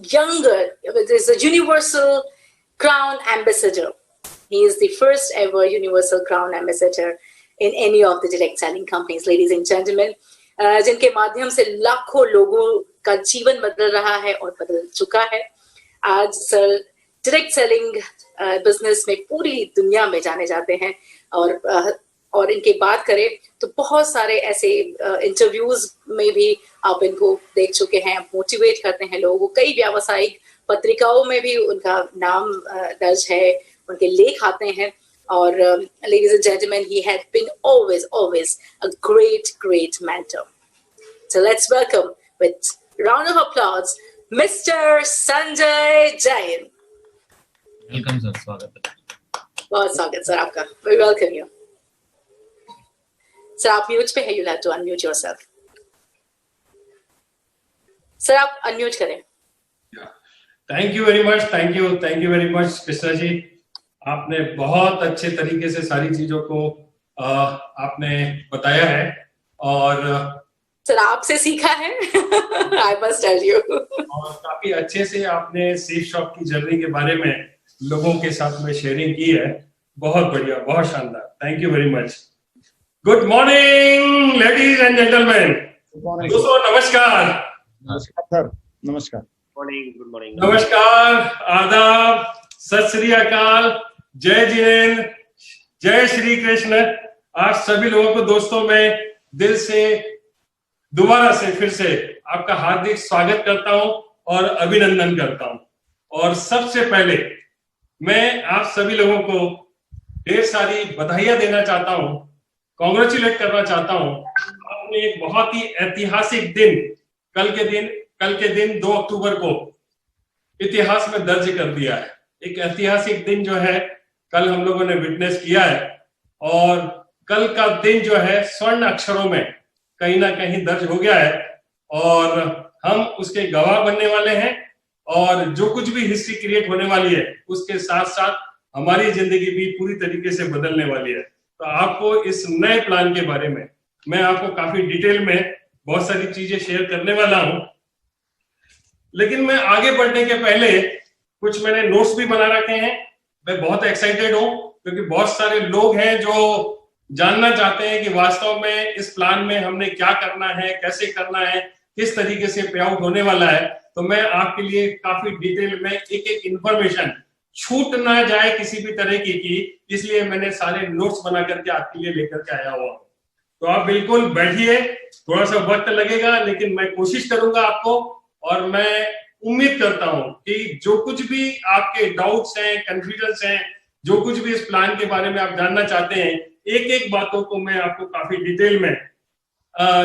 younger, there's a Universal Crown Ambassador. He is the first ever Universal Crown Ambassador in any of the direct selling companies, ladies and gentlemen, जिनके माध्यम से लाखों लोगों का जीवन बदल रहा है और बदल चुका है। आज सर डायरेक्ट सेलिंग बिजनेस में पूरी दुनिया में जाने जाते हैं और इनकी बात करें तो बहुत सारे ऐसे इंटरव्यूज में भी आप इनको देख चुके हैं, मोटिवेट करते हैं लोगों को। कई व्यावसायिक पत्रिकाओं में भी उनका नाम दर्ज है, उनके लेख आते हैं। और ladies and gentlemen, he had been always a great mentor. So let's welcome with round of applause Mr. Sanjay Jain. Welcome sir, स्वागत है। बहुत स्वागत सर आपका। We welcome you. सर आप म्यूट पे है, you'll have to unmute yourself. Sir आप unmute करें। Thank you very much, thank you very much Krishna ji. आपने बहुत अच्छे तरीके से सारी चीजों को आपने बताया है और सर आपसे सीखा है। I must tell you. और काफी अच्छे से आपने सेफ शॉप की जर्नी के बारे में लोगों के साथ में शेयरिंग की है। बहुत बढ़िया, बहुत शानदार, thank you very much. Good morning ladies and gentleman, दोस्तों नमस्कार। नमस्कार सर, नमस्कार। गुड मॉर्निंग, नमस्कार, आदाब, सत श्री अकाल, जय जिनेन्द्र, जय श्री कृष्ण। आप सभी लोगों को दोस्तों मैं दिल से दोबारा से फिर से आपका हार्दिक स्वागत करता हूं और अभिनंदन करता हूं। और सबसे पहले मैं आप सभी लोगों को ढेर सारी बधाइयां देना चाहता हूं, कॉन्ग्रेचुलेट करना चाहता हूं। आपने एक बहुत ही ऐतिहासिक दिन कल के दिन 2 अक्टूबर को इतिहास में दर्ज कर दिया है। एक ऐतिहासिक दिन जो है कल हम लोगों ने विटनेस किया है और कल का दिन जो है स्वर्ण अक्षरों में कहीं ना कहीं दर्ज हो गया है और हम उसके गवाह बनने वाले हैं। और जो कुछ भी हिस्ट्री क्रिएट होने वाली है उसके साथ साथ हमारी जिंदगी भी पूरी तरीके से बदलने वाली है। तो आपको इस नए प्लान के बारे में मैं आपको काफी डिटेल में बहुत सारी चीजें शेयर करने वाला हूं। लेकिन मैं आगे बढ़ने के पहले कुछ मैंने नोट्स भी बना रखे हैं। मैं बहुत एक्साइटेड हूं क्योंकि बहुत सारे लोग हैं जो जानना चाहते हैं कि वास्तव में इस प्लान में हमने क्या करना है, कैसे करना है, किस तरीके से पे आउट होने वाला है। तो मैं आपके लिए काफी डिटेल में एक इंफॉर्मेशन छूट ना जाए किसी भी तरह की, इसलिए मैंने सारे नोट्स बना करके आपके लिए लेकर के आया हुआ। तो आप बिल्कुल बैठिए, थोड़ा सा वक्त लगेगा लेकिन मैं कोशिश करूंगा आपको, और मैं उम्मीद करता हूं कि जो कुछ भी आपके डाउट्स हैं, कंफ्यूजन्स हैं, जो कुछ भी इस प्लान के बारे में आप जानना चाहते हैं, एक एक बातों को मैं आपको काफी डिटेल में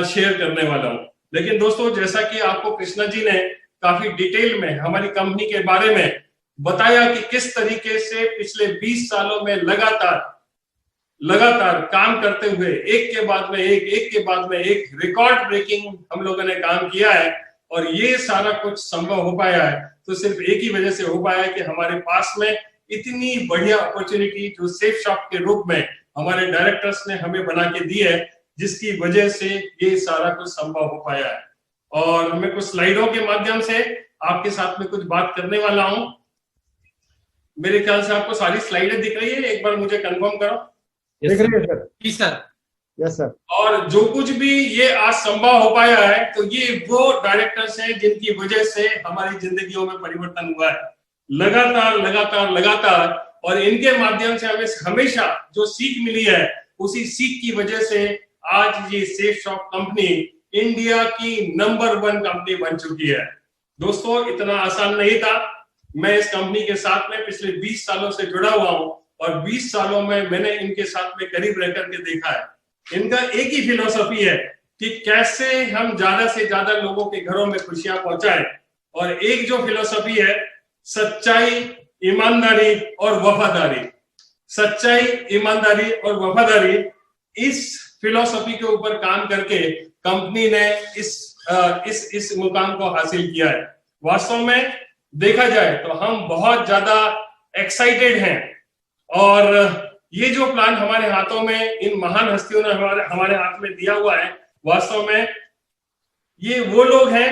शेयर करने वाला हूं। लेकिन दोस्तों, जैसा कि आपको कृष्णा जी ने काफी डिटेल में हमारी कंपनी के बारे में बताया कि किस तरीके से पिछले 20 सालों में लगातार काम करते हुए एक के बाद में एक रिकॉर्ड ब्रेकिंग हम लोगों ने काम किया है। और ये सारा कुछ संभव हो पाया है तो सिर्फ एक ही वजह से हो पाया है कि हमारे पास में इतनी बढ़िया अपॉर्चुनिटी जो सेफ शॉप के रूप में हमारे डायरेक्टर्स ने हमें बना के दी है, जिसकी वजह से ये सारा कुछ संभव हो पाया है। और मैं कुछ स्लाइडों के माध्यम से आपके साथ में कुछ बात करने वाला हूं। मेरे ख्याल से आपको सारी स्लाइडें दिख रही है, एक बार मुझे कंफर्म करो। दिख रही है सर? जी सर। Yes sir. और जो कुछ भी ये आज संभव हो पाया है तो ये वो डायरेक्टर्स हैं जिनकी वजह से हमारी जिंदगियों में परिवर्तन हुआ है लगातार। और इनके माध्यम से हमें हमेशा जो सीख मिली है, उसी सीख की वजह से आज ये सेफ शॉप कंपनी इंडिया की नंबर 1 कंपनी बन चुकी है। दोस्तों, इतना आसान नहीं था। मैं इस कंपनी के साथ में पिछले 20 सालों से जुड़ा हुआ हूं और 20 सालों में मैंने इनके साथ में करीब रह करके देखा है। इनका एक ही फिलॉसफी है कि कैसे हम ज्यादा से ज्यादा लोगों के घरों में खुशियां पहुंचाएं। और एक जो फिलॉसफी है, सच्चाई, ईमानदारी और वफादारी। सच्चाई, ईमानदारी और वफादारी, इस फिलॉसफी के ऊपर काम करके कंपनी ने इस मुकाम को हासिल किया है। वास्तव में देखा जाए तो हम बहुत ज्यादा एक्साइटेड हैं और ये जो प्लान हमारे हाथों में इन महान हस्तियों ने हमारे हाथ में दिया हुआ है, वास्तव में ये वो लोग हैं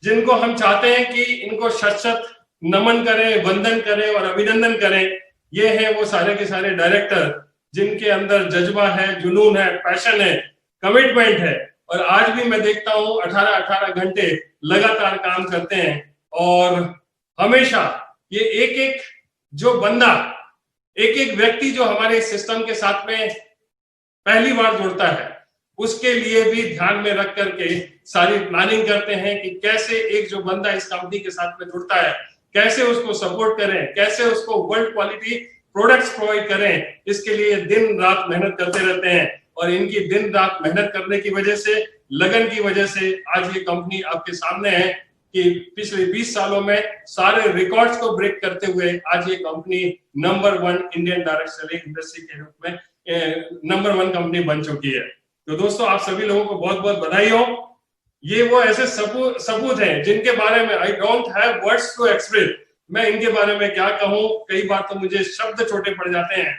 जिनको हम चाहते हैं कि इनको शत नमन करें, वंदन करें और अभिनंदन करें। ये हैं वो सारे के सारे डायरेक्टर जिनके अंदर जज्बा है, जुनून है, पैशन है, कमिटमेंट है। और आज भी मैं देखता हूँ 18-18 घंटे लगातार काम करते हैं। और हमेशा ये एक एक जो बंदा, एक एक व्यक्ति जो हमारे सिस्टम के साथ में पहली बार जुड़ता है, उसके लिए भी ध्यान में रख करके सारी प्लानिंग करते हैं कि कैसे एक जो बंदा इस कंपनी के साथ में जुड़ता है, कैसे उसको सपोर्ट करें, कैसे उसको वर्ल्ड क्वालिटी प्रोडक्ट्स प्रोवाइड करें। इसके लिए दिन रात मेहनत करते रहते हैं। और इनकी दिन रात मेहनत करने की वजह से, लगन की वजह से आज ये कंपनी आपके सामने है कि पिछले 20 सालों में सारे रिकॉर्ड्स को ब्रेक करते हुए आज ये company number 1 Indian direct selling industry के रूप में नंबर 1 कंपनी बन चुकी है। तो दोस्तों, आप सभी लोगों को बहुत बहुत बधाई हो। ये वो ऐसे सबूत हैं जिनके बारे में I don't have words to express. मैं इनके बारे में क्या कहूं, कई बार तो मुझे शब्द छोटे पड़ जाते हैं।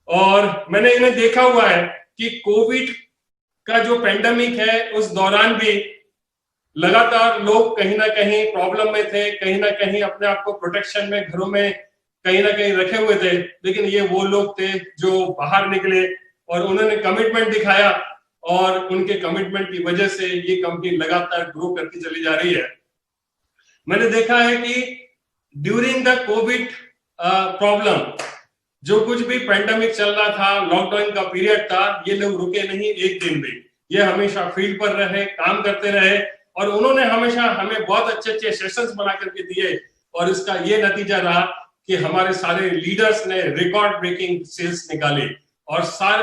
और मैंने इन्हें देखा हुआ है कि कोविड का जो पेंडेमिक है उस दौरान भी लगातार लोग कहीं ना कहीं प्रॉब्लम में थे, कहीं ना कहीं अपने आप को प्रोटेक्शन में घरों में कहीं ना कहीं रखे हुए थे। लेकिन ये वो लोग थे जो बाहर निकले और उन्होंने कमिटमेंट दिखाया और उनके कमिटमेंट की वजह से ये कंपनी लगातार ग्रो करती चली जा रही है। मैंने देखा है कि ड्यूरिंग द कोविड प्रॉब्लम, जो कुछ भी पेंडेमिक चल रहा था, लॉकडाउन का पीरियड था, ये लोग रुके नहीं एक दिन भी। ये हमेशा फील्ड पर रहे, काम करते रहे और उन्होंने हमेशा हमें बहुत अच्छे अच्छे सेशंस बना करके दिए। और इसका ये नतीजा रहा कि हमारे सारे लीडर्स ने रिकॉर्ड ब्रेकिंग सेल्स निकाले और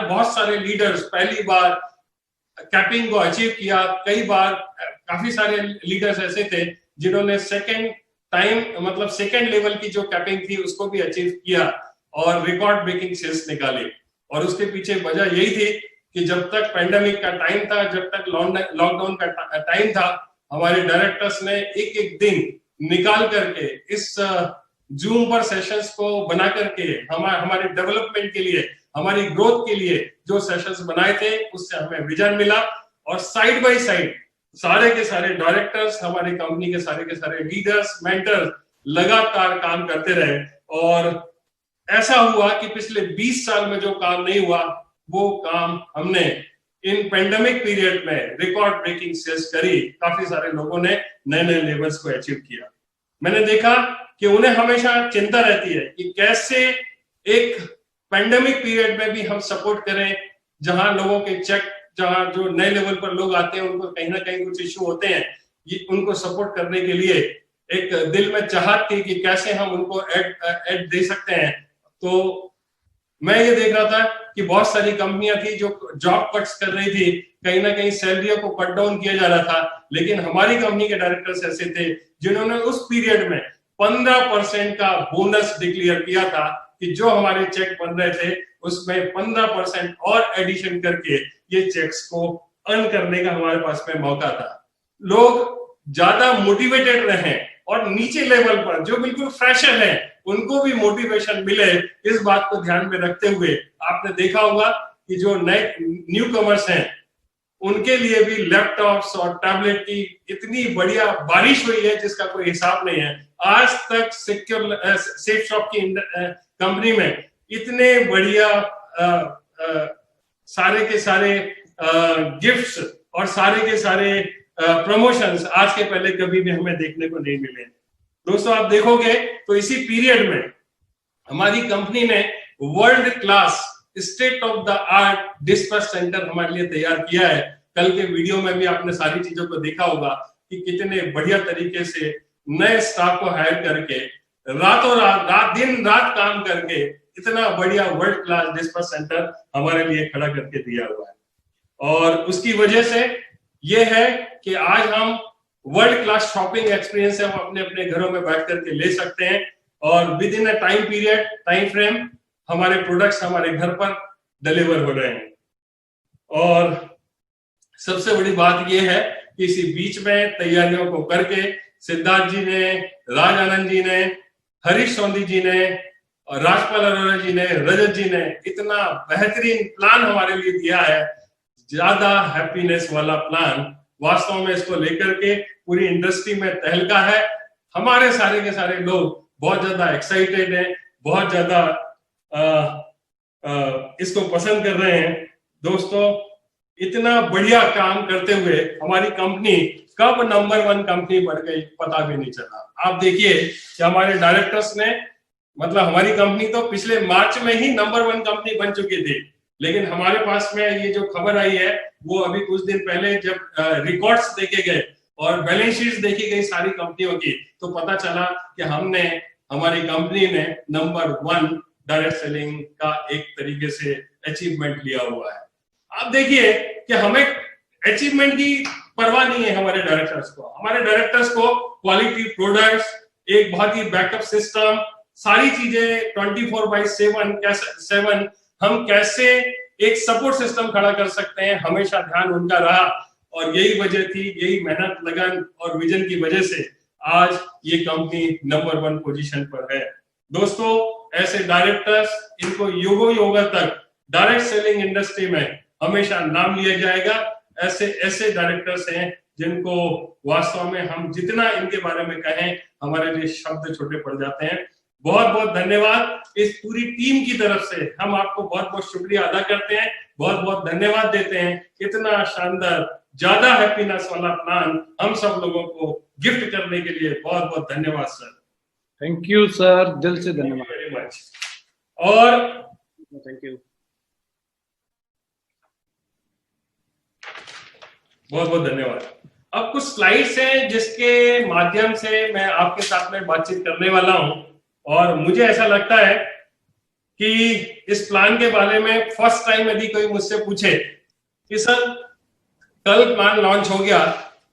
बहुत सारे लीडर्स पहली बार कैपिंग को अचीव किया। कई बार काफी सारे लीडर्स ऐसे थे जिन्होंने सेकेंड लेवल की जो कैपिंग थी उसको भी अचीव किया और रिकॉर्ड ब्रेकिंग सेल्स निकाले। और उसके पीछे वजह यही थी कि जब तक पेंडेमिक का टाइम था, जब तक लॉकडाउन का टाइम था, हमारे डायरेक्टर्स ने एक एक दिन निकाल करके इस जूम पर सेशंस को बना करके हमारे डेवलपमेंट के लिए, हमारी ग्रोथ के लिए जो सेशंस बनाए थे उससे हमें विजन मिला। और साइड बाय साइड सारे के सारे डायरेक्टर्स, हमारी कंपनी के सारे लीडर्स, मेंटर्स लगातार काम करते रहे। और ऐसा हुआ कि पिछले 20 साल में जो काम नहीं हुआ वो काम हमने इन पेंडेमिक पीरियड में रिकॉर्ड ब्रेकिंग सेल्स करी। काफी सारे लोगों ने नए नए लेवल्स को अचीव किया। मैंने देखा कि उन्हें हमेशा चिंता रहती है कि कैसे एक पेंडेमिक पीरियड में भी हम सपोर्ट करें, जहां लोगों के चेक, जहां जो नए लेवल पर लोग आते हैं उनको कहीं ना कहीं कुछ इश्यू होते हैं, ये उनको सपोर्ट करने के लिए एक दिल में चाहत थी कि कैसे हम उनको एड दे सकते हैं। तो मैं ये देख रहा था कि बहुत सारी कंपनियां थी जो जॉब कट्स कर रही थी, कहीं ना कहीं सैलरियों को कट डाउन किया जा रहा था। लेकिन हमारी कंपनी के डायरेक्टर्स ऐसे थे जिन्होंने उस पीरियड में 15% का बोनस डिक्लेयर किया था कि जो हमारे चेक बन रहे थे उसमें 15% और एडिशन करके ये चेक्स को अर्न करने का हमारे पास में मौका था। लोग ज्यादा मोटिवेटेड रहे और नीचे लेवल पर जो बिल्कुल फ्रेशर है उनको भी मोटिवेशन मिले, इस बात को ध्यान में रखते हुए आपने देखा होगा कि जो नए न्यू कमर्स हैं उनके लिए भी लैपटॉप्स और टैबलेट की इतनी बढ़िया बारिश हुई है जिसका कोई हिसाब नहीं है। आज तक सेफ शॉप की कंपनी में इतने बढ़िया सारे के सारे गिफ्ट्स और सारे के सारे प्रमोशंस आज के पहले कभी भी हमें देखने को नहीं मिले। दोस्तों, आप देखोगे तो इसी पीरियड में हमारी कंपनी ने world class state of the art dispatch centre हमारे लिए तैयार किया है। कल के वीडियो में भी आपने सारी चीजों को देखा होगा कि कितने बढ़िया तरीके से नए स्टाफ को हायर करके रातों रात दिन रात काम करके इतना बढ़िया वर्ल्ड क्लास डिस्पैच सेंटर हमारे लिए खड़ा करके दिया हुआ है। और उसकी वजह से ये है कि आज हम वर्ल्ड क्लास शॉपिंग एक्सपीरियंस हम अपने अपने घरों में बैठ करके ले सकते हैं और with in a time frame हमारे प्रोडक्ट्स हमारे घर पर डिलीवर हो रहे हैं। और सबसे बड़ी बात यह है कि इसी बीच में तैयारियों को करके सिद्धार्थ जी ने, राज आनंद जी ने, हरीश सोंधी जी ने और राजपाल अरोरा जी ने, रजत जी ने इतना बेहतरीन प्लान हमारे लिए दिया है। ज्यादा हैप्पीनेस वाला प्लान वास्तव में इसको लेकर के पूरी इंडस्ट्री में तहलका है। हमारे सारे के सारे लोग बहुत ज्यादा एक्साइटेड हैं, बहुत ज्यादा इसको पसंद कर रहे हैं। दोस्तों, इतना बढ़िया काम करते हुए हमारी कंपनी कब नंबर 1 कंपनी बन गई पता भी नहीं चला। आप देखिए कि हमारे डायरेक्टर्स ने, मतलब हमारी कंपनी तो पिछले मार्च में ही नंबर 1 कंपनी बन चुकी थी, लेकिन हमारे पास में ये जो खबर आई है वो अभी कुछ दिन पहले जब रिकॉर्ड्स देखे गए और बैलेंस शीट्स देखी गई सारी कंपनियों की, तो पता चला कि हमारी कंपनी ने नंबर 1 डायरेक्ट सेलिंग का एक तरीके से अचीवमेंट लिया हुआ है। आप देखिए कि हमें अचीवमेंट की परवाह नहीं है। हमारे डायरेक्टर्स को क्वालिटी प्रोडक्ट्स, एक बहुत ही बैकअप सिस्टम, सारी चीजें 24/7 हम कैसे एक सपोर्ट सिस्टम खड़ा कर सकते हैं, हमेशा ध्यान उनका रहा। और यही वजह थी, यही मेहनत, लगन और विजन की वजह से आज ये कंपनी नंबर 1 पोजीशन पर है। दोस्तों, ऐसे डायरेक्टर्स, इनको युगों तक डायरेक्ट सेलिंग इंडस्ट्री में हमेशा नाम लिया जाएगा। ऐसे डायरेक्टर्स हैं जिनको वास्तव में हम जितना इनके बारे में कहें हमारे लिए शब्द छोटे पड़ जाते हैं। बहुत बहुत धन्यवाद इस पूरी टीम की तरफ से। हम आपको बहुत बहुत शुक्रिया अदा करते हैं, बहुत बहुत धन्यवाद देते हैं। इतना शानदार, ज्यादा हैप्पीनेस वाला प्लान हम सब लोगों को गिफ्ट करने के लिए बहुत बहुत धन्यवाद सर। थैंक यू सर, दिल से धन्यवाद। Very much. और थैंक यू, बहुत बहुत धन्यवाद। अब कुछ स्लाइड्स हैं जिसके माध्यम से मैं आपके साथ में बातचीत करने वाला हूं, और मुझे ऐसा लगता है कि इस प्लान के बारे में फर्स्ट टाइम यदि कोई मुझसे पूछे कि सर कल प्लान लॉन्च हो गया,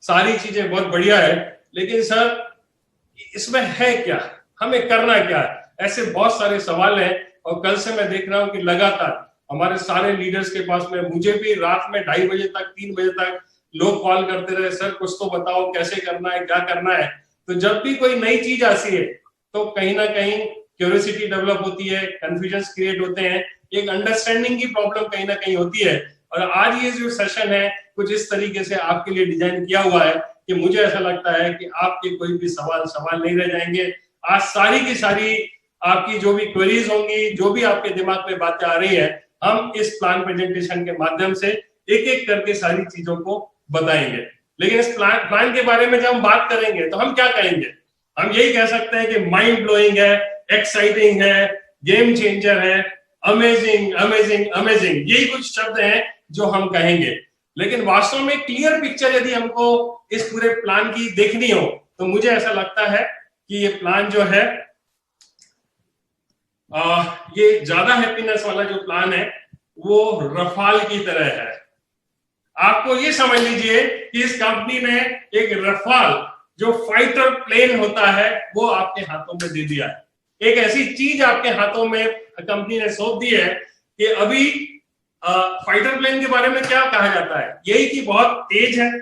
सारी चीजें बहुत बढ़िया है, लेकिन सर इसमें है क्या, हमें करना क्या है, ऐसे बहुत सारे सवाल हैं। और कल से मैं देख रहा हूं कि लगातार हमारे सारे लीडर्स के पास में, मुझे भी रात में 2:30 बजे तक, 3 बजे तक लोग कॉल करते रहे, सर कुछ तो बताओ, कैसे करना है, क्या करना है। तो जब भी कोई नई चीज आती है तो कहीं ना कहीं क्यूरियोसिटी डेवलप होती है, कंफ्यूजन क्रिएट होते हैं, एक अंडरस्टैंडिंग की प्रॉब्लम कहीं ना कहीं होती है। और आज ये जो सेशन है कुछ इस तरीके से आपके लिए डिजाइन किया हुआ है कि मुझे ऐसा लगता है कि आपके कोई भी सवाल नहीं रह जाएंगे। आज सारी की सारी आपकी जो भी क्वेरीज होंगी, जो भी आपके दिमाग में बातें आ रही है, हम इस प्लान प्रेजेंटेशन के माध्यम से एक एक करके सारी चीजों को बताएंगे। लेकिन इस प्लान के बारे में जब हम बात करेंगे तो हम क्या कहेंगे? हम यही कह सकते हैं कि माइंड ब्लोइंग है, एक्साइटिंग है, गेम चेंजर है, अमेजिंग अमेजिंग अमेजिंग, यही कुछ शब्द हैं जो हम कहेंगे। लेकिन वास्तव में क्लियर पिक्चर यदि हमको इस पूरे प्लान की देखनी हो तो मुझे ऐसा लगता है कि ये प्लान जो है, ये ज्यादा हैप्पीनेस वाला जो प्लान है वो रफाल की तरह है। आपको ये समझ लीजिए कि इस कंपनी ने एक रफाल जो फाइटर प्लेन होता है वो आपके हाथों में दे दिया है। एक ऐसी चीज आपके हाथों में कंपनी ने सौंप दी है कि अभी फाइटर प्लेन के बारे में क्या कहा जाता है, यही कि बहुत तेज है,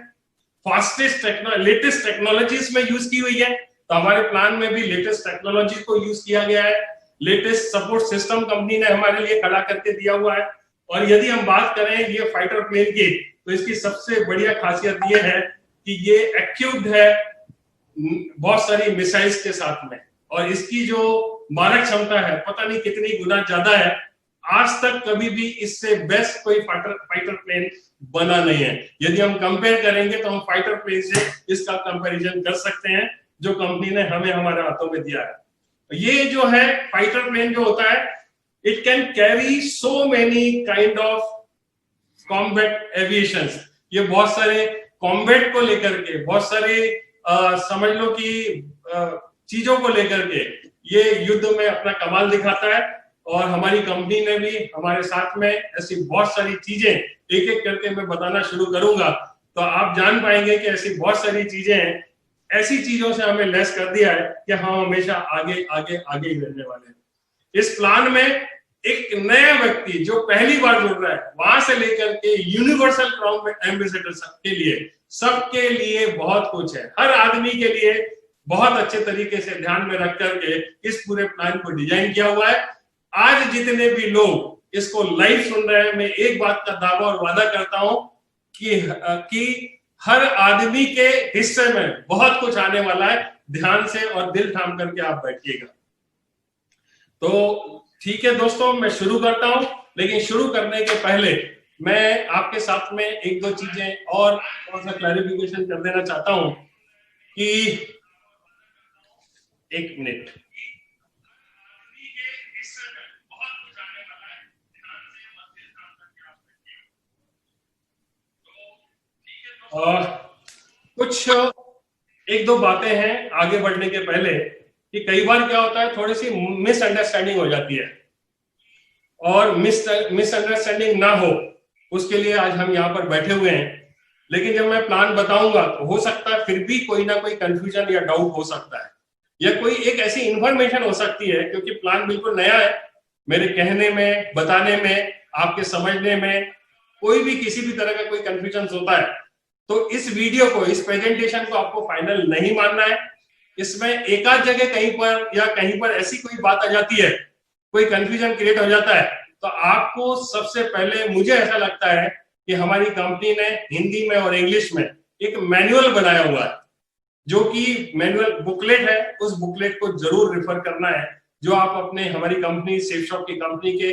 फास्टेस्ट लेटेस्ट टेक्नोलॉजी इसमें यूज की हुई है। तो हमारे प्लान में भी लेटेस्ट टेक्नोलॉजी को यूज किया गया है, लेटेस्ट सपोर्ट सिस्टम कंपनी ने हमारे लिए खड़ा करके दिया हुआ है। और यदि हम बात करें ये फाइटर प्लेन की, तो इसकी सबसे बढ़िया खासियत ये है कि ये एक्यूब्ड है बहुत सारी मिसाइल्स के साथ में, और इसकी जो मारक क्षमता है पता नहीं कितनी गुना ज्यादा है। आज तक कभी भी इससे बेस्ट कोई फाइटर प्लेन बना नहीं है। यदि हम कंपेयर करेंगे तो हम फाइटर प्लेन से इसका कंपैरिजन कर सकते हैं जो कंपनी ने हमें हमारे हाथों में दिया है। ये जो है फाइटर प्लेन जो होता है, it can carry so many kind of combat aviations. ये बहुत सारे कॉम्बैट को लेकर के, बहुत सारे समझ लो कि चीजों को लेकर के ये युद्ध में अपना कमाल दिखाता है। और हमारी कंपनी ने भी हमारे साथ में ऐसी बहुत सारी चीजें, एक एक करके मैं बताना शुरू करूंगा तो आप जान पाएंगे कि ऐसी बहुत सारी चीजें हैं, ऐसी चीजों से हमें लेस कर दिया है कि हम हमेशा आगे आगे आगे ही रहने वाले हैं। इस प्लान में एक नया व्यक्ति जो पहली बार जुड़ रहा है, वहां से लेकर के यूनिवर्सल क्राउन एम्बेसडर सबके लिए बहुत कुछ है। हर आदमी के लिए बहुत अच्छे तरीके से ध्यान में रख करके इस पूरे प्लान को डिजाइन किया हुआ है। आज जितने भी लोग इसको लाइव सुन रहे हैं, मैं एक बात का दावा और वादा करता हूं कि हर आदमी के हिस्से में बहुत कुछ आने वाला है। ध्यान से और दिल थाम करके आप बैठिएगा। तो ठीक है दोस्तों, मैं शुरू करता हूं, लेकिन शुरू करने के पहले मैं आपके साथ में एक दो चीजें और थोड़ा सा क्लैरिफिकेशन कर देना चाहता हूं कि एक मिनट। कुछ एक दो बातें हैं आगे बढ़ने के पहले कि कई बार क्या होता है, थोड़ी सी मिसअंडरस्टैंडिंग हो जाती है, और मिसअंडरस्टैंडिंग ना हो उसके लिए आज हम यहाँ पर बैठे हुए हैं। लेकिन जब मैं प्लान बताऊंगा तो हो सकता है फिर भी कोई ना कोई कंफ्यूजन या डाउट हो सकता है, या कोई एक ऐसी इंफॉर्मेशन हो सकती है, क्योंकि प्लान बिल्कुल नया है। मेरे कहने में, बताने में, आपके समझने में कोई भी किसी भी तरह का कोई कंफ्यूजन होता है तो इस वीडियो को, इस प्रेजेंटेशन को आपको फाइनल नहीं मानना है। इसमें एक आध जगह कहीं पर या कहीं पर ऐसी कोई बात आ जाती है, कोई कंफ्यूजन क्रिएट हो जाता है, तो आपको सबसे पहले, मुझे ऐसा लगता है कि हमारी कंपनी ने हिंदी में और इंग्लिश में एक मैनुअल बनाया हुआ है, जो कि मैनुअल बुकलेट है। उस बुकलेट को जरूर रेफर करना है, जो आप अपने, हमारी कंपनी सेफ शॉप की कंपनी के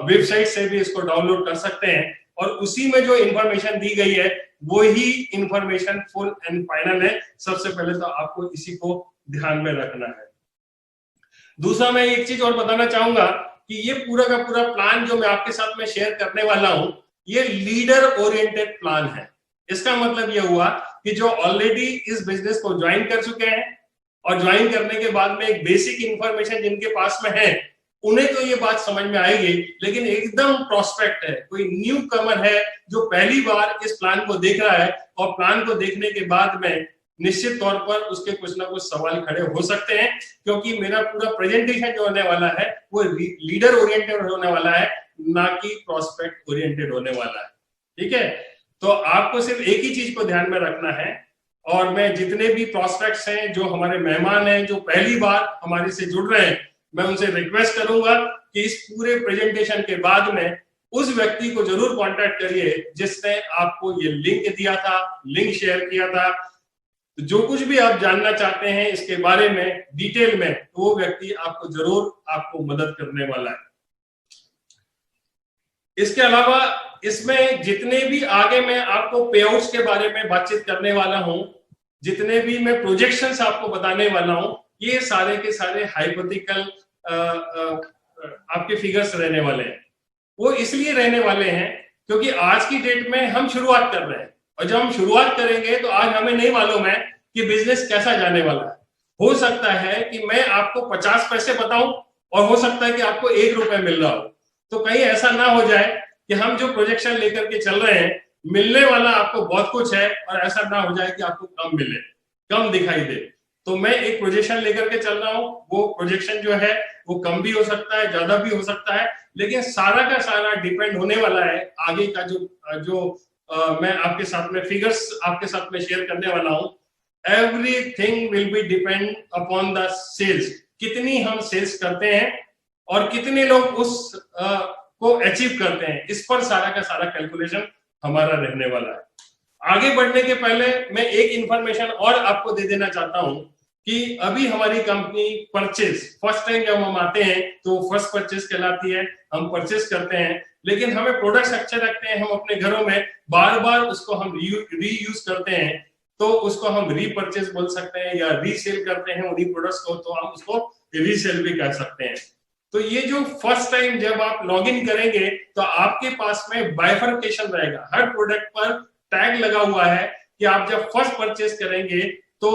वेबसाइट से भी इसको डाउनलोड कर सकते हैं, और उसी में जो इंफॉर्मेशन दी गई है वो ही इंफॉर्मेशन फुल एंड फाइनल है। सबसे पहले तो आपको इसी को ध्यान में रखना है। दूसरा, मैं एक चीज और बताना चाहूंगा कि ये पूरा का पूरा प्लान जो मैं आपके साथ में शेयर करने वाला हूं, ये लीडर ओरिएंटेड प्लान है। इसका मतलब ये हुआ कि जो ऑलरेडी इस बिजनेस को ज्वाइन कर चुके हैं और ज्वाइन करने के बाद में एक बेसिक इंफॉर्मेशन जिनके पास में है, उन्हें तो ये बात समझ में आएगी। लेकिन एकदम प्रोस्पेक्ट है, कोई न्यू कमर है जो पहली बार इस प्लान को देख रहा है, और प्लान को देखने के बाद में निश्चित तौर पर उसके कुछ ना कुछ सवाल खड़े हो सकते हैं, क्योंकि मेरा पूरा प्रेजेंटेशन जो होने वाला है वो लीडर ओरिएंटेड होने वाला है, ना कि प्रोस्पेक्ट ओरिएंटेड होने वाला है। ठीक है, तो आपको सिर्फ एक ही चीज को ध्यान में रखना है, और मैं जितने भी प्रोस्पेक्ट्स हैं, जो हमारे मेहमान हैं, जो पहली बार हमारे से जुड़ रहे हैं, मैं उनसे रिक्वेस्ट करूंगा कि इस पूरे प्रेजेंटेशन के बाद में उस व्यक्ति को जरूर कांटेक्ट करिए जिसने आपको ये लिंक दिया था, लिंक शेयर किया था। तो जो कुछ भी आप जानना चाहते हैं इसके बारे में डिटेल में, तो वो व्यक्ति आपको जरूर आपको मदद करने वाला है। इसके अलावा इसमें जितने भी आगे मैं आपको पेआउट्स के बारे में बातचीत करने वाला हूं, जितने भी मैं प्रोजेक्शंस आपको बताने वाला हूं, ये सारे के सारे हाइपोथेटिकल आपके फिगर्स रहने वाले हैं। वो इसलिए रहने वाले हैं क्योंकि आज की डेट में हम शुरुआत कर रहे हैं, और जब हम शुरुआत करेंगे तो आज हमें नहीं मालूम है कि बिजनेस कैसा जाने वाला है। हो सकता है कि मैं आपको 50 पैसे बताऊं और हो सकता है कि आपको 1 रुपए मिल रहा हो। तो कहीं ऐसा ना हो जाए कि हम जो प्रोजेक्शन लेकर के चल रहे हैं, मिलने वाला आपको बहुत कुछ है और ऐसा ना हो जाए कि आपको कम मिले, कम दिखाई दे। तो मैं एक प्रोजेक्शन लेकर के चल रहा हूं, वो प्रोजेक्शन जो है वो कम भी हो सकता है, ज्यादा भी हो सकता है, लेकिन सारा का सारा डिपेंड होने वाला है आगे का जो मैं आपके साथ में फिगर्स आपके साथ में शेयर करने वाला हूं। Everything will be depend upon the sales. कितनी हम सेल्स करते हैं और कितने लोग उस को अचीव करते हैं, इस पर सारा का सारा कैलकुलेशन हमारा रहने वाला है। आगे बढ़ने के पहले मैं एक इंफॉर्मेशन और आपको दे देना चाहता हूं कि अभी हमारी कंपनी परचेज, फर्स्ट टाइम जब हम आते हैं तो फर्स्ट परचेज कहलाती है, हम परचेज करते हैं, लेकिन हमें प्रोडक्ट्स अच्छे रखते हैं, हम अपने घरों में बार बार उसको हम रीयूज करते हैं, तो उसको हम रीपरचेज बोल सकते हैं, या रीसेल करते हैं उन्हीं प्रोडक्ट्स को, तो हम उसको रीसेल भी कह सकते हैं। तो ये जो फर्स्ट टाइम जब आप लॉग इन करेंगे तो आपके पास में बाइफर्केशन रहेगा, हर प्रोडक्ट पर टैग लगा हुआ है कि आप जब फर्स्ट परचेज करेंगे तो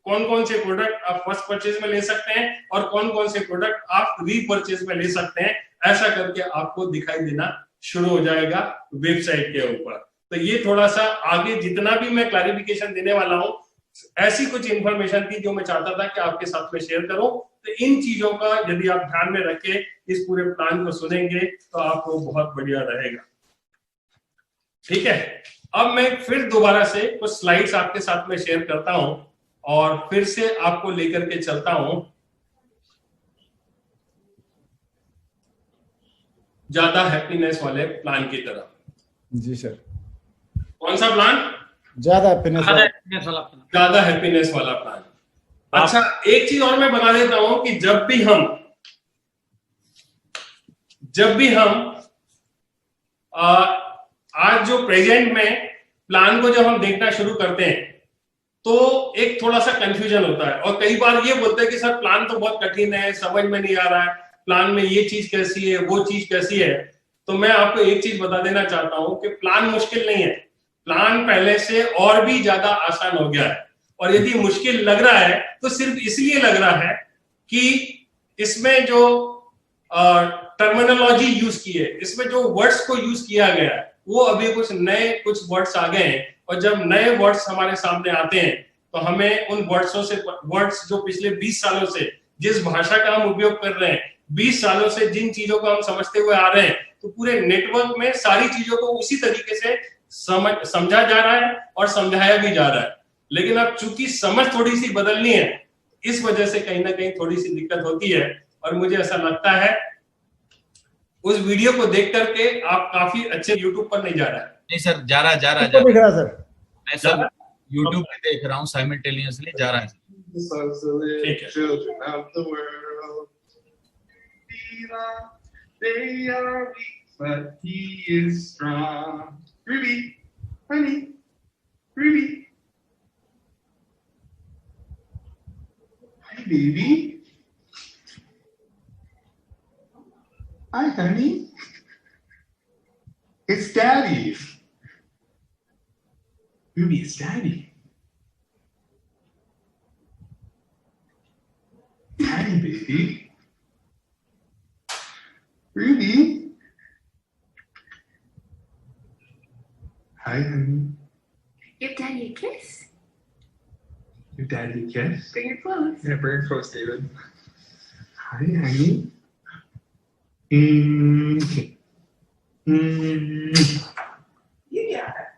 कौन कौन से प्रोडक्ट आप फर्स्ट परचेज में ले सकते हैं और कौन कौन से प्रोडक्ट आप रीपरचेज में ले सकते हैं, ऐसा करके आपको दिखाई देना शुरू हो जाएगा वेबसाइट के ऊपर। तो ये थोड़ा सा आगे जितना भी मैं क्लैरिफिकेशन देने वाला हूं, ऐसी कुछ इंफॉर्मेशन थी जो मैं चाहता था कि आपके साथ में शेयर करूं। तो इन चीजों का यदि आप ध्यान में रखे इस पूरे प्लान को सुनेंगे तो आपको बहुत बढ़िया रहेगा। ठीक है, अब मैं फिर दोबारा से कुछ स्लाइड्स आपके साथ में शेयर करता हूं और फिर से आपको लेकर के चलता हूं ज्यादा हैप्पीनेस वाले प्लान की तरफ। जी सर। कौन सा प्लान? ज्यादा हैप्पीनेस वाला happiness वाला plan। ज्यादा हैप्पीनेस वाला प्लान। अच्छा, एक चीज और मैं बता देता हूं कि जब भी हम आज जो प्रेजेंट में प्लान को जब हम देखना शुरू करते हैं तो एक थोड़ा सा कंफ्यूजन होता है, और कई बार ये बोलते हैं कि सर प्लान तो बहुत कठिन है, समझ में नहीं आ रहा है, प्लान में ये चीज कैसी है, वो चीज कैसी है। तो मैं आपको एक चीज बता देना चाहता हूं कि प्लान मुश्किल नहीं है, प्लान पहले से और भी ज्यादा आसान हो गया है। और यदि मुश्किल लग रहा है तो सिर्फ इसलिए लग रहा है कि इसमें जो टर्मिनोलॉजी यूज की है, इसमें जो वर्ड्स को यूज किया गया है, वो अभी कुछ वर्ड्स आ गए हैं। और जब नए वर्ड्स हमारे सामने आते हैं तो हमें उन वर्ड्स जो पिछले 20 सालों से जिस भाषा का हम उपयोग कर रहे हैं, 20 सालों से जिन चीजों को हम समझते हुए आ रहे हैं, तो पूरे नेटवर्क में सारी चीजों को उसी तरीके से समझा जा रहा है और समझाया भी जा रहा है। लेकिन अब चूंकि समझ थोड़ी सी बदलनी है, इस वजह से कहीं ना कहीं थोड़ी सी दिक्कत होती है। और मुझे ऐसा लगता है उस वीडियो को देख करके आप काफी अच्छे यूट्यूब पर नहीं जा रहा है। नहीं सर, जा रहा तो दिख रहा है सर। मैं सर यूट्यूब पे देख रहा हूँ साइमल्टेनियसली, जा रहा है। ठीक है। Children of the world, they are weak, but he is strong. Ruby, honey, Ruby. Hi, baby. Hi, honey. It's Daddy. Ruby, it's Daddy. Daddy, baby. Ruby. Hi, honey. Give Daddy a kiss. Your daddy a kiss? Bring her clothes. Yeah, bring her close, David. Hi, honey. Mm. You got it.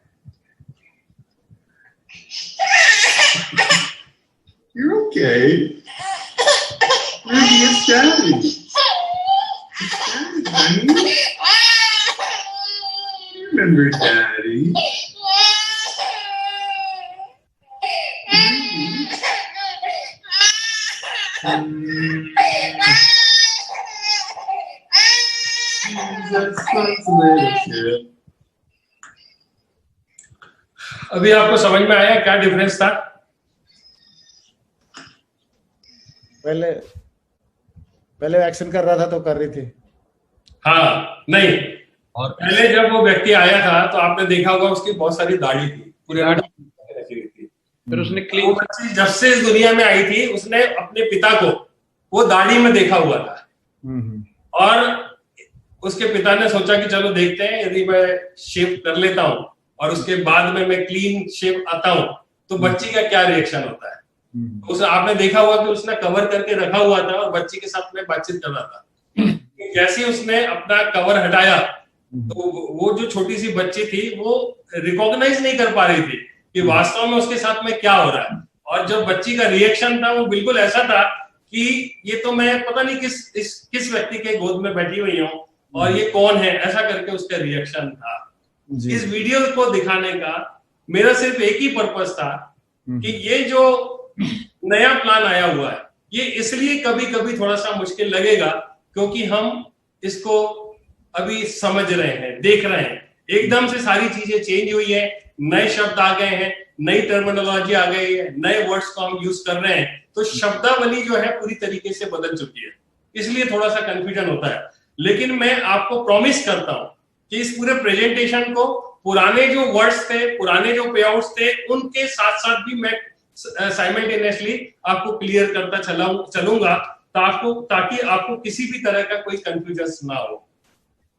You're okay. Ruby, it's Daddy. It's Daddy, honey. You remember Daddy? अभी आपको समझ में आया क्या difference था? पहले action कर रहा था तो कर रही थी। हाँ, नहीं, और पहले जब वो व्यक्ति आया था तो आपने देखा होगा उसकी बहुत सारी दाढ़ी थी, पूरे रखी हुई थी। फिर उसने वो क्लीन बच्ची जब से इस दुनिया में आई थी उसने अपने पिता को वो दाढ़ी में देखा हुआ था, और उसके पिता ने सोचा कि चलो देखते हैं यदि मैं शेव कर लेता हूँ और उसके बाद में मैं क्लीन शेव आता हूँ तो बच्ची का क्या रिएक्शन होता है। उसे आपने देखा हुआ कि उसने कवर करके रखा हुआ था और बच्ची के साथ में बातचीत कर रहा था। जैसे उसने अपना कवर हटाया तो वो जो छोटी सी बच्ची थी वो रिकॉग्नाइज नहीं कर पा रही थी कि वास्तव में उसके साथ में क्या हो रहा है। और जो बच्ची का रिएक्शन था वो बिल्कुल ऐसा था कि ये तो मैं पता नहीं किस व्यक्ति के गोद में बैठी हुई हूँ और ये कौन है, ऐसा करके उसका रिएक्शन था। इस वीडियो को दिखाने का मेरा सिर्फ एक ही पर्पस था कि ये जो नया प्लान आया हुआ है ये इसलिए कभी कभी थोड़ा सा मुश्किल लगेगा क्योंकि हम इसको अभी समझ रहे हैं, देख रहे हैं। एकदम से सारी चीजें चेंज हुई है, नए शब्द आ गए हैं, नई टर्मिनोलॉजी आ गई है, नए वर्ड्स को हम यूज कर रहे हैं, तो शब्दावली जो है पूरी तरीके से बदल चुकी है, इसलिए थोड़ा सा कंफ्यूजन होता है। लेकिन मैं आपको प्रॉमिस करता हूं कि इस पूरे प्रेजेंटेशन को पुराने जो वर्ड्स थे, पुराने जो पेआउट्स थे, उनके साथ साथ भी मैं साइमल्टेनियसली आपको क्लियर करता चलूंगा ताकि आपको किसी भी तरह का कोई कंफ्यूजन ना हो।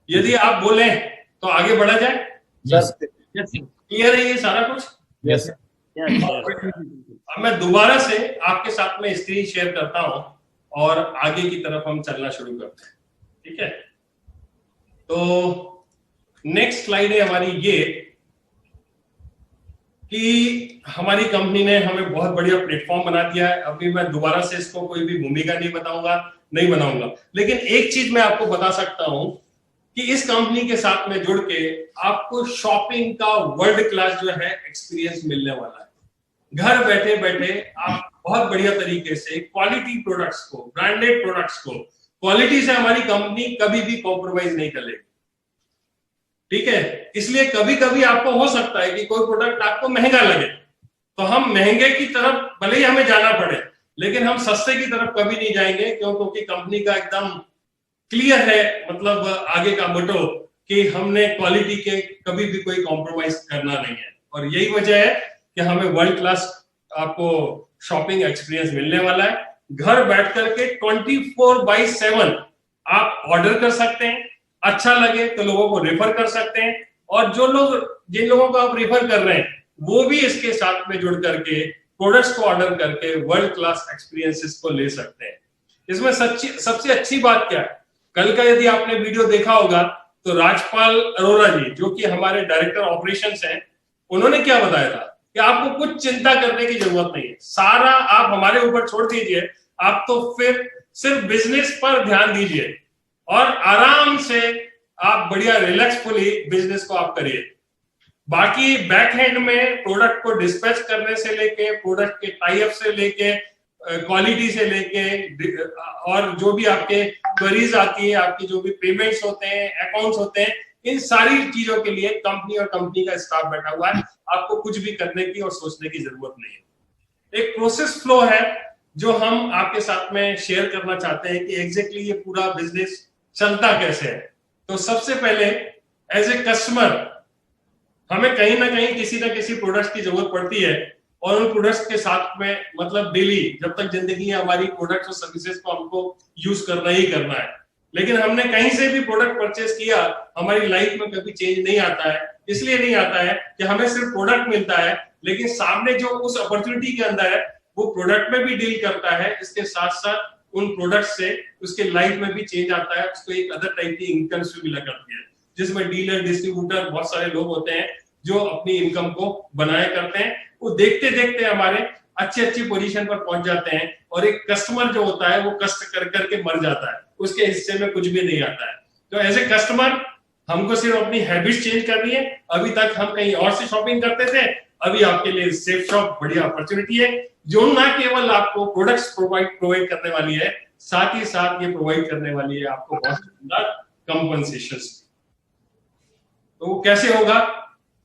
यदि आप बोले तो आगे बढ़ा जाए। क्लियर है ये सारा कुछ? यस। अब मैं दोबारा से आपके साथ में स्क्रीन शेयर करता हूं और आगे की तरफ हम चलना शुरू करते हैं, ठीक है? तो नेक्स्ट स्लाइड है हमारी ये कि हमारी कंपनी ने हमें बहुत बढ़िया प्लेटफॉर्म बना दिया है। अभी मैं दोबारा से इसको कोई भी भूमिका नहीं बनाऊंगा, लेकिन एक चीज मैं आपको बता सकता हूं कि इस कंपनी के साथ में जुड़ के आपको शॉपिंग का वर्ल्ड क्लास जो है एक्सपीरियंस मिलने वाला है। घर बैठे बैठे आप बहुत बढ़िया तरीके से क्वालिटी प्रोडक्ट्स को, ब्रांडेड प्रोडक्ट्स को, क्वालिटी से हमारी कंपनी कभी भी कॉम्प्रोमाइज नहीं करेगी, ठीक है। इसलिए कभी कभी आपको हो सकता है कि कोई प्रोडक्ट आपको महंगा लगे, तो हम महंगे की तरफ भले ही हमें जाना पड़े, लेकिन हम सस्ते की तरफ कभी नहीं जाएंगे, क्योंकि कंपनी का एकदम क्लियर है, मतलब आगे का मोटो कि हमने क्वालिटी के कभी भी कोई कॉम्प्रोमाइज करना नहीं है। और यही वजह है कि हमें वर्ल्ड क्लास आपको शॉपिंग एक्सपीरियंस मिलने वाला है। घर बैठ करके 24/7 आप ऑर्डर कर सकते हैं, अच्छा लगे तो लोगों को रेफर कर सकते हैं, और जिन लोगों को आप रेफर कर रहे हैं वो भी इसके साथ में जुड़ करके प्रोडक्ट्स को ऑर्डर करके वर्ल्ड क्लास एक्सपीरियंसेस को ले सकते हैं। इसमें सबसे अच्छी बात क्या है, कल का यदि आपने वीडियो देखा होगा तो राजपाल अरोरा जी, जो कि हमारे डायरेक्टर ऑपरेशंस हैं, उन्होंने क्या बताया था कि आपको कुछ चिंता करने की जरूरत नहीं है, सारा आप हमारे ऊपर छोड़ दीजिए, आप तो फिर सिर्फ बिजनेस पर ध्यान दीजिए और आराम से आप बढ़िया रिलैक्सफुली बिजनेस को आप करिए। बाकी बैक हैंड में प्रोडक्ट को डिस्पैच करने से लेके, प्रोडक्ट के टाई अप से लेके, क्वालिटी से लेके, और जो भी आपके क्वेरीज आती है, आपकी जो भी पेमेंट्स होते हैं, अकाउंट्स होते हैं, इन सारी चीजों के लिए कंपनी और कंपनी का स्टाफ बैठा हुआ है। आपको कुछ भी करने की और सोचने की जरूरत नहीं है। एक प्रोसेस फ्लो है जो हम आपके साथ में शेयर करना चाहते हैं कि एग्जैक्टली ये पूरा बिजनेस चलता कैसे है। तो सबसे पहले एज ए कस्टमर हमें कहीं ना कहीं किसी ना किसी प्रोडक्ट्स की जरूरत पड़ती है, और उन प्रोडक्ट्स के साथ में मतलब डेली जब तक जिंदगी है हमारी, प्रोडक्ट्स और सर्विसेज को हमको यूज करना ही करना है। लेकिन हमने कहीं से भी प्रोडक्ट परचेज किया, हमारी लाइफ में कभी चेंज नहीं आता है। इसलिए नहीं आता है कि हमें सिर्फ प्रोडक्ट मिलता है, लेकिन सामने जो उस अपॉर्चुनिटी के अंदर है वो प्रोडक्ट में भी डील करता है, इसके साथ साथ उन प्रोडक्ट से उसके लाइफ में भी चेंज आता है, उसको एक अदर टाइप की इनकम भी मिला करती है, जिसमें डीलर, डिस्ट्रीब्यूटर, बहुत सारे लोग होते हैं जो अपनी इनकम को बनाया करते हैं। वो देखते देखते हमारे अच्छी पोजीशन पर पहुंच जाते हैं, और एक कस्टमर जो होता है वो कष्ट कर करके मर जाता है, उसके हिस्से में कुछ भी नहीं आता है। तो एज ए कस्टमर हमको सिर्फ अपनी हैबिट चेंज करनी है। अभी तक हम कहीं और से शॉपिंग करते थे, अभी आपके लिए सेफ शॉप बढ़िया अपॉर्चुनिटी है, जो ना केवल आपको प्रोडक्ट्स प्रोवाइड करने वाली है, साथ ही साथ ये प्रोवाइड करने वाली है आपको बहुत सुंदर कंपनसेशंस। तो वो कैसे होगा?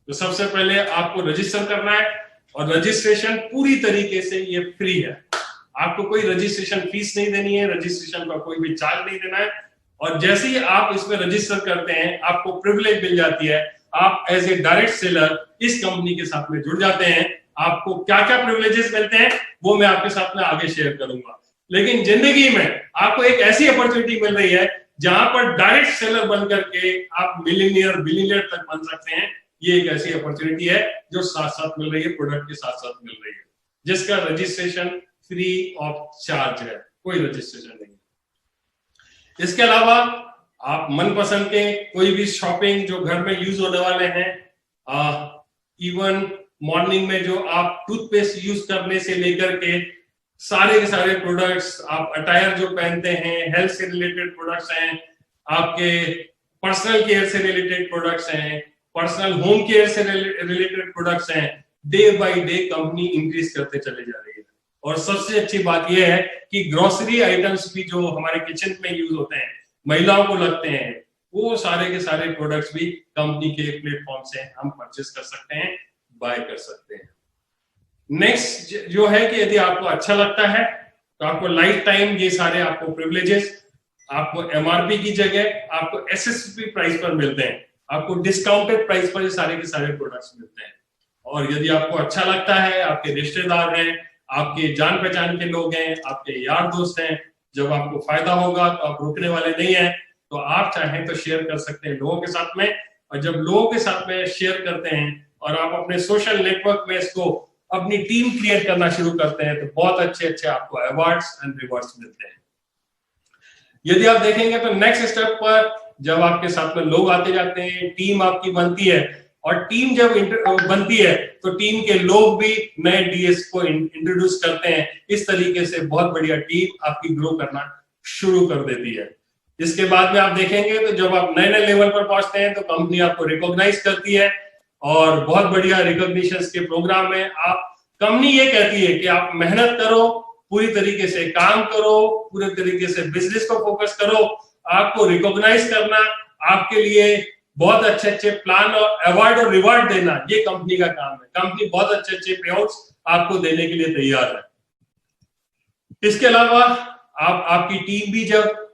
तो सबसे पहले आपको रजिस्टर करना है, और रजिस्ट्रेशन पूरी तरीके से ये फ्री है। आपको कोई रजिस्ट्रेशन फीस नहीं देनी है, रजिस्ट्रेशन का कोई भी चार्ज नहीं देना है। और जैसे ही आप इसमें रजिस्टर करते हैं, आपको प्रिविलेज मिल जाती है, आप एज ए डायरेक्ट सेलर इस कंपनी के साथ में जुड़ जाते हैं। आपको क्या क्या प्रिविलेजेस मिलते हैं वो मैं आपके साथ में आगे शेयर करूंगा, लेकिन जिंदगी में आपको एक ऐसी अपॉर्चुनिटी मिल रही है जहां पर डायरेक्ट सेलर बन करके आप मिलियनियर, बिलियनियर तक बन सकते हैं। ये एक ऐसी अपॉर्चुनिटी है जो साथ साथ मिल रही है, प्रोडक्ट के साथ साथ मिल रही है, जिसका रजिस्ट्रेशन फ्री ऑफ चार्ज है, कोई रजिस्ट्रेशन नहीं। इसके अलावा आप मनपसंद के कोई भी शॉपिंग जो घर में यूज होने वाले हैं, इवन मॉर्निंग में जो आप टूथपेस्ट यूज करने से लेकर के सारे के सारे प्रोडक्ट्स, आप अटायर जो पहनते हैं, हेल्थ से रिलेटेड प्रोडक्ट्स हैं, आपके पर्सनल केयर से रिलेटेड प्रोडक्ट्स हैं, पर्सनल होम केयर से रिलेटेड प्रोडक्ट्स हैं, day by day company increase करते चले जा रही है। और सबसे अच्छी बात यह है कि ग्रोसरी आइटम्स भी जो हमारे किचन में यूज होते हैं, महिलाओं को लगते हैं, वो सारे के सारे प्रोडक्ट्स भी कंपनी के प्लेटफॉर्म से हम परचेस कर सकते हैं, बाय कर सकते हैं। नेक्स्ट जो है कि यदि आपको अच्छा लगता है तो आपको लाइफ टाइम ये सारे आपको प्रिविलेजेस, आपको एमआरपी की जगह आपको एसएसपी प्राइस पर मिलते हैं, आपको डिस्काउंटेड प्राइस पर ये सारे के सारे प्रोडक्ट्स मिलते हैं। और यदि आपको अच्छा लगता है, आपके रिश्तेदार हैं, आपके जान पहचान के लोग हैं, आपके यार दोस्त हैं, जब आपको फायदा होगा तो आप रुकने वाले नहीं हैं, तो आप चाहें तो शेयर कर सकते हैं लोगों के साथ में। और जब लोगों के साथ में शेयर करते हैं और आप अपने सोशल नेटवर्क में इसको अपनी टीम क्रिएट करना शुरू करते हैं, तो बहुत अच्छे आपको अवार्ड्स एंड रिवॉर्ड्स मिलते हैं। यदि आप देखेंगे तो नेक्स्ट स्टेप पर जब आपके साथ में लोग आते जाते हैं, टीम आपकी बनती है, और टीम जब बनती है तो टीम के लोग भी नए डीएस को इंट्रोड्यूस करते हैं। इस तरीके से बहुत बढ़िया टीम आपकी ग्रो करना शुरू कर देती है। इसके बाद में आप देखेंगे तो जब आप नए नए लेवल पर पहुंचते हैं तो कंपनी आपको रिकॉग्नाइज करती है और बहुत बढ़िया रिकॉग्निशन के प्रोग्राम में आप कंपनी ये कहती है कि आप मेहनत करो, पूरी तरीके से काम करो, पूरे तरीके से बिजनेस को फोकस करो, आपको रिकॉग्नाइज करना, आपके लिए बहुत अच्छे अच्छे प्लान और अवार्ड और रिवार्ड देना, ये कंपनी का काम है। कंपनी बहुत अच्छे अच्छे पेआउट्स आपको देने के लिए तैयार है। इसके अलावा आपकी टीम भी जब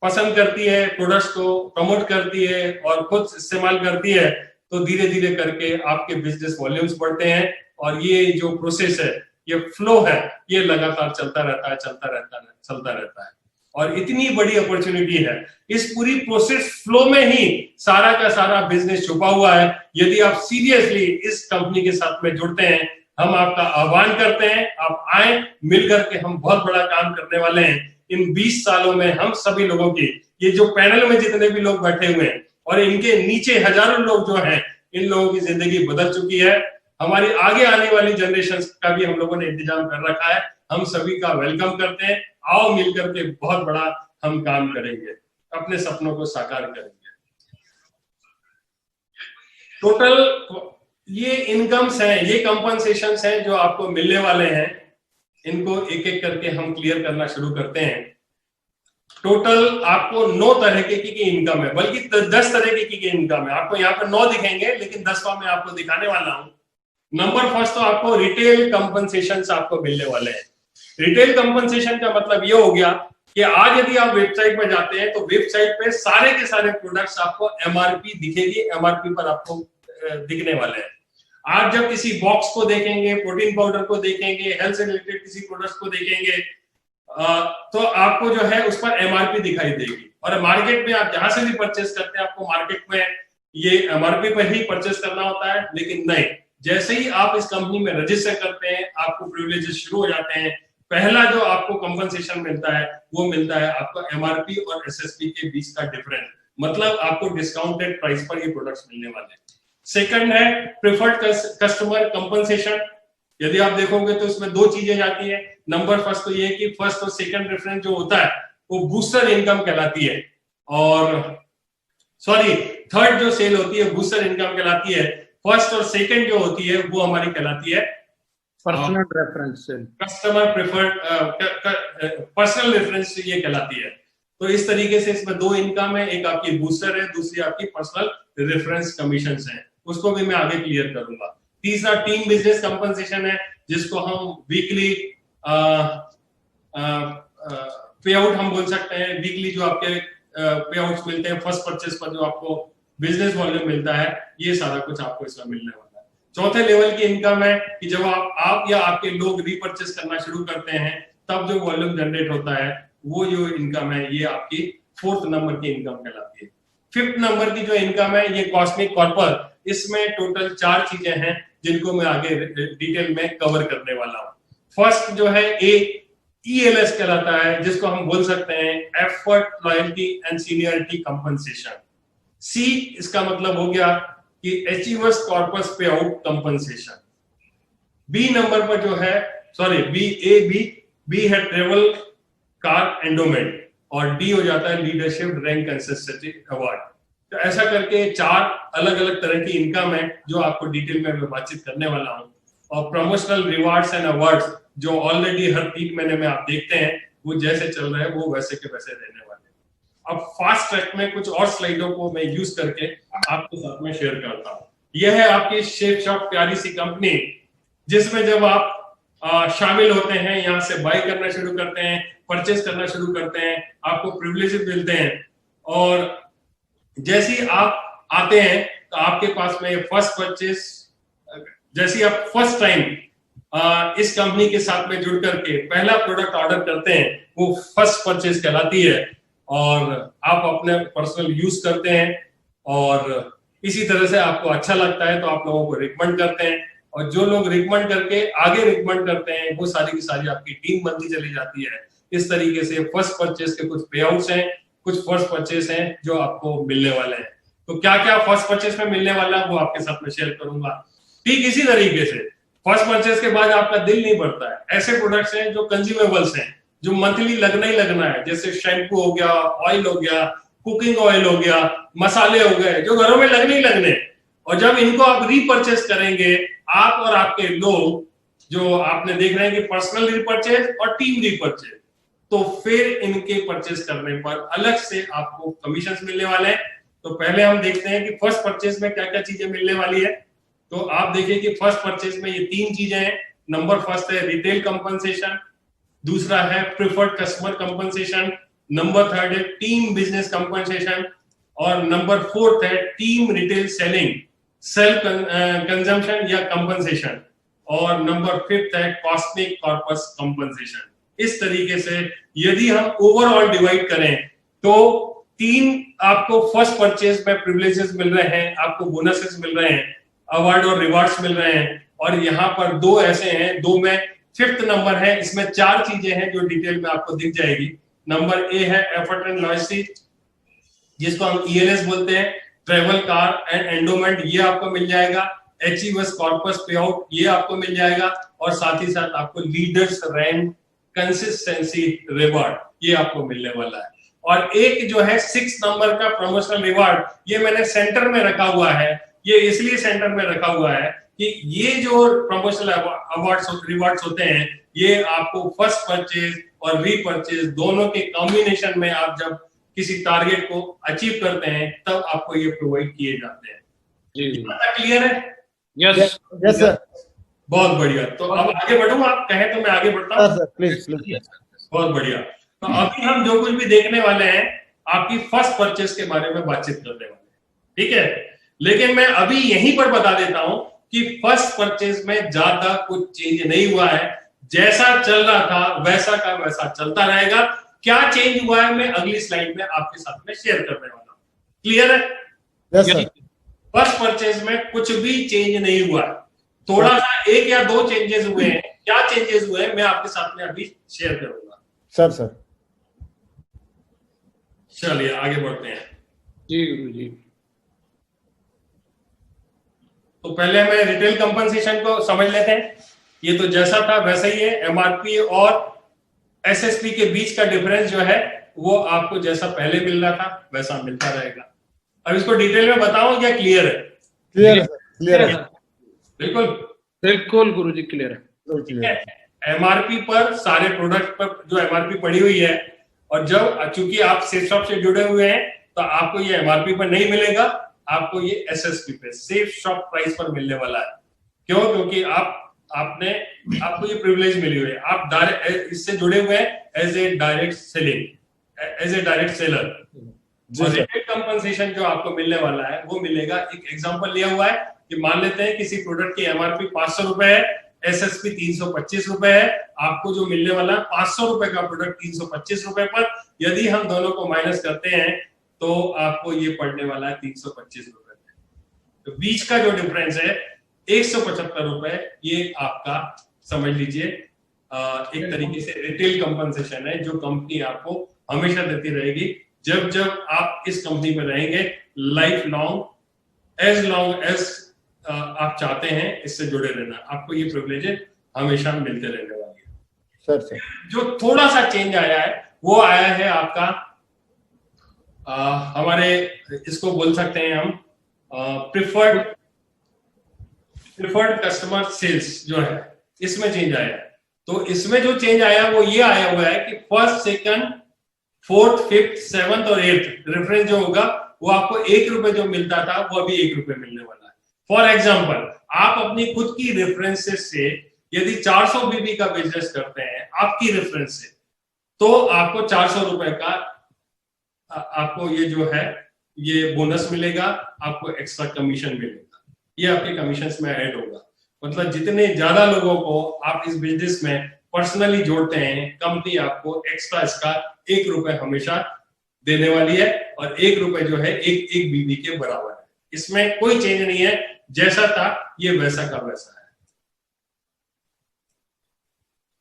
पसंद करती है, प्रोडक्ट्स को प्रमोट करती है और खुद इस्तेमाल करती है, तो धीरे धीरे करके आपके बिजनेस वॉल्यूम्स बढ़ते हैं और ये जो प्रोसेस है, ये फ्लो है, ये लगातार चलता रहता है और इतनी बड़ी अपॉर्चुनिटी है। इस पूरी प्रोसेस फ्लो में ही सारा का सारा बिजनेस छुपा हुआ है। यदि आप सीरियसली इस कंपनी के साथ में जुड़ते हैं, हम आपका आह्वान करते हैं, आप आए, मिलकर के हम बहुत बड़ा काम करने वाले हैं। इन 20 सालों में हम सभी लोगों की, ये जो पैनल में जितने भी लोग बैठे हुए हैं और इनके नीचे हजारों लोग जो हैं, इन लोगों की जिंदगी बदल चुकी है। हमारी आगे आने वाली जनरेशन का भी हम लोगों ने इंतजाम कर रखा है। हम सभी का वेलकम करते हैं। आओ मिलकर के बहुत बड़ा हम काम करेंगे, अपने सपनों को साकार करेंगे। टोटल ये इनकम्स हैं, ये कंपनसेशंस हैं जो आपको मिलने वाले हैं। इनको एक एक करके हम क्लियर करना शुरू करते हैं। टोटल आपको 9 तरह की इनकम है, बल्कि 10 तरह की इनकम है। आपको यहाँ पर 9 दिखेंगे, लेकिन 10वां मैं आपको दिखाने वाला हूँ। नंबर फर्स्ट तो आपको रिटेल कंपनसेशन आपको मिलने वाले हैं। रिटेल कंपनसेशन का मतलब ये हो गया कि आज यदि आप वेबसाइट पर जाते हैं तो वेबसाइट पे सारे के सारे प्रोडक्ट्स आपको एमआरपी दिखेगी, एमआरपी पर आपको दिखने वाले हैं। आज जब किसी बॉक्स को देखेंगे, प्रोटीन पाउडर को देखेंगे, हेल्थ से रिलेटेड किसी प्रोडक्ट्स को देखेंगे, तो आपको जो है उस पर एमआरपी दिखाई देगी। और मार्केट में आप जहां से भी परचेस करते हैं, आपको मार्केट में ये एमआरपी पर ही परचेस करना होता है। लेकिन नहीं, जैसे ही आप इस कंपनी में रजिस्टर करते हैं, आपको प्रिविलेजेस शुरू हो जाते हैं। पहला जो आपको कंपनसेशन मिलता है, वो मिलता है आपको एमआरपी और एसएसपी के बीच का डिफरेंस, मतलब आपको डिस्काउंटेड प्राइस पर ये प्रोडक्ट्स मिलने वाले हैं। सेकंड है प्रेफर्ड कस्टमर कंपनसेशन। यदि आप देखोगे तो इसमें 2 चीजें जाती है। नंबर फर्स्ट तो ये है कि फर्स्ट और सेकंड रेफरेंस जो होता है वो बूस्टर इनकम कहलाती है, और थर्ड जो सेल होती है बूस्टर इनकम कहलाती है। फर्स्ट और सेकंड जो होती है वो हमारी कहलाती है personal reference sale, customer preferred personal reference ये कहलाती है। तो इस तरीके से इसमें 2 इनकम है, एक आपकी बूस्टर है, दूसरी आपकी पर्सनल रेफरेंस कमीशंस है। उसको भी मैं आगे क्लियर करूंगा। तीसरा टीम बिजनेस कंपनसेशन है, जिसको हम वीकली पे आउट हम बोल सकते हैं। वीकली जो आपके पे आउट्स मिलते हैं फर्स्ट परचेस पर, जो आपको बिजनेस वॉल्यूम मिलता है, ये सारा कुछ आपको इसमें मिलने वाला है। चौथे लेवल की इनकम है कि जब आप या आपके लोग रीपर्चेस करना शुरू करते हैं, तब जो वॉल्यूम जनरेट होता है, वो जो इनकम है, ये आपकी 4th नंबर की इनकम कहलाती है। 5th नंबर की जो इनकम है, ये कॉस्मिक कॉर्पर। इसमें टोटल 4 चीजें हैं जिनको मैं आगे डिटेल में कवर करने वाला हूँ। फर्स्ट जो है ELS कहलाता है, जिसको हम बोल सकते हैं effort, loyalty and seniority compensation. C इसका मतलब हो गया कि अचीवर्स कॉर्पस पे आउट कंपनसेशन। B नंबर पर जो है बी है ट्रेवल कार एंडोमेंट, और D हो जाता है लीडरशिप रैंक कंसिस्टेंसी अवार्ड। तो ऐसा करके 4 अलग अलग तरह की इनकम है जो आपको डिटेल में मैं बातचीत करने वाला हूँ। और प्रमोशनल रिवार्ड्स एंड अवार्ड्स जो ऑलरेडी हर 3 महीने में आप देखते हैं, वो जैसे चल रहे हैं वो वैसे के वैसे रहने वाले हैं। अब फास्ट ट्रैक में कुछ और स्लाइडों को मैं यूज करके आपके साथ में शेयर करता हूँ। यह है आपकी शेप शॉप, प्यारी सी कंपनी, जिसमें जब आप शामिल होते हैं, यहाँ से बाय करना शुरू करते हैं, परचेस करना शुरू करते हैं, आपको प्रिविलेजेस मिलते हैं। और जैसे ही आप आते हैं तो आपके पास में फर्स्ट परचेस, जैसे आप फर्स्ट टाइम इस कंपनी के साथ में जुड़ करके पहला प्रोडक्ट ऑर्डर करते हैं, वो फर्स्ट परचेस कहलाती है। और आप अपने पर्सनल यूज करते हैं, और इसी तरह से आपको अच्छा लगता है तो आप लोगों को रिकमेंड करते हैं। और जो लोग रिकमेंड करके आगे रिकमेंड करते हैं, वो सारी की सारी आपकी टीम बनती चली जाती है। इस तरीके से फर्स्ट परचेस के कुछ पे आउट्स हैं, कुछ फर्स्ट परचेस हैं जो आपको मिलने वाले हैं। तो क्या क्या फर्स्ट परचेस में मिलने वाला है वो आपके साथ में शेयर करूंगा। ठीक इसी तरीके से फर्स्ट परचेस के बाद आपका दिल नहीं भरता है, ऐसे प्रोडक्ट्स हैं जो कंज्यूमेबल्स हैं, जो मंथली लगना ही लगना है, जैसे शैम्पू हो गया, ऑयल हो गया, कुकिंग ऑयल हो गया, मसाले हो गए, जो घरों में लगने ही लगने। और जब इनको आप रीपर्चेस करेंगे, आप और आपके लोग, जो आपने देख रहे हैं कि पर्सनल रीपर्चेस और टीम रीपर्चेस, तो फिर इनके परचेस करने पर अलग से आपको कमीशन मिलने वाले हैं। तो पहले हम देखते हैं कि फर्स्ट परचेस में क्या क्या चीजें मिलने वाली है। तो आप देखिए कि फर्स्ट परचेस में ये 3 चीजें हैं। नंबर फर्स्ट है रिटेल कंपनसेशन, दूसरा है preferred customer compensation, number third है टीम बिजनेस कंपनसेशन, और नंबर फोर्थ है team retail selling self consumption या कंपनसेशन, और नंबर फिफ्थ है कॉस्मिक कॉर्पस कंपनसेशन। इस तरीके से यदि हम ओवरऑल डिवाइड करें तो 3 आपको फर्स्ट परचेज में प्रिविलेजेस मिल रहे हैं, आपको बोनसेस मिल रहे हैं, अवार्ड और रिवार्ड्स मिल रहे हैं, और यहाँ पर 2 ऐसे हैं, 2 में फिफ्थ नंबर है, इसमें 4 चीजें हैं जो डिटेल में आपको दिख जाएगी। नंबर ए है एफर्ट एंड लॉयल्टी, जिसको हम ELS बोलते हैं, ट्रेवल कार एंड एंडोमेंट, ये आपको मिल जाएगा, HES कॉर्पस पे आउट, ये आपको मिल जाएगा, और साथ ही साथ आपको लीडर्स रैंक कंसिस्टेंसी रिवार्ड, ये आपको मिलने वाला है। और एक जो है 6 नंबर का प्रमोशनल रिवार्ड, ये मैंने सेंटर में रखा हुआ है। ये इसलिए सेंटर में रखा हुआ है कि ये जो प्रमोशनल अवार्ड्स रिवार्ड्स होते हैं, ये आपको फर्स्ट परचेज और रीपरचेज दोनों के कॉम्बिनेशन में आप जब किसी टारगेट को अचीव करते हैं तब आपको ये प्रोवाइड किए जाते हैं। जी क्लियर है? Yes yes sir. बहुत बढ़िया। तो अब आगे बढ़ूं, आप कहें तो मैं आगे बढ़ता हूं। Sir please please. बहुत बढ़िया। तो अभी हम जो कुछ भी देखने वाले हैं, आपकी फर्स्ट परचेस के बारे में बातचीत करने वाले हैं, ठीक है? लेकिन मैं अभी यहीं पर बता देता हूं कि फर्स्ट परचेस में ज्यादा कुछ चेंज नहीं हुआ है, जैसा चल रहा था वैसा का वैसा चलता रहेगा। क्या चेंज हुआ है मैं अगली स्लाइड में आपके साथ में शेयर करने वाला हूं। क्लियर है? Yes sir. फर्स्ट परचेज में कुछ भी चेंज नहीं हुआ है, थोड़ा सा 1 या 2 चेंजेस हुए हैं। क्या चेंजेस हुए हैं मैं आपके साथ में अभी शेयर करूंगा। सर चलिए आगे बढ़ते हैं। जी गुरु जी। तो पहले हमें रिटेल कंपनसेशन को समझ लेते हैं। ये तो जैसा था वैसा ही है। MRP और SSP के बीच का डिफरेंस जो है वो आपको जैसा पहले मिल रहा था वैसा मिलता रहेगा। अब इसको डिटेल में बताऊं या क्लियर है? क्लियर है। बिल्कुल बिल्कुल गुरु जी क्लियर है। ठीक है। MRP पर सारे प्रोडक्ट पर जो MRP पड़ी हुई है, और जब चूंकि आप सेफ शॉप से जुड़े हुए हैं तो आपको ये MRP पर नहीं मिलेगा, आपको ये SSP पे सेफ शॉप प्राइस पर मिलने वाला है। क्यों? क्योंकि आपको ये प्रिविलेज मिली हुई है, आप डायरेक्ट इससे जुड़े हुए हैं एज ए डायरेक्ट सेलर। और रिटेल कंपनसेशन जो आपको मिलने वाला है वो मिलेगा, एक एग्जांपल लिया हुआ है कि मान लेते हैं किसी प्रोडक्ट की MRP 500 रुपए है, SSP 325 रुपए है, आपको जो मिलने वाला है 500 रुपए का प्रोडक्ट 325 रुपए पर, यदि हम दोनों को माइनस करते हैं तो आपको ये पड़ने वाला है 325 रुपए। तो बीच का जो डिफरेंस है 175 रुपए, ये आपका समझ लीजिए एक तरीके से रिटेल कंपनसेशन है जो कंपनी आपको हमेशा देती रहेगी। जब जब आप इस कंपनी में रहेंगे, life long, as long as आप चाहते हैं इससे जुड़े रहना, आपको ये प्रिविलेज हमेशा मिलते रहने वाली है। सर जो थोड़ा सा चेंज आया है वो आया है आपका हमारे, इसको बोल सकते हैं हम प्रिफर्ड कस्टमर सेल्स जो है, इसमें चेंज आया है। तो इसमें जो चेंज आया वो ये आया हुआ है कि first, second, fourth, fifth, seventh और 8th रेफरेंस जो होगा वो आपको 1 रुपए जो मिलता था वो अभी 1 रुपए मिलने वाला है। फॉर एग्जाम्पल, आप अपनी खुद की रेफरेंसेस से यदि 400 बीबी का बिजनेस करते हैं आपकी रेफरेंस से, तो आपको 400 रुपए का आपको ये जो है ये बोनस मिलेगा, आपको एक्स्ट्रा कमीशन मिलेगा, ये आपके कमीशंस में ऐड होगा। मतलब जितने ज्यादा लोगों को आप इस बिजनेस में पर्सनली जोड़ते हैं, कंपनी आपको एक्स्ट्रा इसका 1 रुपए हमेशा देने वाली है, और 1 रुपए जो है एक बीबी के बराबर है। इसमें कोई चेंज नहीं है, जैसा था ये वैसा का वैसा है।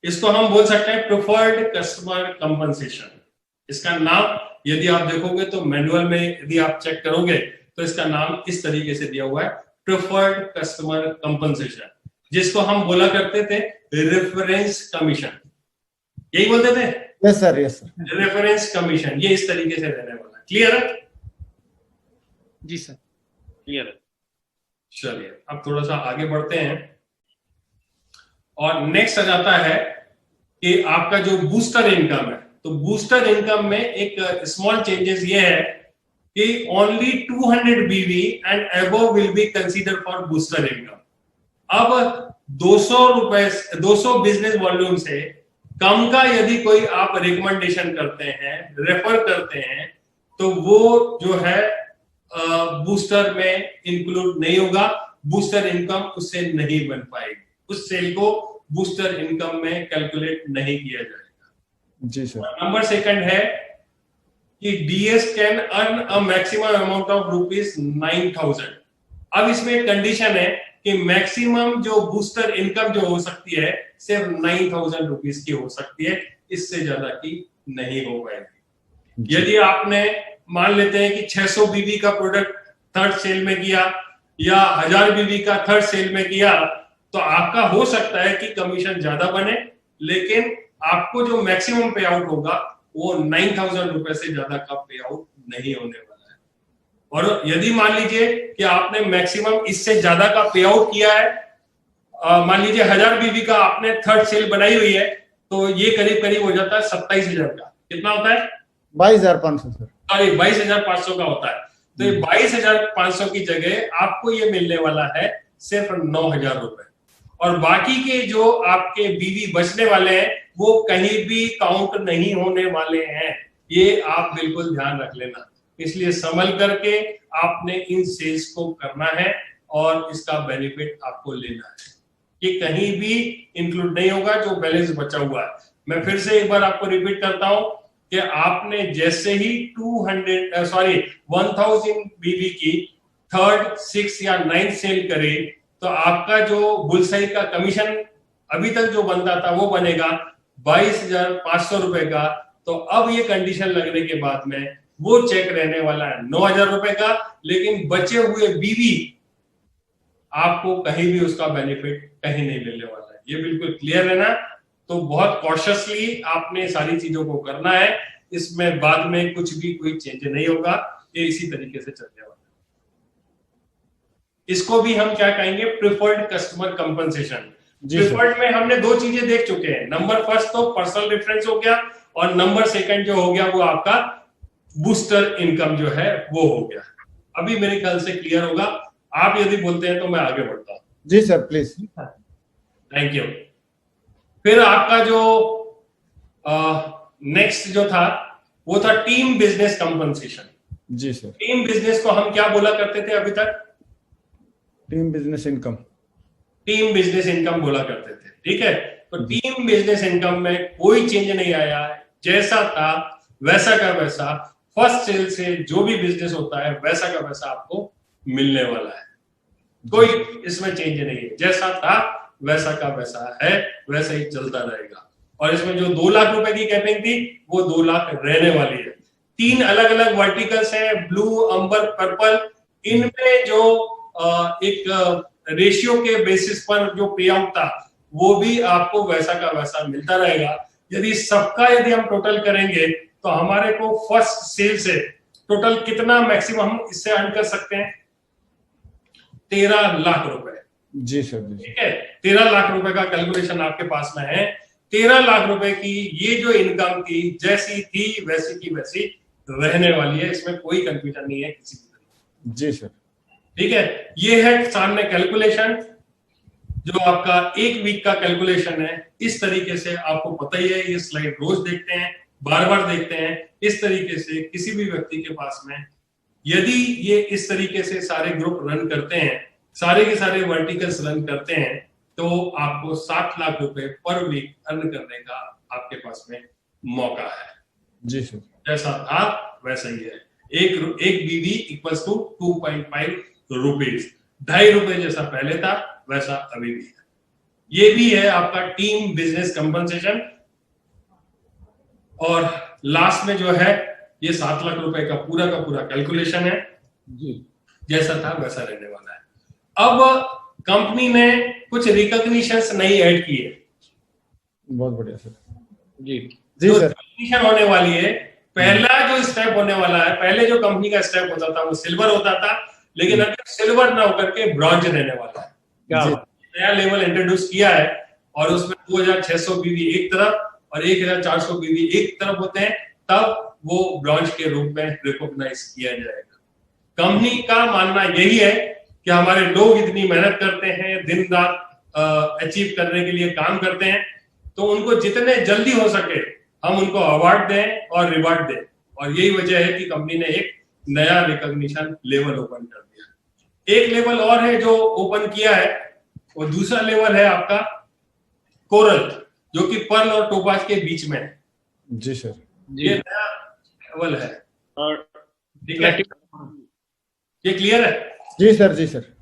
इसको हम बोल सकते हैं प्रिफर्ड कस्टमर कंपनसेशन। इसका नाम यदि आप देखोगे तो मैनुअल में यदि आप चेक करोगे तो इसका नाम इस तरीके से दिया हुआ है, प्रिफर्ड कस्टमर कंपनसेशन, जिसको हम बोला करते थे रेफरेंस कमीशन, यही बोलते थे। Yes, sir. Yes, sir. Reference commission ये इस तरीके से रहने वाला है। क्लियर है? जी सर, क्लियर है। चलिए अब थोड़ा सा आगे बढ़ते हैं और नेक्स्ट आ जाता है कि आपका जो बूस्टर इनकम है। तो बूस्टर इनकम में एक स्मॉल चेंजेस ये है कि ओनली 200 बीवी and above will be consider for booster income. अब 200 बिजनेस वॉल्यूम से कम का यदि कोई आप रिकमेंडेशन करते हैं, रेफर करते हैं, तो वो जो है बूस्टर में इंक्लूड नहीं होगा, बूस्टर इनकम उससे नहीं बन पाएगी, उस सेल को बूस्टर इनकम में कैलकुलेट नहीं किया जाएगा। जी सर। नंबर सेकंड है कि DS can earn a maximum amount of ₹9,000। अब इसमें एक कंडीशन है कि मैक्सिमम जो बूस्टर इनकम जो हो सकती है सिर्फ ₹9,000 की हो सकती है, इससे ज्यादा की नहीं हो पाएगी। यदि आपने मान लेते हैं कि 600 बीबी का प्रोडक्ट थर्ड सेल में किया या 1000 बीबी का थर्ड सेल में किया, तो आपका हो सकता है कि कमीशन ज्यादा बने, लेकिन आपको जो मैक्सिमम पे आउट होगा वो ₹9,000 से ज्यादा का पे आउट नहीं होने वाला है। और यदि मान लीजिए कि आपने मैक्सिमम इससे ज्यादा का पे आउट किया है, मान लीजिए 1000 बीबी का आपने थर्ड सेल बनाई हुई है, तो ये करीब करीब हो जाता है 27,000 का। कितना होता है? 22,500 सर। सॉरी 22,500 का होता है। तो ये 22,500 की जगह आपको ये मिलने वाला है सिर्फ ₹9,000। और बाकी के जो आपके बीवी बचने वाले हैं वो कहीं भी काउंट नहीं होने वाले हैं, ये आप बिल्कुल ध्यान रख लेना। इसलिए संभल करके आपने इन सेल्स को करना है और इसका बेनिफिट आपको लेना है। ये कहीं भी इंक्लूड नहीं होगा जो बैलेंस बचा हुआ है। मैं फिर से एक बार आपको रिपीट करता हूं कि आपने जैसे ही 1000 बीबी की थर्ड, 6 या 9 सेल करे, तो आपका जो बुलसाई का कमीशन अभी तक जो बनता था वो बनेगा ₹22,500 का। तो अब ये कंडीशन लगने के बाद में वो चेक रहने वाला है ₹9,000 का, लेकिन बचे हुए बीवी आपको कहीं भी उसका बेनिफिट कहीं नहीं मिलने वाला है। ये बिल्कुल क्लियर है ना? तो बहुत कॉशियसली आपने सारी चीजों को करना है, इसमें बाद में कुछ भी कोई चेंज नहीं होगा, ये इसी तरीके से चलने वाला है। इसको भी हम क्या कहेंगे? Preferred customer compensation. प्रिफर्ड में हमने दो चीजें देख चुके हैं। नंबर फर्स्ट तो पर्सनल रेफरेंस हो गया, और नंबर सेकंड जो हो गया वो आपका बूस्टर इनकम जो है वो हो गया। अभी मेरे ख्याल से क्लियर होगा। आप यदि बोलते हैं तो मैं आगे बढ़ता हूं। जी सर, प्लीज। Thank you. फिर आपका जो नेक्स्ट जो था वो था टीम बिजनेस कंपनसेशन। जी सर। टीम बिजनेस को हम क्या बोला करते थे अभी तक? Team business income. Team business income बोला करते थे, ठीक है। तो टीम बिजनेस इनकम में कोई चेंज नहीं आया, जैसा था वैसा का वैसा। फर्स्ट सेल से जो भी बिजनेस होता है वैसा का वैसा आपको मिलने वाला है, कोई इसमें चेंज नहीं है। जैसा था वैसा का वैसा है, वैसा ही चलता रहेगा। और इसमें जो 2 लाख रुपए की कैपिंग थी वो 2 लाख रहने वाली है। 3 अलग अलग वर्टिकल्स हैं, ब्लू, अंबर, पर्पल। इनमें जो एक रेशियो के बेसिस पर जो पे आउट था वो भी आपको वैसा का वैसा मिलता रहेगा। यदि सबका यदि हम टोटल करेंगे तो हमारे को फर्स्ट सेल से टोटल कितना मैक्सिमम हम इससे अर्न कर सकते हैं? 13 लाख रुपए। जी सर, जी। ठीक है, 13 लाख रुपए का कैलकुलेशन आपके पास में है। 13 लाख रुपए की ये जो इनकम थी जैसी थी वैसी की वैसी रहने वाली है, इसमें कोई कंफ्यूजन नहीं है किसी भी तरह। जी सर। ठीक है, ये है सामने कैलकुलेशन जो आपका 1 वीक का कैलकुलेशन है। इस तरीके से आपको पता ही है, ये स्लाइड रोज देखते हैं, बार बार देखते हैं। इस तरीके से किसी भी व्यक्ति के पास में यदि ये इस तरीके से सारे ग्रुप रन करते हैं, सारे के सारे वर्टिकल्स रन करते हैं, तो आपको 7 लाख रुपए पर वीक अर्न करने का आपके पास में मौका है। जी सर। जैसा था वैसा ही है। एक बीवी इक्वल्स टू 2.5 रुपीज। ₹2.5 जैसा पहले था वैसा अभी भी है। ये भी है आपका टीम बिजनेस कंपनसेशन। और लास्ट में जो है ये 7 लाख रुपए का पूरा कैलकुलेशन है, जी। जैसा था वैसा रहने वाला है। अब कंपनी ने कुछ रिकॉग्निशंस नहीं ऐड किए। बहुत बढ़िया सर। जी। जी जो सर। ट्रांजिशन होने वाली है, पहला जो स्टेप होने वाला है, पहले जो कंपनी का स्टेप होता था वो सिल्वर होता था, लेकिन अभी सिल्वर ना होकर के ब्रॉन्ज रहने वाला है। क्या जी। बात। नया लेवल इंट्रोड्यूस किया है और उसमें 2600 बीवी एक तरफ और 1400 बीवी एक तरफ होते हैं, तब वो ब्रॉन्ज के रूप में रिकॉग्नाइज किया जाएगा। कंपनी का मानना यही है कि हमारे लोग इतनी मेहनत करते हैं, दिन रात अचीव करने के लिए काम करते हैं, तो उनको जितने जल्दी हो सके हम उनको अवार्ड दें और रिवार्ड दें, और यही वजह है कि कंपनी ने एक नया रिकॉग्निशन लेवल ओपन कर दिया। एक लेवल और है जो ओपन किया है, और दूसरा लेवल है आपका कोरल, जो कि पर्ल और टोपाज के बीच में है। जी सर। ये नया लेवल है, और ठीक है, ये क्लियर है। जी सर। जी सर।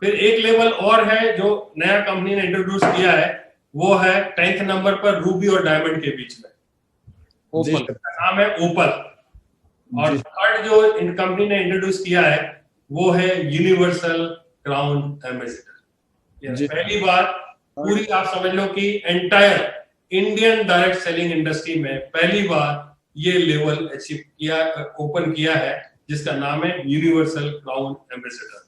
फिर एक लेवल और है जो नया कंपनी ने इंट्रोड्यूस किया है, वो है 10th नंबर पर रूबी और डायमंड के बीच में, जी ओपल। सर। नाम है ओपल। और जी। थर्ड जो इन कंपनी ने इंट्रोड्यूस किया है वो है यूनिवर्सल क्राउन एम्बेसडर। जी। पहली बार पूरी आप समझ लो कि entire Indian direct selling industry में पहली बार ये लेवल अचीव किया, ओपन किया है, जिसका नाम है यूनिवर्सल क्राउन एम्बेसडर।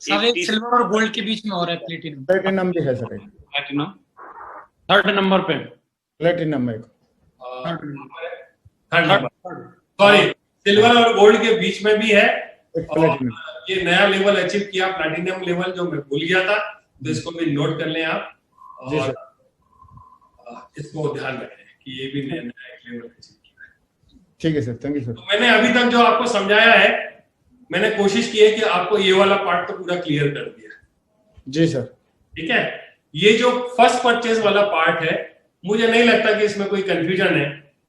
सर एक सिल्वर और गोल्ड के बीच में हो रहा है प्लेटिनम। प्लेटिनम भी है सर। प्लैटिनम थर्ड नंबर पे। प्लेटिनम एक। थर्ड नंबर, सॉरी, सिल्वर और गोल्ड के बीच में भी है। एक और प्लेटिनम। ये नया लेवल अचीव किया, प्लैटिनम लेवल, जो मैं भूल गया था, तो इसको भी नोट कर लें आप, जी और सर। इसको ध्यान रखें कि ये भी नया एक लेवल अचीव किया है। ठीक है सर, थैंक यू सर। तो मैंने अभी तक जो आपको समझाया है, मैंने कोशिश की है कि आपको ये वाला पार्ट तो पूरा क्लियर कर दिया। जी सर। ठीक है, ये जो फर्स्ट परचेज वाला पार्ट है, मुझे नहीं लगता कि इसमें कोई कंफ्यूजन है।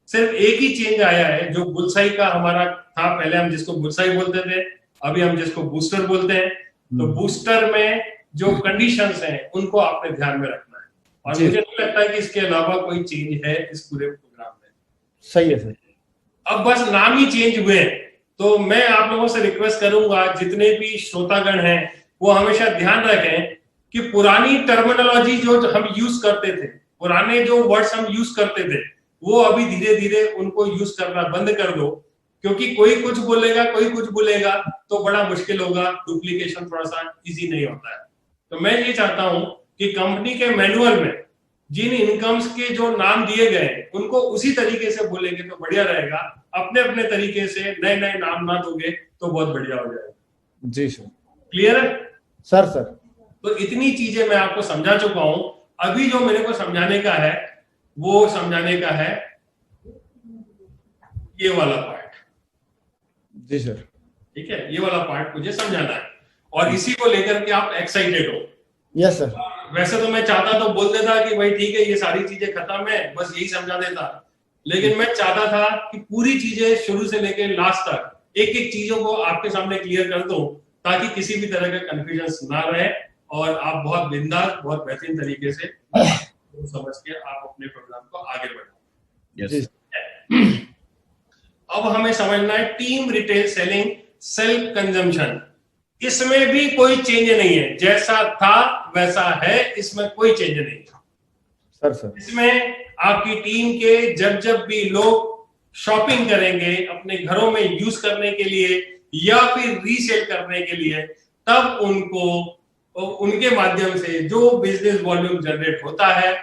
सिर्फ एक ही चेंज आया है, जो बुलसाई का हमारा था, पहले हम जिसको बुलसाई बोलते थे, अभी हम जिसको बूस्टर बोलते हैं। तो बूस्टर में जो कंडीशंस हैं उनको आपने ध्यान में रखना है, और जी। मुझे नहीं लगता कि इसके अलावा कोई चेंज है इस पूरे प्रोग्राम में। सही है सर। अब बस नाम ही चेंज हुए हैं, तो मैं आप लोगों से रिक्वेस्ट करूंगा, जितने भी श्रोतागण हैं वो हमेशा ध्यान रखें कि पुरानी टर्मिनोलॉजी जो हम यूज करते थे, पुराने जो वर्ड्स हम यूज करते थे, वो अभी धीरे धीरे उनको यूज करना बंद कर दो, क्योंकि कोई कुछ बोलेगा, कोई कुछ बोलेगा, तो बड़ा मुश्किल होगा, डुप्लीकेशन थोड़ा सा इजी नहीं होता है। तो मैं ये चाहता हूं कि कंपनी के मैनुअल में जिन इनकम्स के जो नाम दिए गए हैं उनको उसी तरीके से बोलेंगे तो बढ़िया रहेगा। अपने अपने तरीके से नए नए नाम ना दोगे तो बहुत बढ़िया हो जाएगा। जी सर। क्लियर है? सर। तो इतनी चीजें मैं आपको समझा चुका हूं। अभी जो मेरे को समझाने का है वो समझाने का है ये वाला पार्ट। जी सर। ठीक है, ये वाला पार्ट मुझे समझाना है, और इसी को लेकर के आप एक्साइटेड हो। Yes sir. वैसे तो मैं चाहता तो बोल देता कि भाई ठीक है, ये सारी चीजें खत्म है, बस यही समझा देता, लेकिन मैं चाहता था कि पूरी चीजें शुरू से लेकर लास्ट तक एक एक चीजों को आपके सामने क्लियर कर दूं, ताकि किसी भी तरह का कंफ्यूजन ना रहे और आप बहुत बिंदास, बहुत बेहतरीन तरीके से समझ के आप अपने प्रोग्राम को आगे बढ़ाओ। जी। अब हमें समझना है team retail selling self consumption. इसमें भी कोई चेंज नहीं है, जैसा था वैसा है, इसमें कोई चेंज नहीं है। सर। इसमें आपकी टीम के जब भी लोग शॉपिंग करेंगे अपने घरों में यूज करने के लिए या फिर रीसेल करने के लिए, तब उनको उनके माध्यम से जो बिजनेस वॉल्यूम जनरेट होता है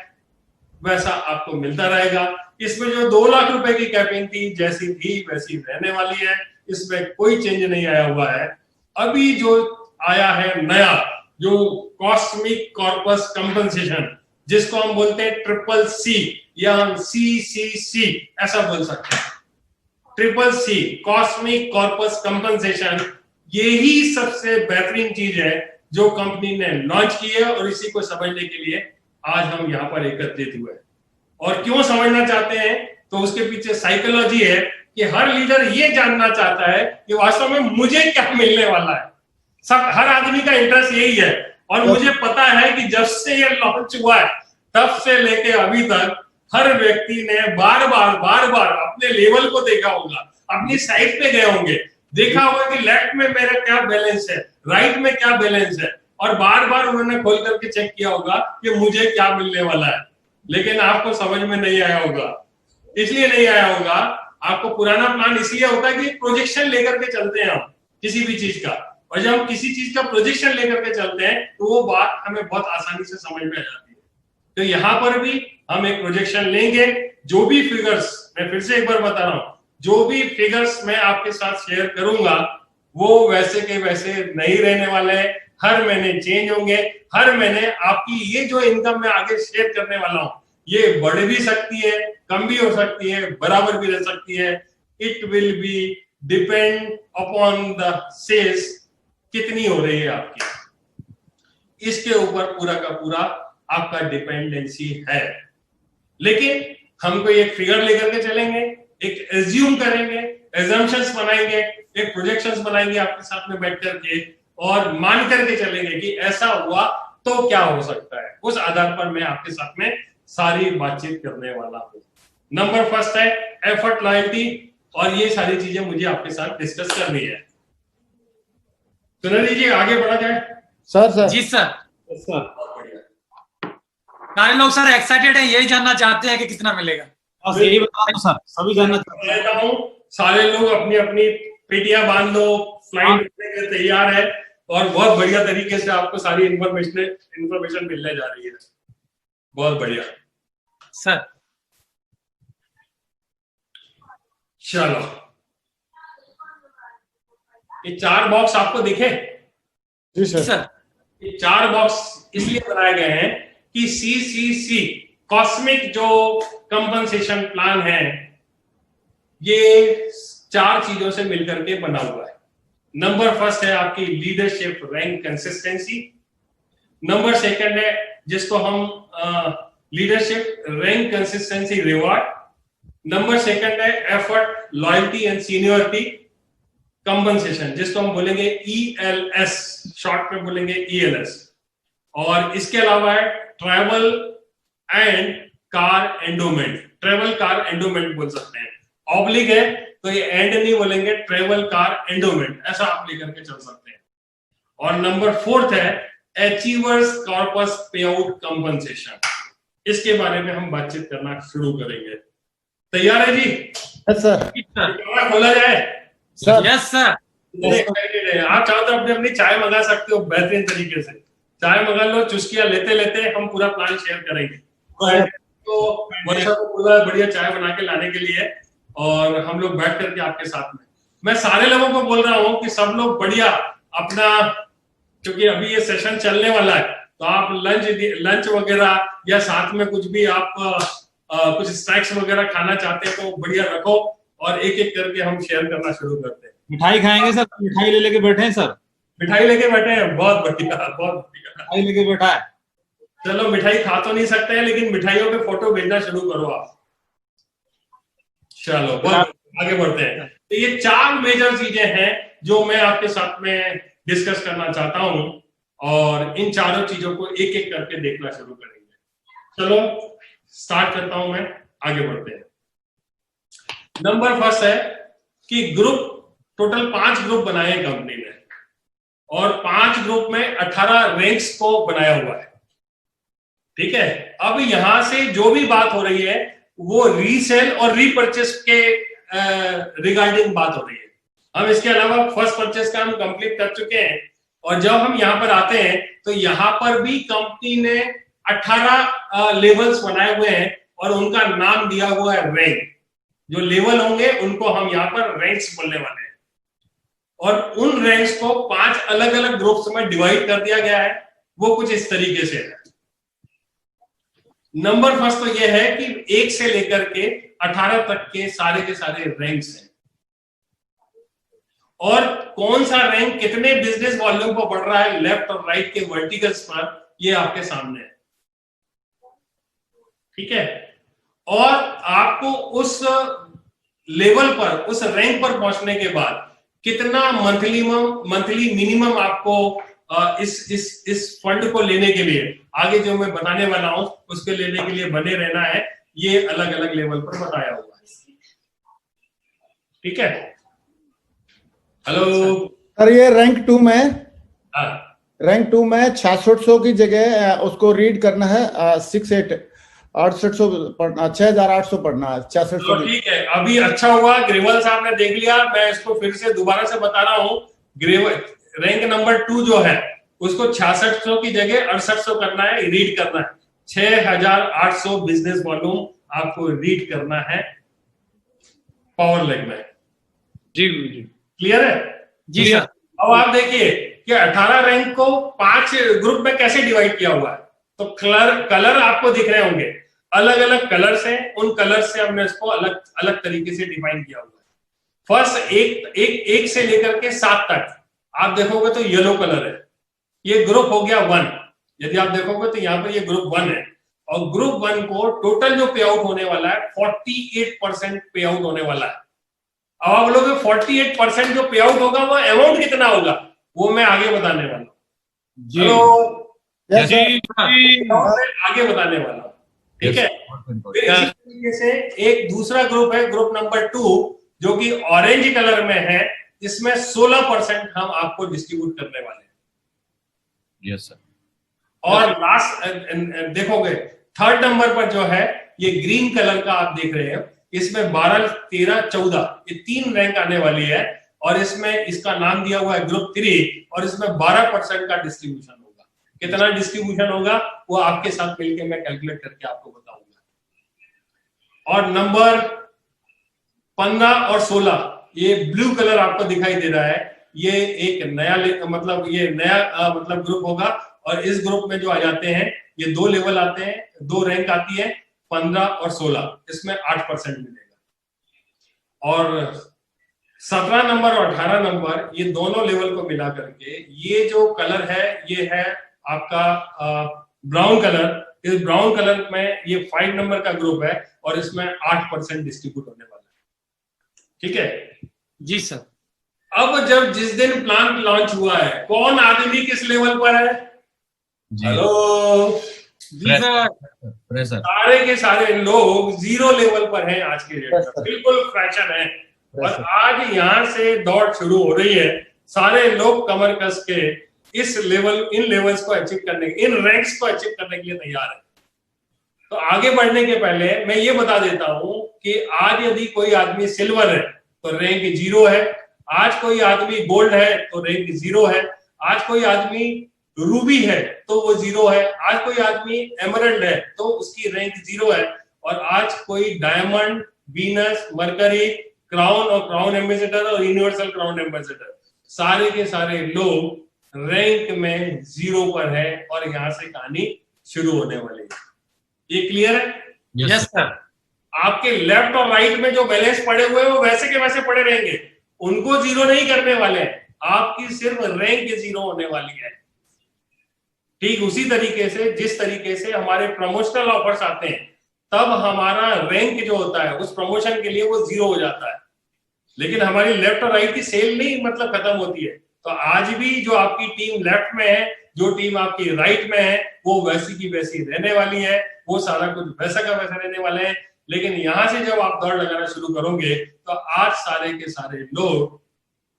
वैसा आपको मिलता रहेगा। इसमें जो 2 लाख रुपए की कैपिंग थी, जैसी थी वैसी रहने वाली है, इसमें कोई चेंज नहीं आया हुआ है। अभी जो आया है नया, जो कॉस्मिक कॉर्पस कंपनसेशन, जिसको हम बोलते हैं CCC या हम CCC ऐसा बोल सकते हैं। CCC कॉस्मिक कॉर्पस कंपनसेशन, यही सबसे बेहतरीन चीज है जो कंपनी ने लॉन्च की है, और इसी को समझने के लिए आज हम यहाँ पर एकत्रित हुए। और क्यों समझना चाहते हैं, तो उसके पीछे साइकोलॉजी है कि हर लीडर ये जानना चाहता है कि वास्तव में मुझे क्या मिलने वाला है। सब हर आदमी का इंटरेस्ट यही है, और मुझे पता है कि जब से ये लॉन्च हुआ है तब से लेके अभी तक हर व्यक्ति ने बार बार अपने लेवल को देखा होगा, अपनी साइट पे गए होंगे, देखा होगा कि लेफ्ट में मेरा क्या बैलेंस है, राइट में क्या बैलेंस है, और बार बार उन्होंने खोल करके चेक किया होगा कि मुझे क्या मिलने वाला है। लेकिन आपको समझ में नहीं आया होगा इसलिए नहीं आया होगा। आपको पुराना प्लान इसलिए होता है कि प्रोजेक्शन लेकर के चलते हैं हम किसी भी चीज का, और जब हम किसी चीज का प्रोजेक्शन लेकर के चलते हैं तो वो बात हमें बहुत आसानी से समझ में आ जाती है। तो यहाँ पर भी हम एक प्रोजेक्शन लेंगे। जो भी फिगर्स, मैं फिर से एक बार बता रहा हूं, जो भी फिगर्स मैं आपके साथ शेयर करूंगा वो वैसे के वैसे नहीं रहने वाले हैं, हर महीने चेंज होंगे। हर महीने आपकी ये जो इनकम मैं आगे शेयर करने वाला हूं ये बढ़ भी सकती है, कम भी हो सकती है, बराबर भी रह सकती है। It will be depend upon the sales कितनी हो रही है आपकी, इसके ऊपर पूरा का पूरा आपका डिपेंडेंसी है। लेकिन हम कोई एक फिगर लेकर के चलेंगे, एक एज्यूम करेंगे, एजम्पशंस बनाएंगे, एक प्रोजेक्शंस बनाएंगे आपके साथ में बैठ करके और मान करके चलेंगे कि ऐसा हुआ तो क्या हो सकता है। उस आधार पर मैं आपके साथ में सारी बातचीत करने वाला हूं। नंबर फर्स्ट है एफर्ट, लॉयल्टी, और ये सारी चीजें मुझे आपके साथ डिस्कस करनी है। सुनील जी आगे बढ़ा जाए। सर जी सर। सर सारे लोग सर एक्साइटेड हैं, यही जानना चाहते हैं कि कितना मिलेगा। बस यही बता रहा हूं सर, सभी जानना चाहते हैं। कहता हूं सारे लोग अपनी अपनी पेटियां बांध लो, फ्लाइट उठने के लिए तैयार है और बहुत बढ़िया तरीके से आपको सारी इंफॉर्मेशन मिलने जा रही है। बहुत बढ़िया सर। चलो, ये 4 बॉक्स आपको दिखे? जी सर। सर ये 4 बॉक्स इसलिए बनाए गए हैं कि CCC कॉस्मिक जो कंपनसेशन प्लान है ये 4 चीजों से मिलकर के बना हुआ है। नंबर फर्स्ट है आपकी leadership rank consistency. Number second है जिसको हम leadership rank consistency reward. Number second है effort, loyalty and seniority compensation, जिसको हम बोलेंगे ELS, शॉर्ट में बोलेंगे ELS। और इसके अलावा है travel and car endowment, travel car endowment बोल सकते हैं। ऑब्लिक है तो ये एंड नहीं बोलेंगे, ट्रैवल कार एंडोमेंट ऐसा आप लेकर के चल सकते हैं। और नंबर फोर्थ है अचीवर्स कॉर्पस पे आउट कंपनसेशन। इसके बारे में हम बातचीत करना शुरू करेंगे। तैयार है जी? Yes sir. कैमरा खोला जाए? Sir yes sir. इतने excited हैं। आप चाहो तो अपनी चाय मंगा सकते हो बेहतरीन तरीके से। चाय मंगा लो, चुस्कियां लेते लेते हम पूरा प्लान शेयर करेंगे। तो वर्षा को पूरा बढ़िया चाय बना के लाने के लिए और हम लोग बैठ करके आपके साथ में, मैं सारे लोगों को बोल रहा हूँ कि सब लोग बढ़िया अपना, क्योंकि अभी ये सेशन चलने वाला है तो आप लंच वगैरह या साथ में कुछ भी आप कुछ स्नैक्स वगैरह खाना चाहते हैं तो बढ़िया रखो और एक एक करके हम शेयर करना शुरू करते हैं। मिठाई खाएंगे सर, मिठाई ले लेके बैठे हैं सर। मिठाई लेके बैठे हैं, बहुत बढ़िया, बहुत बढ़िया। मिठाई लेके बैठा है। चलो, मिठाई खा तो नहीं सकते हैं लेकिन मिठाइयों के फोटो भेजना शुरू करो आप। चलो बहुत आगे बढ़ते हैं। तो ये 4 मेजर चीजें हैं जो मैं आपके साथ में डिस्कस करना चाहता हूं और इन चारों चीजों को एक एक करके देखना शुरू करेंगे। चलो स्टार्ट करता हूं मैं, आगे बढ़ते हैं। नंबर फर्स्ट है कि ग्रुप, टोटल 5 ग्रुप बनाए हैं कंपनी ने और 5 ग्रुप में 18 रैंक्स को बनाया हुआ है। ठीक है, अब यहां से जो भी बात हो रही है वो रीसेल और रीपरचेस के रिगार्डिंग बात हो रही है। हम इसके अलावा फर्स्ट परचेस का हम कंप्लीट कर चुके हैं और जब हम यहां पर आते हैं तो यहां पर भी कंपनी ने 18 लेवल्स बनाए हुए हैं और उनका नाम दिया हुआ है रैंक। जो लेवल होंगे उनको हम यहाँ पर रैंक्स बोलने वाले हैं और उन रैंक्स को 5 अलग अलग ग्रुप्स में डिवाइड कर दिया गया है। वो कुछ इस तरीके से है। नंबर फर्स्ट तो यह है कि 1 से लेकर के 18 तक के सारे रैंक्स हैं और कौन सा रैंक कितने बिजनेस वॉल्यूम पर बढ़ रहा है लेफ्ट और राइट के वर्टिकल्स पर, ये आपके सामने है। ठीक है, और आपको उस लेवल पर, उस रैंक पर पहुंचने के बाद कितना मंथली मिनिमम आपको इस फंड को लेने के लिए, आगे जो मैं बताने वाला हूं उसके लेने के लिए बने रहना है, ये अलग अलग लेवल पर बताया हुआ है। ठीक है, हेलो सर, ये रैंक 2 में, हाँ, रैंक 2 में 6600 की जगह उसको रीड करना है 68 6800 पढ़ना, 6800 पढ़ना है, 6600 तो ठीक है, अभी अच्छा हुआ ग्रेवल साहब ने देख लिया। मैं इसको फिर से दोबारा से बता रहा हूँ। ग्रेवल रैंक नंबर 2 जो है उसको 6600 की जगह 6800 करना है, रीड करना है। 6800 बिजनेस वॉल्यूम आपको रीड करना है पावर लेग में। जी जी क्लियर है? जी सर। अब आप देखिए कि 18 रैंक को 5 ग्रुप में कैसे डिवाइड किया हुआ है। तो कलर आपको दिख रहे होंगे, अलग अलग कलर्स हैं, उन कलर्स से हमने इसको अलग अलग तरीके से डिफाइन किया हुआ है। फर्स्ट एक से लेकर के 7 तक आप देखोगे तो येलो कलर है, ये ग्रुप हो गया 1। यदि आप देखोगे तो यहाँ पर ये ग्रुप 1 है, और ग्रुप 1 को टोटल जो पे आउट होने वाला है 48% पे आउट होने वाला है। अब आप लोग 48% जो पे आउट होगा वो अमाउंट कितना होगा वो मैं आगे बताने वाला हूँ। जी हेलो, Yes, sir. मैं आगे बताने वाला हूँ, ठीक है। फिर इसी तरीके से एक दूसरा ग्रुप है, ग्रुप नंबर 2, जो कि ऑरेंज कलर में है। इसमें 16% हम आपको डिस्ट्रीब्यूट करने वाले हैं। Yes sir. और लास्ट देखोगे थर्ड नंबर पर जो है ये ग्रीन कलर का आप देख रहे हैं, इसमें 12, 13, 14 ये 3 रैंक आने वाली है, और इसमें इसका नाम दिया हुआ है ग्रुप 3, और इसमें 12% का डिस्ट्रीब्यूशन होगा। कितना डिस्ट्रीब्यूशन होगा वो आपके साथ मिलकर मैं कैलकुलेट करके आपको बताऊंगा। और नंबर 15 और 16 ये ब्लू कलर आपको दिखाई दे रहा है, ये एक नया मतलब ये नया मतलब ग्रुप होगा। और इस ग्रुप में जो आ जाते हैं ये 2 लेवल आते हैं, 2 रैंक आती है, 15 और 16, इसमें 8% मिलेगा। और 17 नंबर और 18 नंबर ये दोनों लेवल को मिला करके ये जो कलर है ये है आपका ब्राउन कलर। इस ब्राउन कलर में ये 5 नंबर का ग्रुप है, और इसमें 8% डिस्ट्रीब्यूट होने वाला है, ठीक है जी सर। अब जब जिस दिन प्लान लॉन्च हुआ है, कौन आदमी किस लेवल पर है? हेलो जी सर। प्रेशर सारे के सारे लोग 0 लेवल पर हैं आज के डेट में, बिल्कुल फ्रैक्शन है। और आज यहाँ से दौड़ शुरू हो रही है, सारे लोग कमर कस के इस लेवल, इन लेवल्स को अचीव करने, इन रैंक्स को अचीव करने के लिए तैयार है। तो आगे बढ़ने के पहले मैं ये बता देता हूं कि आज यदि कोई आदमी सिल्वर है तो रैंक 0 है, आज कोई आदमी गोल्ड है तो रैंक 0 है, आज कोई आदमी रूबी है तो वो 0 है, आज कोई आदमी एमरल्ड है तो उसकी रैंक 0 है, और आज कोई डायमंड, वीनस, मरकरी, क्राउन और क्राउन एम्बेसडर और यूनिवर्सल क्राउन एम्बेसडर, सारे के सारे लोग रैंक में 0 पर है, और यहां से कहानी शुरू होने वाली है। ये क्लियर है? Yes sir. आपके लेफ्ट और राइट में जो बैलेंस पड़े हुए हैं वो वैसे के वैसे पड़े रहेंगे, उनको 0 नहीं करने वाले हैं, आपकी सिर्फ रैंक 0 होने वाली है। ठीक उसी तरीके से जिस तरीके से हमारे प्रमोशनल ऑफर्स आते हैं, तब हमारा रैंक जो होता है उस प्रमोशन के लिए वो 0 हो जाता है, लेकिन हमारी लेफ्ट और राइट की सेल नहीं मतलब खत्म होती है। तो आज भी जो आपकी टीम लेफ्ट में है, जो टीम आपकी राइट में है, वो वैसी की वैसी रहने वाली है, वो सारा कुछ वैसा का वैसा रहने वाले हैं। लेकिन यहां से जब आप दौड़ लगाना शुरू करोगे तो आज सारे के सारे लोग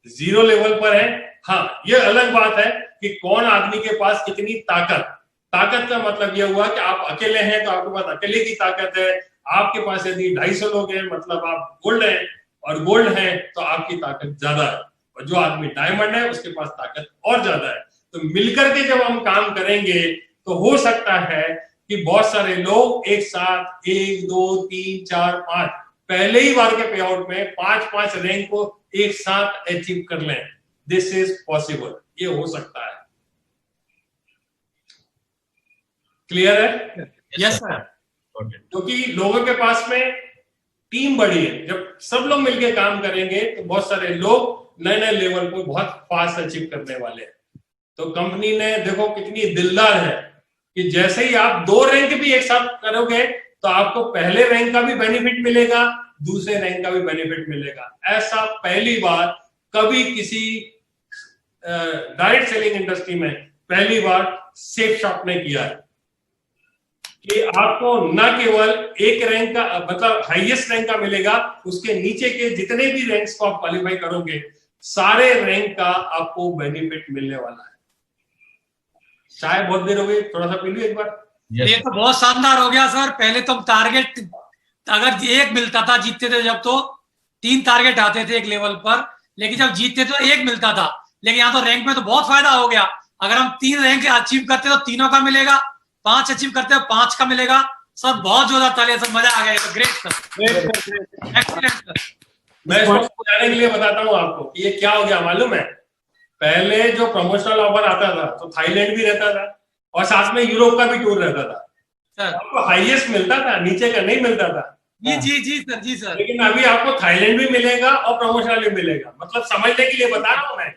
0 लेवल पर हैं। हाँ, ये अलग बात है कि कौन आदमी के पास कितनी ताकत का मतलब यह हुआ कि आप अकेले हैं तो आपके पास अकेले की ताकत है, आपके पास यदि 250 लोग हैं मतलब आप गोल्ड हैं, और गोल्ड है तो आपकी ताकत ज्यादा है, और जो आदमी डायमंड है उसके पास ताकत और ज्यादा है। तो मिलकर के जब हम काम करेंगे तो हो सकता है कि बहुत सारे लोग एक साथ 1, 2, 3, 4, 5 पहले ही बार के पे आउट में 5-5 रैंक को एक साथ अचीव कर लें। दिस इज पॉसिबल, ये हो सकता है। क्लियर है? Yes sir. क्योंकि लोगों के पास में टीम बड़ी है, जब सब लोग मिलकर काम करेंगे तो बहुत सारे लोग नए नए लेवल को बहुत फास्ट अचीव करने वाले हैं। तो कंपनी ने देखो कितनी दिलदार है कि जैसे ही आप 2 रैंक भी एक साथ करोगे तो आपको पहले रैंक का भी बेनिफिट मिलेगा, दूसरे रैंक का भी बेनिफिट मिलेगा। ऐसा पहली बार कभी किसी डायरेक्ट सेलिंग इंडस्ट्री में पहली बार सेफ शॉप ने किया है कि आपको न केवल एक रैंक का मतलब हाईएस्ट रैंक का मिलेगा, उसके नीचे के जितने भी रैंक्स को आप क्वालिफाई करोगे सारे रैंक का आपको बेनिफिट मिलने वाला है। चाय बहुत देर हो गई, थोड़ा सा पी लो एक बार। Yes, ये sir. तो बहुत शानदार हो गया सर। पहले तो टारगेट अगर एक मिलता था जीतते थे जब, तो 3 टारगेट आते थे एक लेवल पर, लेकिन जब जीतते तो 1 मिलता था। लेकिन यहाँ तो रैंक में तो बहुत फायदा हो गया। अगर हम 3 रैंक अचीव करते तो 3 का मिलेगा, 5 अचीव करते तो 5 का मिलेगा। सर बहुत जोरदार तालियां, सब मजा आ गया। तो ग्रेट सर, एक्सीलेंट सर। मैं इसको समझाने के लिए बताता हूँ आपको कि ये क्या हो गया मालूम है। पहले जो प्रमोशनल ऑफर आता था तो थाईलैंड भी रहता था और साथ में यूरोप का भी टूर रहता था। सर आपको हाईएस्ट मिलता था, नीचे का नहीं मिलता था। जी सर, जी सर। लेकिन अभी आपको थाईलैंड भी मिलेगा और प्रमोशनल भी मिलेगा। मतलब समझने के लिए बता रहा हूँ मैं।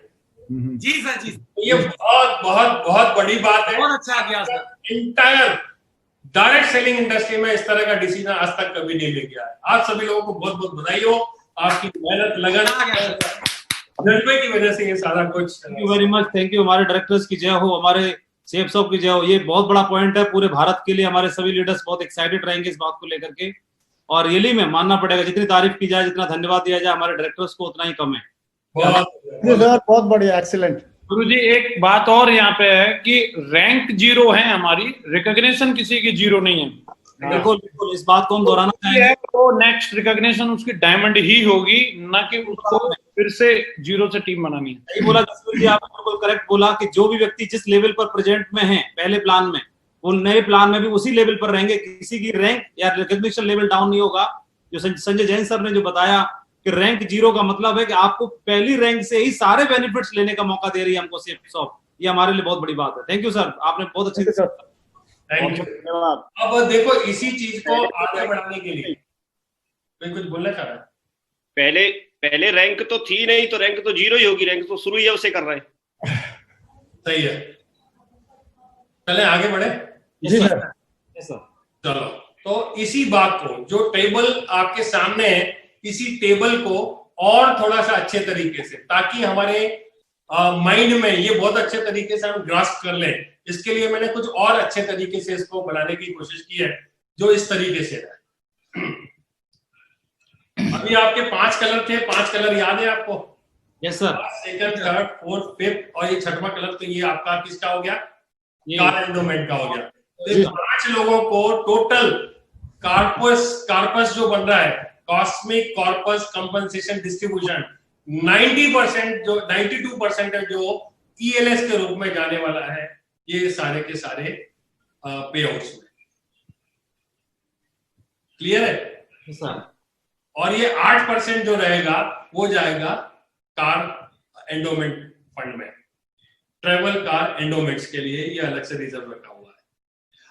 जी सर, जी तो ये बहुत बहुत बहुत बड़ी बात है। बहुत अच्छा किया sir. Entire direct selling industry में इस तरह का डिसीजन आज तक कभी नहीं ले गया है। आप सभी लोगों को बहुत बहुत बधाई हो। आपकी मेहनत लगन जज्बे की वजह से ये सारा कुछ। Thank you very much, thank you. हमारे डायरेक्टर्स की जय हो, हमारे सेफ साहब की जय हो। ये बहुत बड़ा पॉइंट है पूरे भारत के लिए। हमारे सभी लीडर्स बहुत एक्साइटेड रहेंगे इस बात को लेकर के। और रियली में मानना पड़ेगा, जितनी तारीफ की जाए, जितना धन्यवाद दिया जाए हमारे डायरेक्टर्स को, उतना ही कम है। बहुत बढ़िया, एक्सीलेंट। गुरुजी एक बात और यहाँ पे है कि रैंक 0 है हमारी, रिकॉग्निशन किसी की 0 नहीं है। बिल्कुल बिल्कुल, इस बात को हम दोहराना चाहेंगे। तो नेक्स्ट रिकॉग्निशन उसकी डायमंड ही होगी, ना कि उसको फिर से 0 से टीम बनानी है। सही बोला जसवीर जी, आपने बिल्कुल करेक्ट बोला कि जो भी व्यक्ति जिस लेवल पर प्रेजेंट में है पहले प्लान में, वो नए प्लान में भी उसी लेवल पर रहेंगे। किसी की रैंक या रिकॉग्निशन लेवल डाउन नहीं होगा। जो संजय जैन सर ने जो बताया कि रैंक 0 का मतलब है कि आपको पहली रैंक से ही सारे बेनिफिट्स लेने का मौका दे रही है हमको सेफ शॉप। ये हमारे लिए बहुत बड़ी बात है। थैंक यू सर, आपने बहुत अच्छी थैंक यू, धन्यवाद। अब देखो इसी चीज को आगे बढ़ाने के लिए कोई कुछ बोलना चाह रहा है। पहले रैंक तो थी नहीं, तो रैंक तो 0 ही होगी। रैंक तो शुरू ही अब से कर रहे हैं। सही है, चले आगे बढ़े। जी सर। चलो, तो इसी बात को, जो टेबल आपके सामने है, इसी टेबल को और थोड़ा सा अच्छे तरीके से, ताकि हमारे माइंड में ये बहुत अच्छे तरीके से हम ग्रास्प कर लें, इसके लिए मैंने कुछ और अच्छे तरीके से इसको बनाने की कोशिश की है, जो इस तरीके से है। अभी आपके 5 कलर थे, 5 कलर याद है आपको? Yes sir. Second, third, fourth, fifth और ये 6वां कलर, तो ये आपका किसका हो गया? कार एंडोमेंट का हो गया। तो ये 5 लोगों को टोटल कार्पस जो बन रहा है, कॉस्मिक कॉर्पस कंपनसेशन डिस्ट्रीब्यूशन, 92% है जो ELS के रूप में जाने वाला है, ये सारे के सारे पे आउट्स में। क्लियर है सर? और ये 8% जो रहेगा वो जाएगा कार एंडोमेंट फंड में, ट्रेवल कार एंडोमेंट्स के लिए ये अलग से रिजर्व रखा हुआ है।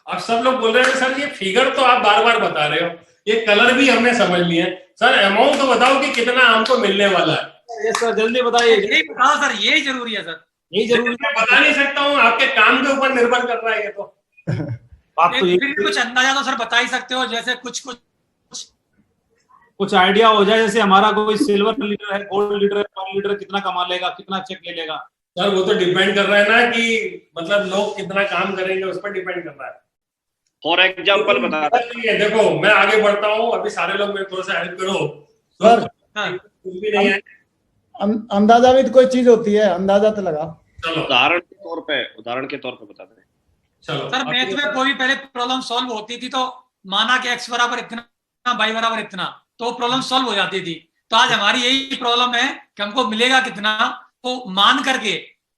अब सब लोग बोल रहे हैं सर ये फिगर तो आप बार बार बता रहे हो, ये कलर भी हमने समझ लिए, सर अमाउंट तो बताओ कि कितना हमको मिलने वाला है। यस सर, जल्दी बताइए। यही बताओ सर, यही जरूरी है सर। यही जरूरी मैं बता नहीं सकता हूँ, आपके काम के ऊपर निर्भर कर रहा है ये तो। बात तो फिर भी कुछ अंदाजा तो सर बता ही सकते हो, जैसे कुछ आइडिया हो जाए। जैसे हमारा कोई सिल्वर लीडर है, गोल्ड लीडर है, पर्ल लीडर कितना कमा लेगा, कितना चेक ले लेगा? सर वो तो डिपेंड कर रहा है ना कि मतलब लोग कितना काम करेंगे, उस पर डिपेंड कर रहा है। फॉर एग्जाम्पल बता है, देखो मैं आगे बढ़ता हूँ, अभी सारे लोग मेरे थोड़ा सा हेल्प करो सर। कुछ भी नहीं है, अंदाजा भी तो कोई चीज होती है, अंदाजा तो लगा। चलो उदाहरण के तौर पे बता दें। चलो सर मैथ में कोई भी पहले प्रॉब्लम सॉल्व होती थी तो माना कि x बराबर इतना, y बराबर इतना, तो प्रॉब्लम सॉल्व हो जाती थी। तो आज हमारी यही प्रॉब्लम है कि हमको मिलेगा कितना, तो मान करके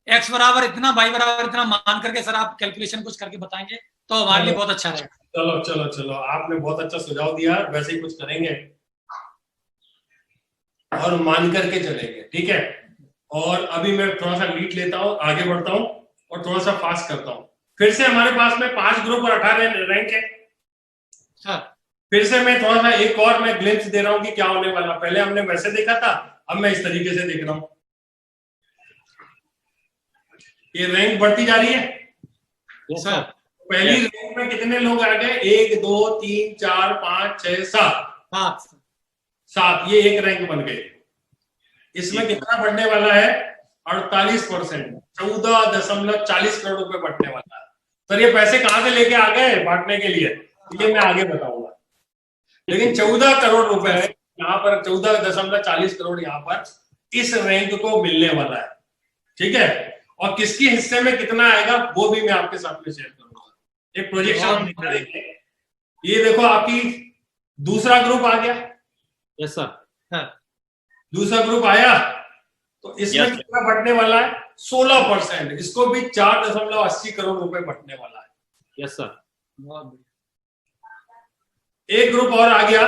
x बराबर इतना, y बराबर इतना मान करके सर आप कैलकुलेशन कुछ करके बताएंगे तो हमारे लिए बहुत अच्छा रहेगा। चलो चलो चलो, आपने बहुत अच्छा सुझाव दिया, वैसे ही कुछ करेंगे और मान करके चलेंगे, ठीक है। और अभी मैं थोड़ा सा लीड लेता हूँ, आगे बढ़ता हूँ और थोड़ा सा फास्ट करता हूँ। फिर से हमारे पास में 5 ग्रुप और 18 रैंक है सर। फिर से मैं थोड़ा सा एक और मैं ग्लिम्स दे रहा हूँ कि क्या होने वाला। पहले हमने वैसे देखा था, अब मैं इस तरीके से देख रहा हूँ। ये रैंक बढ़ती जा रही है सर। पहली रैंक में कितने लोग आ गए? 1 2 3 4 5 6 7, ये एक रैंक बन गई। इसमें कितना बढ़ने वाला है? 48%, 14.40 करोड़ रुपए बढ़ने वाला है। सर ये पैसे कहां से लेके आ गए बांटने के लिए, ये मैं आगे बताऊंगा। लेकिन 14 करोड़ रुपए यहाँ पर, 14.40 करोड़ यहाँ पर इस रैंक को मिलने वाला है, ठीक है। और किसके हिस्से में कितना आएगा वो भी मैं आपके साथ में शेयर करूंगा। एक प्रोजेक्शन हम निकालेंगे। ये देखो आपकी दूसरा ग्रुप आ गया। Yes sir. दूसरा ग्रुप आया तो इसमें Yes, कितना बढ़ने वाला है? 16%। इसको भी 4.80 करोड़ रुपए बढ़ने वाला है। Yes sir. एक ग्रुप और आ गया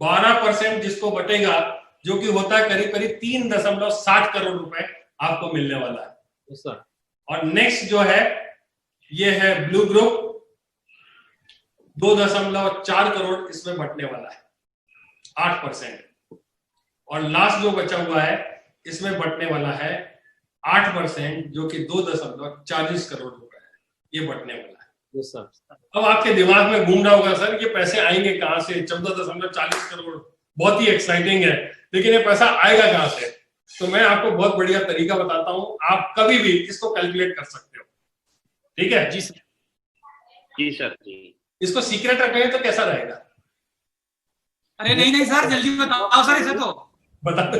12%, जिसको बटेगा, जो कि होता है करीब करीब 3.60 करोड़ रुपए आपको मिलने वाला है। Yes sir. और नेक्स्ट जो है ये है ब्लू ग्रुप, 2.4 करोड़ इसमें बटने वाला है, 8%। और लास्ट जो बचा हुआ है इसमें बटने वाला है 8%, जो कि 2.40 करोड़ रुपए है, ये बटने वाला है। Yes sir. अब आपके दिमाग में घूम रहा होगा, सर ये पैसे आएंगे कहां से? 14.40 करोड़ बहुत ही एक्साइटिंग है, लेकिन ये पैसा आएगा कहां से? तो मैं आपको बहुत बढ़िया तरीका बताता हूं, आप कभी भी इसको कैलकुलेट कर सकते हो। ठीक है जी सर। जी सर जी। इसको सीक्रेट रखेंगे तो कैसा रहेगा? अरे नहीं सर, जल्दी बताओ सर इसे तो। बता दो।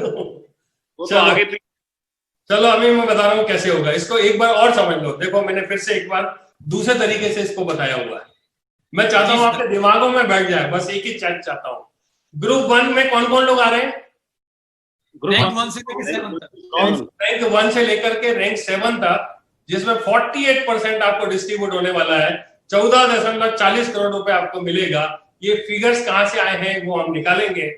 वो तो चलो। आगे चलो अभी मैं बता रहा हूँ कैसे होगा, इसको एक बार और समझ लो। देखो मैंने फिर से एक बार दूसरे तरीके से इसको बताया हुआ है, मैं चाहता हूँ आपके दिमागों में बैठ जाए, बस एक ही चेक चाहता हूँ। ग्रुप 1 में कौन कौन लोग आ रहे हैं? रैंक 1 से लेकर 7 तक। रैंक 1 से लेकर के रैंक 7 तक, जिसमें 48% आपको डिस्ट्रीब्यूट होने वाला है, 14.40 करोड़ रुपए आपको मिलेगा। ये फिगर्स कहां से आए हैं वो हम निकालेंगे।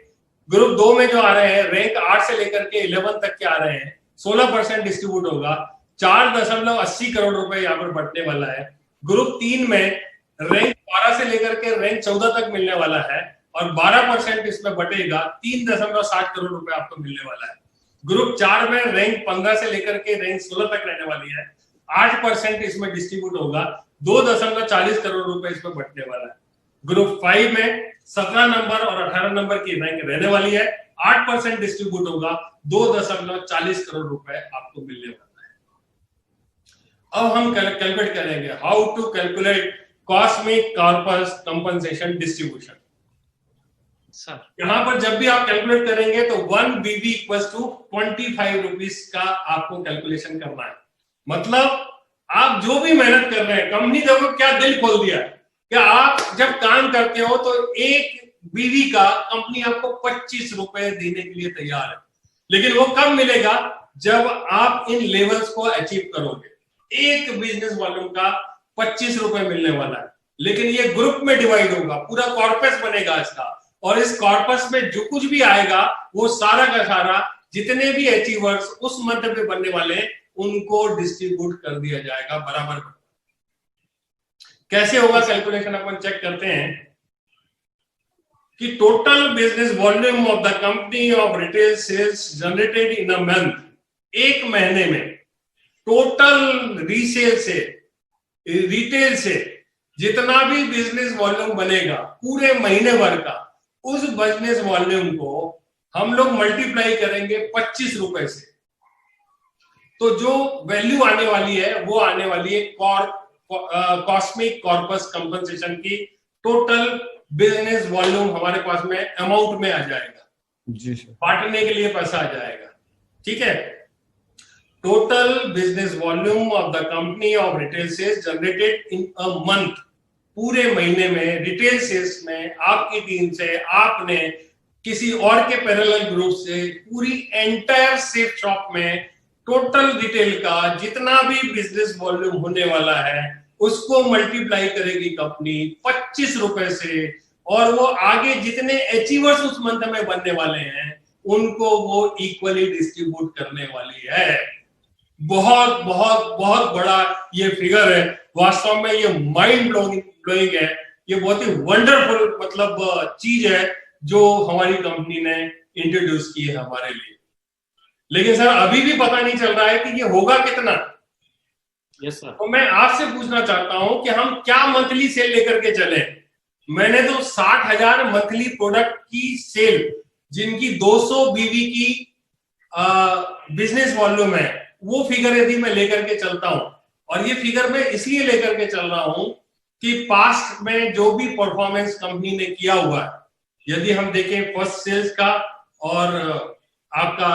ग्रुप 2 में जो आ रहे हैं, रैंक 8 से लेकर के 11 तक के आ रहे हैं, 16% डिस्ट्रीब्यूट होगा, 4.80 करोड़ रुपए यहाँ पर बढ़ने वाला है। ग्रुप 3 में रैंक 12 से लेकर के रैंक 14 तक मिलने वाला है और 12% इसमें बटेगा, 3.60 करोड़ रुपए आपको मिलने वाला है। ग्रुप 4 में रैंक 15 से लेकर के रैंक 16 तक रहने वाली है, 8% इसमें डिस्ट्रीब्यूट होगा, 2.40 करोड़ रुपए इसमें बटने वाला है। ग्रुप 5 में 17 नंबर और 18 नंबर की रैंक रहने वाली है, 8% डिस्ट्रीब्यूट होगा, 2.40 करोड़ रुपए आपको मिलने वाला है। अब हम कैलकुलेट करेंगे how to calculate cosmic corpus compensation distribution. Sir यहां पर जब भी आप कैलकुलेट करेंगे तो 1 BV इक्वल्स टू 25 रुपीज का आपको कैलकुलेशन करना है। मतलब आप जो भी मेहनत कर रहे हैं, कंपनी देखो क्या दिल खोल दिया है, क्या आप जब काम करते हो तो 1 BV का कंपनी आपको 25 रुपए देने के लिए तैयार है, लेकिन वो कब मिलेगा? जब आप इन लेवल्स को अचीव करोगे। एक बिजनेस वॉल्यूम का 25 रुपए मिलने वाला है, लेकिन ये ग्रुप में डिवाइड होगा, पूरा कॉर्पस बनेगा इसका, और इस कॉर्पस में जो कुछ भी आएगा वो सारा का सारा जितने भी अचीवर्स उस मंथ में बनने वाले हैं उनको डिस्ट्रीब्यूट कर दिया जाएगा बराबर। कैसे होगा कैलकुलेशन अपन चेक करते हैं कि total business volume of the company of retail sales generated in a month, एक महीने में टोटल रीसेल से, रिटेल से जितना भी बिजनेस वॉल्यूम बनेगा पूरे महीने भर का, उस बिजनेस वॉल्यूम को हम लोग मल्टीप्लाई करेंगे 25 रुपए से, तो जो वैल्यू आने वाली है वो आने वाली है कॉस्मिक कॉर्पस कंपनसेशन की। टोटल बिजनेस वॉल्यूम हमारे पास में अमाउंट में आ जाएगा, जी सर, बांटने के लिए पैसा आ जाएगा। ठीक है, total business volume of the company of retail sales generated in a month, पूरे महीने में रिटेल सेल्स में आपकी टीम से, आपने किसी और के पैरेलल ग्रुप से, पूरी एंटायर सेफ शॉप में टोटल रिटेल का जितना भी बिजनेस वॉल्यूम होने वाला है उसको मल्टीप्लाई करेगी कंपनी 25 रुपए से, और वो आगे जितने अचीवर्स उस मंथ में बनने वाले हैं उनको वो इक्वली डिस्ट्रीब्यूट करने वाली है। बहुत बहुत बहुत बड़ा ये फिगर है, वास्तव में ये माइंड ब्लोइंग है, ये बहुत ही वंडरफुल मतलब चीज है जो हमारी कंपनी ने इंट्रोड्यूस की है हमारे लिए। लेकिन सर अभी भी पता नहीं चल रहा है कि ये होगा कितना। Yes sir. तो मैं आपसे पूछना चाहता हूं कि हम क्या मंथली सेल लेकर के चले। मैंने तो 60,000 मंथली प्रोडक्ट की सेल, जिनकी 200 BV की बिजनेस वॉल्यूम है, वो फिगर यदि मैं लेकर के चलता हूं, और ये फिगर मैं इसलिए लेकर के चल रहा हूं कि पास्ट में जो भी परफॉर्मेंस कंपनी ने किया हुआ है, यदि हम देखें फर्स्ट सेल्स का और आपका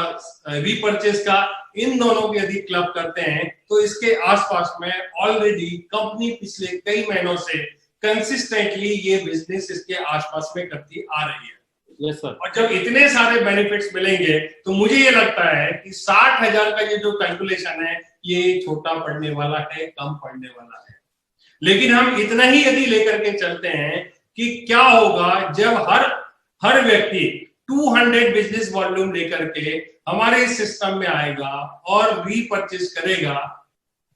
रीपरचेस का, इन दोनों के यदि क्लब करते हैं तो इसके आसपास में ऑलरेडी कंपनी पिछले कई महीनों से कंसिस्टेंटली ये बिजनेस इसके आसपास में करती आ रही है। Yes sir. और जब इतने सारे बेनिफिट्स मिलेंगे तो मुझे ये लगता है कि 60,000 का ये जो कैलकुलेशन है ये छोटा पड़ने वाला है, कम पड़ने वाला है। लेकिन हम इतना ही यदि लेकर के चलते हैं कि क्या होगा जब हर व्यक्ति 200 बिजनेस वॉल्यूम लेकर के हमारे इस सिस्टम में आएगा और रीपरचेज करेगा,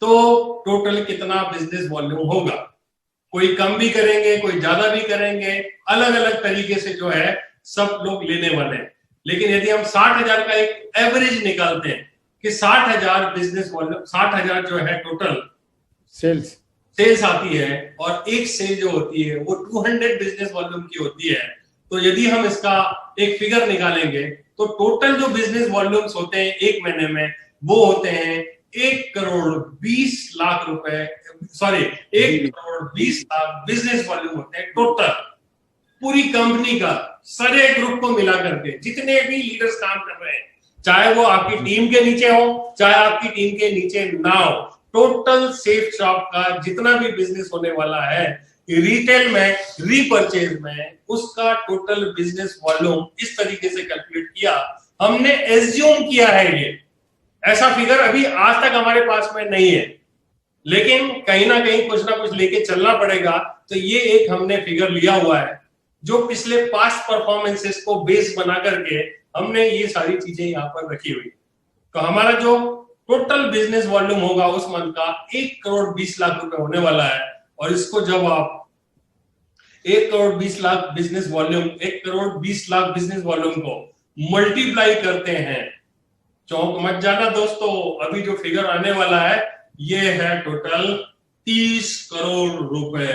तो टोटल कितना बिजनेस वॉल्यूम होगा। कोई कम भी करेंगे, कोई ज्यादा भी करेंगे, अलग अलग तरीके से जो है सब लोग लेने वाले हैं। लेकिन यदि हम 60,000 का एक एवरेज निकालते हैं कि 60,000 बिजनेस वॉल्यूम, 60,000 जो है टोटल सेल्स आती है और एक सेल जो होती है वो 200 बिजनेस वॉल्यूम की होती है, तो यदि हम इसका एक फिगर निकालेंगे तो टोटल जो बिजनेस वॉल्यूम्स होते हैं एक महीने में वो होते हैं 1,20,00,000 रुपए, सॉरी 1,20,00,000 बिजनेस वॉल्यूम होते हैं टोटल पूरी कंपनी का, सारे ग्रुप को मिला करके जितने भी लीडर्स काम कर रहे हैं, चाहे वो आपकी टीम के नीचे हो चाहे आपकी टीम के नीचे ना हो, टोटल सेफ शॉप का जितना भी बिजनेस होने वाला है रिटेल में, रीपरचेज में, उसका टोटल बिजनेस वॉल्यूम इस तरीके से कैलकुलेट किया। हमने एज्यूम किया है, ये ऐसा फिगर अभी आज तक हमारे पास में नहीं है, लेकिन कहीं ना कहीं कुछ ना कुछ लेके चलना पड़ेगा। तो ये एक हमने फिगर लिया हुआ है जो पिछले पास्ट परफॉर्मेंसेस को बेस बना करके हमने ये सारी चीजें यहाँ पर रखी हुई। तो हमारा जो टोटल बिजनेस वॉल्यूम होगा उस मंथ का 1,20,00,000 रुपए होने वाला है। और इसको जब आप 1,20,00,000 बिजनेस वॉल्यूम, 1,20,00,000 बिजनेस वॉल्यूम को मल्टीप्लाई करते हैं, चौंक मत जाना दोस्तों, अभी जो फिगर आने वाला है ये है टोटल 30 करोड़ रुपए।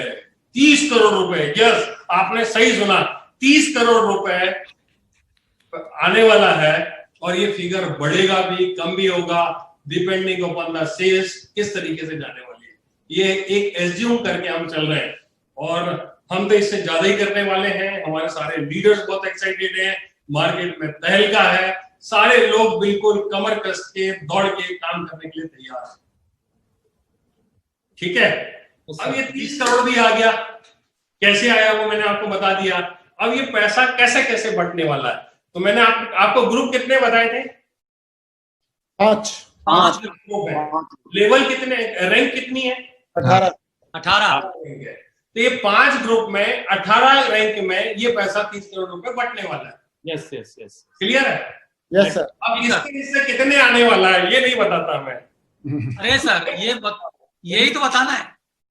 30 करोड़ रुपए, यस आपने सही सुना, 30 करोड़ रुपए आने वाला है। और ये फिगर बढ़ेगा भी, कम भी होगा, डिपेंडिंग अपॉन द सेल्स किस तरीके से जाने वाली है। ये एक एज्यूम करके हम चल रहे हैं और हम तो इससे ज्यादा ही करने वाले हैं। हमारे सारे लीडर्स बहुत एक्साइटेड हैं, मार्केट में तहलका है, सारे लोग बिल्कुल कमर कस के दौड़ के काम करने के लिए तैयार हैं। ठीक है, अब ये 30 करोड़ भी आ गया, कैसे आया वो मैंने आपको बता दिया। अब ये पैसा कैसे कैसे बंटने वाला है, तो मैंने आपको ग्रुप कितने बताए थे? 5 ग्रुप है। लेवल कितने, रैंक कितनी है? 18। तो ये 5 ग्रुप में 18 रैंक में ये पैसा 30 करोड़ रुपए बंटने वाला है। यस यस यस, क्लियर है? Yes sir. अब इससे कितने आने वाला है ये नहीं बताता मैं। अरे सर यही तो बताना है।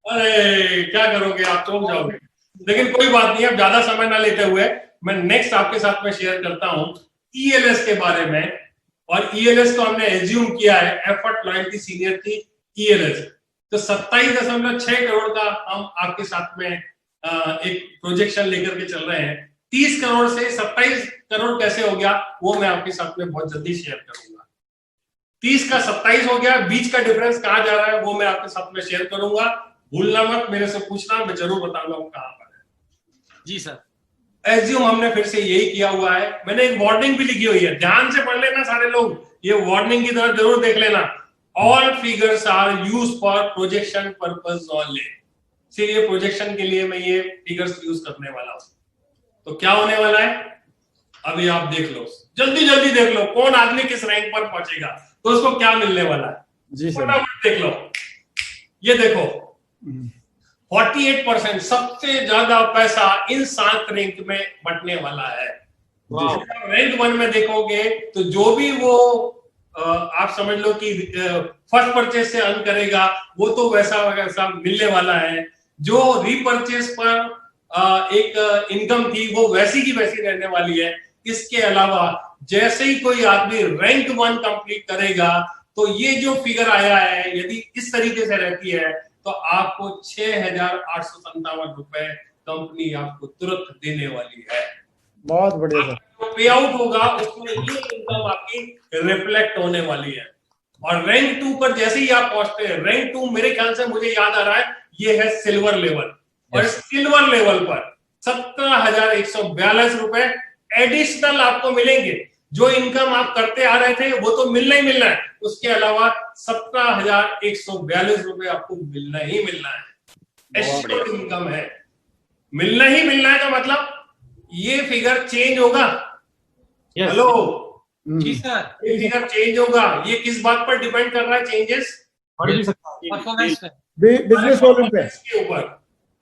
अरे क्या करोगे आप, चौंक जाओगे। लेकिन कोई बात नहीं, अब ज्यादा समय ना लेते हुए मैं नेक्स्ट आपके साथ में शेयर करता हूं ईएलएस के बारे में। और ईएलएस को हमने एज्यूम किया है, एफर्ट लॉयल्टी सीनियर की ईएलएस। तो 27.6 करोड़ का हम आपके साथ में एक प्रोजेक्शन लेकर के चल रहे हैं। 30 करोड़ से 27 करोड़ कैसे हो गया वो मैं आपके साथ में बहुत जल्दी शेयर करूंगा। 30 का 27 हो गया, बीच का डिफरेंस कहां जा रहा है वो मैं आपके साथ में शेयर करूंगा। भूलना मत, मेरे से पूछना, मैं जरूर बताऊंगा वो कहां पर है। जी सर। एज्यूम हमने फिर से यही किया हुआ है। मैंने एक वार्निंग भी लिखी हुई है, ध्यान से पढ़ लेना सारे लोग, ये वार्निंग की तरह जरूर देख लेना। All figures are use for projection purpose only. सिर्फ ये प्रोजेक्शन के लिए मैं ये फिगर्स यूज करने वाला हूं। तो क्या होने वाला है अभी आप देख लो, जल्दी जल्दी देख लो कौन आदमी किस रैंक पर पहुंचेगा तो उसको क्या मिलने वाला है। जी सर। फटाफट देख लो, ये देखो 48% सबसे ज्यादा पैसा इन 7 रैंक में बंटने वाला है। रैंक 1 में देखोगे तो जो भी वो आप समझ लो कि फर्स्ट परचेज से अर्न करेगा वो तो वैसा मिलने वाला है। जो रीपरचेज पर एक इनकम थी वो वैसी की वैसी रहने वाली है। इसके अलावा जैसे ही कोई आदमी रैंक 1 कंप्लीट करेगा तो ये जो फिगर आया है यदि इस तरीके से रहती है तो आपको 6,857 रुपए कंपनी आपको तुरंत देने वाली है। बहुत बढ़िया सर। जो पे आउट होगा उसमें ये इनकम आपकी रिफ्लेक्ट होने वाली है। और रैंक 2 पर जैसे ही आप पहुंचते हैं, रैंक 2 मेरे ख्याल से मुझे याद आ रहा है ये है सिल्वर लेवल। और सिल्वर लेवल पर 17,142 रुपए एडिशनल आपको मिलेंगे। जो इनकम आप करते आ रहे थे वो तो मिलना ही मिलना है, उसके अलावा 17,142 रुपए आपको मिलना ही मिलना है। एश्योर्ड इनकम है, मिलना ही मिलना है का मतलब ये फिगर चेंज होगा। Yes. हेलो, जी सर, ये फिगर चेंज होगा। ये किस बात पर डिपेंड कर रहा है चेंजेस? बढ़ भी सकता है। परफॉर्मेंस पे। बिजनेस वॉल्यूम पे, के ऊपर,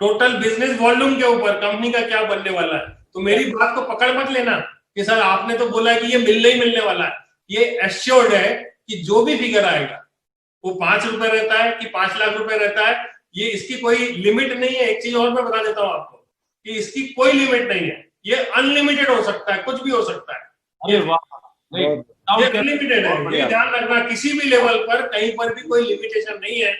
टोटल बिजनेस वॉल्यूम के ऊपर कंपनी का क्या बनने वाला है। तो मेरी बात को पकड़ मत लेना कि सर आपने तो बोला कि ये मिलने ही मिलने वाला है। ये एश्योर्ड है कि जो भी फिगर आएगा वो 5 रुपए रहता है कि 5 लाख रुपए रहता है, ये इसकी कोई लिमिट नहीं है। एक चीज और मैं बता देता हूँ आपको कि इसकी कोई लिमिट नहीं है, ये अनलिमिटेड हो सकता है, कुछ भी हो सकता है। अरे वाह, नहीं, ये अनलिमिटेड है, ये ध्यान रखना। किसी भी लेवल पर कहीं पर भी कोई लिमिटेशन नहीं है,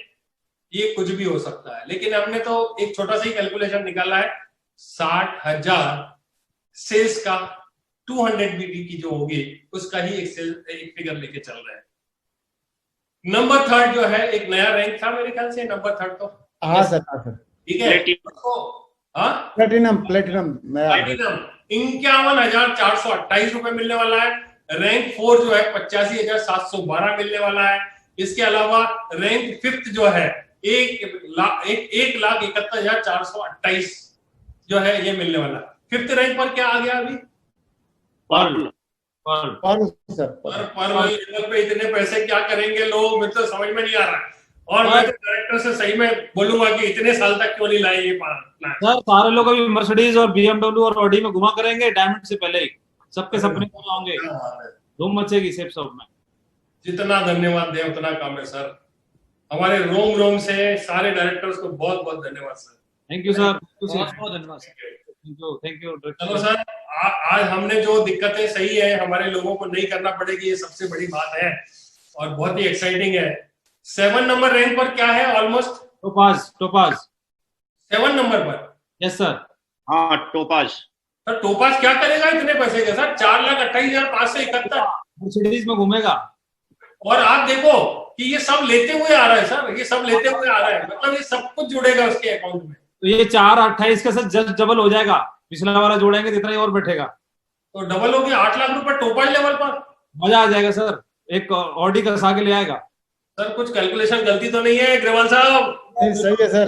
ये कुछ भी हो सकता है। लेकिन हमने तो एक छोटा सा ही कैलकुलेशन निकाला है, 60,000 सेल्स का 200 बीटी की जो होगी उसका ही एक फिगर लेके चल रहा है। नंबर 3 जो है, एक नया रैंक था मेरे ख्याल से, नंबर 3 तो हाँ सर, ठीक है। प्लेटिनम नया 51,428 रुपए मिलने वाला है। रैंक 4 जो है 85,712 मिलने वाला है। इसके अलावा रैंक 5 जो है 1,71,428 जो है ये मिलने वाला है। 5th रैंक पर क्या आ गया अभी? और सर पर लेवल पे इतने पैसे क्या करेंगे लोग, मुझे तो समझ में नहीं आ रहा है। और मैं तो डायरेक्टर से सही में बोलूंगा कि इतने साल तक क्यों नहीं लाए ये प्लान। सर सारे लोग अभी मर्सिडीज और BMW और ऑडी में घुमा करेंगे डायमंड से पहले ही, सबके सपने पूरे होंगे, धूम मचेगी सेफ शॉप में। जितना धन्यवाद दे उतना कम है सर। हमारे रोम रोम से सारे डायरेक्टर्स को बहुत बहुत धन्यवाद सर। थैंक यू सर, बहुत बहुत धन्यवाद सर। Thank you. चलो सर, आज हमने जो दिक्कतें सही है हमारे लोगों को नहीं करना पड़ेगी, ये सबसे बड़ी बात है और बहुत ही एक्साइटिंग है। 7 नंबर रैंक पर क्या है? ऑलमोस्ट टोपाज 7 नंबर पर। Yes sir. हाँ, टोपाज। सर टोपाज क्या करेगा इतने पैसे के सर? 4,28,571। मर्सिडीज में घूमेगा। और आप देखो कि ये सब लेते हुए आ रहा है सर, ये सब लेते हुए आ रहा है, मतलब ये सब कुछ जुड़ेगा उसके अकाउंट में। तो ये 4,28 का सर जस्ट डबल हो जाएगा, पिछला वाला जोड़ेंगे तो इतना ही और बैठेगा, तो डबल हो गया 8 लाख रुपए टोपाज लेवल पर। मजा आ जाएगा सर, एक ऑडी का सा के ले आएगा। सर कुछ कैलकुलेशन गलती तो नहीं है ग्रेवाल साहब? सही है सर,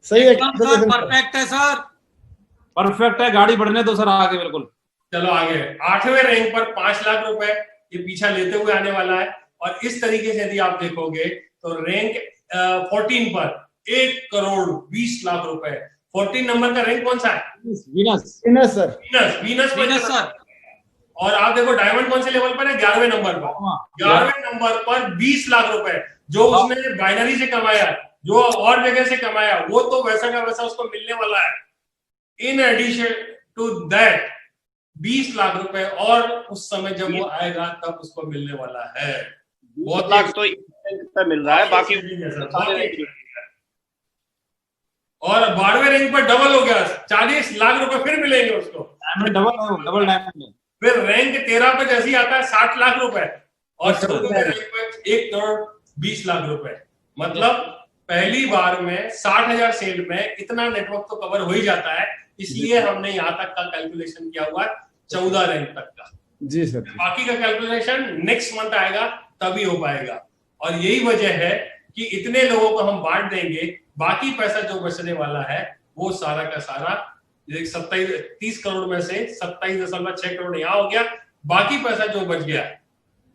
सही है परफेक्ट है सर, परफेक्ट है। गाड़ी बढ़ने दो सर आगे, बिल्कुल। चलो आगे 8वें रैंक पर 5 लाख रुपए ये पीछा लेते हुए आने वाला है। और इस तरीके से यदि आप देखोगे तो रैंक 14 पर 1,20,00,000 रुपए। 14 नंबर का रैंक कौन सा है? Venus sir. और आप देखो डायमंड कौन से लेवल पर है? 11वें नंबर पर। 11वें नंबर पर 20 लाख रुपए जो उसने बाइनरी से कमाया, जो और जगह से कमाया, वो तो वैसा का वैसा उसको मिलने वाला है। In addition to that 20 lakh रुपए और उस समय जब वो आएगा तब उसको मिलने वाला है। 20 लाख तो मिल रहा है, बाकी और 12वें रैंक पर डबल हो गया, 40 लाख रुपए फिर मिलेंगे उसको। Double diamond. फिर रैंक 13 पे जैसे ही आता है 60 लाख रुपए और 14वें रैंक पे 1,20,00,000 रुपए। मतलब पहली बार में 60,000 सेल में इतना नेटवर्क तो कवर हो ही जाता है। इसलिए हमने यहाँ तक का कैलकुलेशन किया हुआ है 14 रैंक तक का। जी सर। बाकी का कैलकुलेशन नेक्स्ट मंथ आएगा तभी हो पाएगा। और यही वजह है कि इतने लोगों को हम बांट देंगे, बाकी पैसा जो बचने वाला है वो सारा का सारा 30 करोड़ में से 27.6 करोड़ यहाँ हो गया। बाकी पैसा जो बच गया,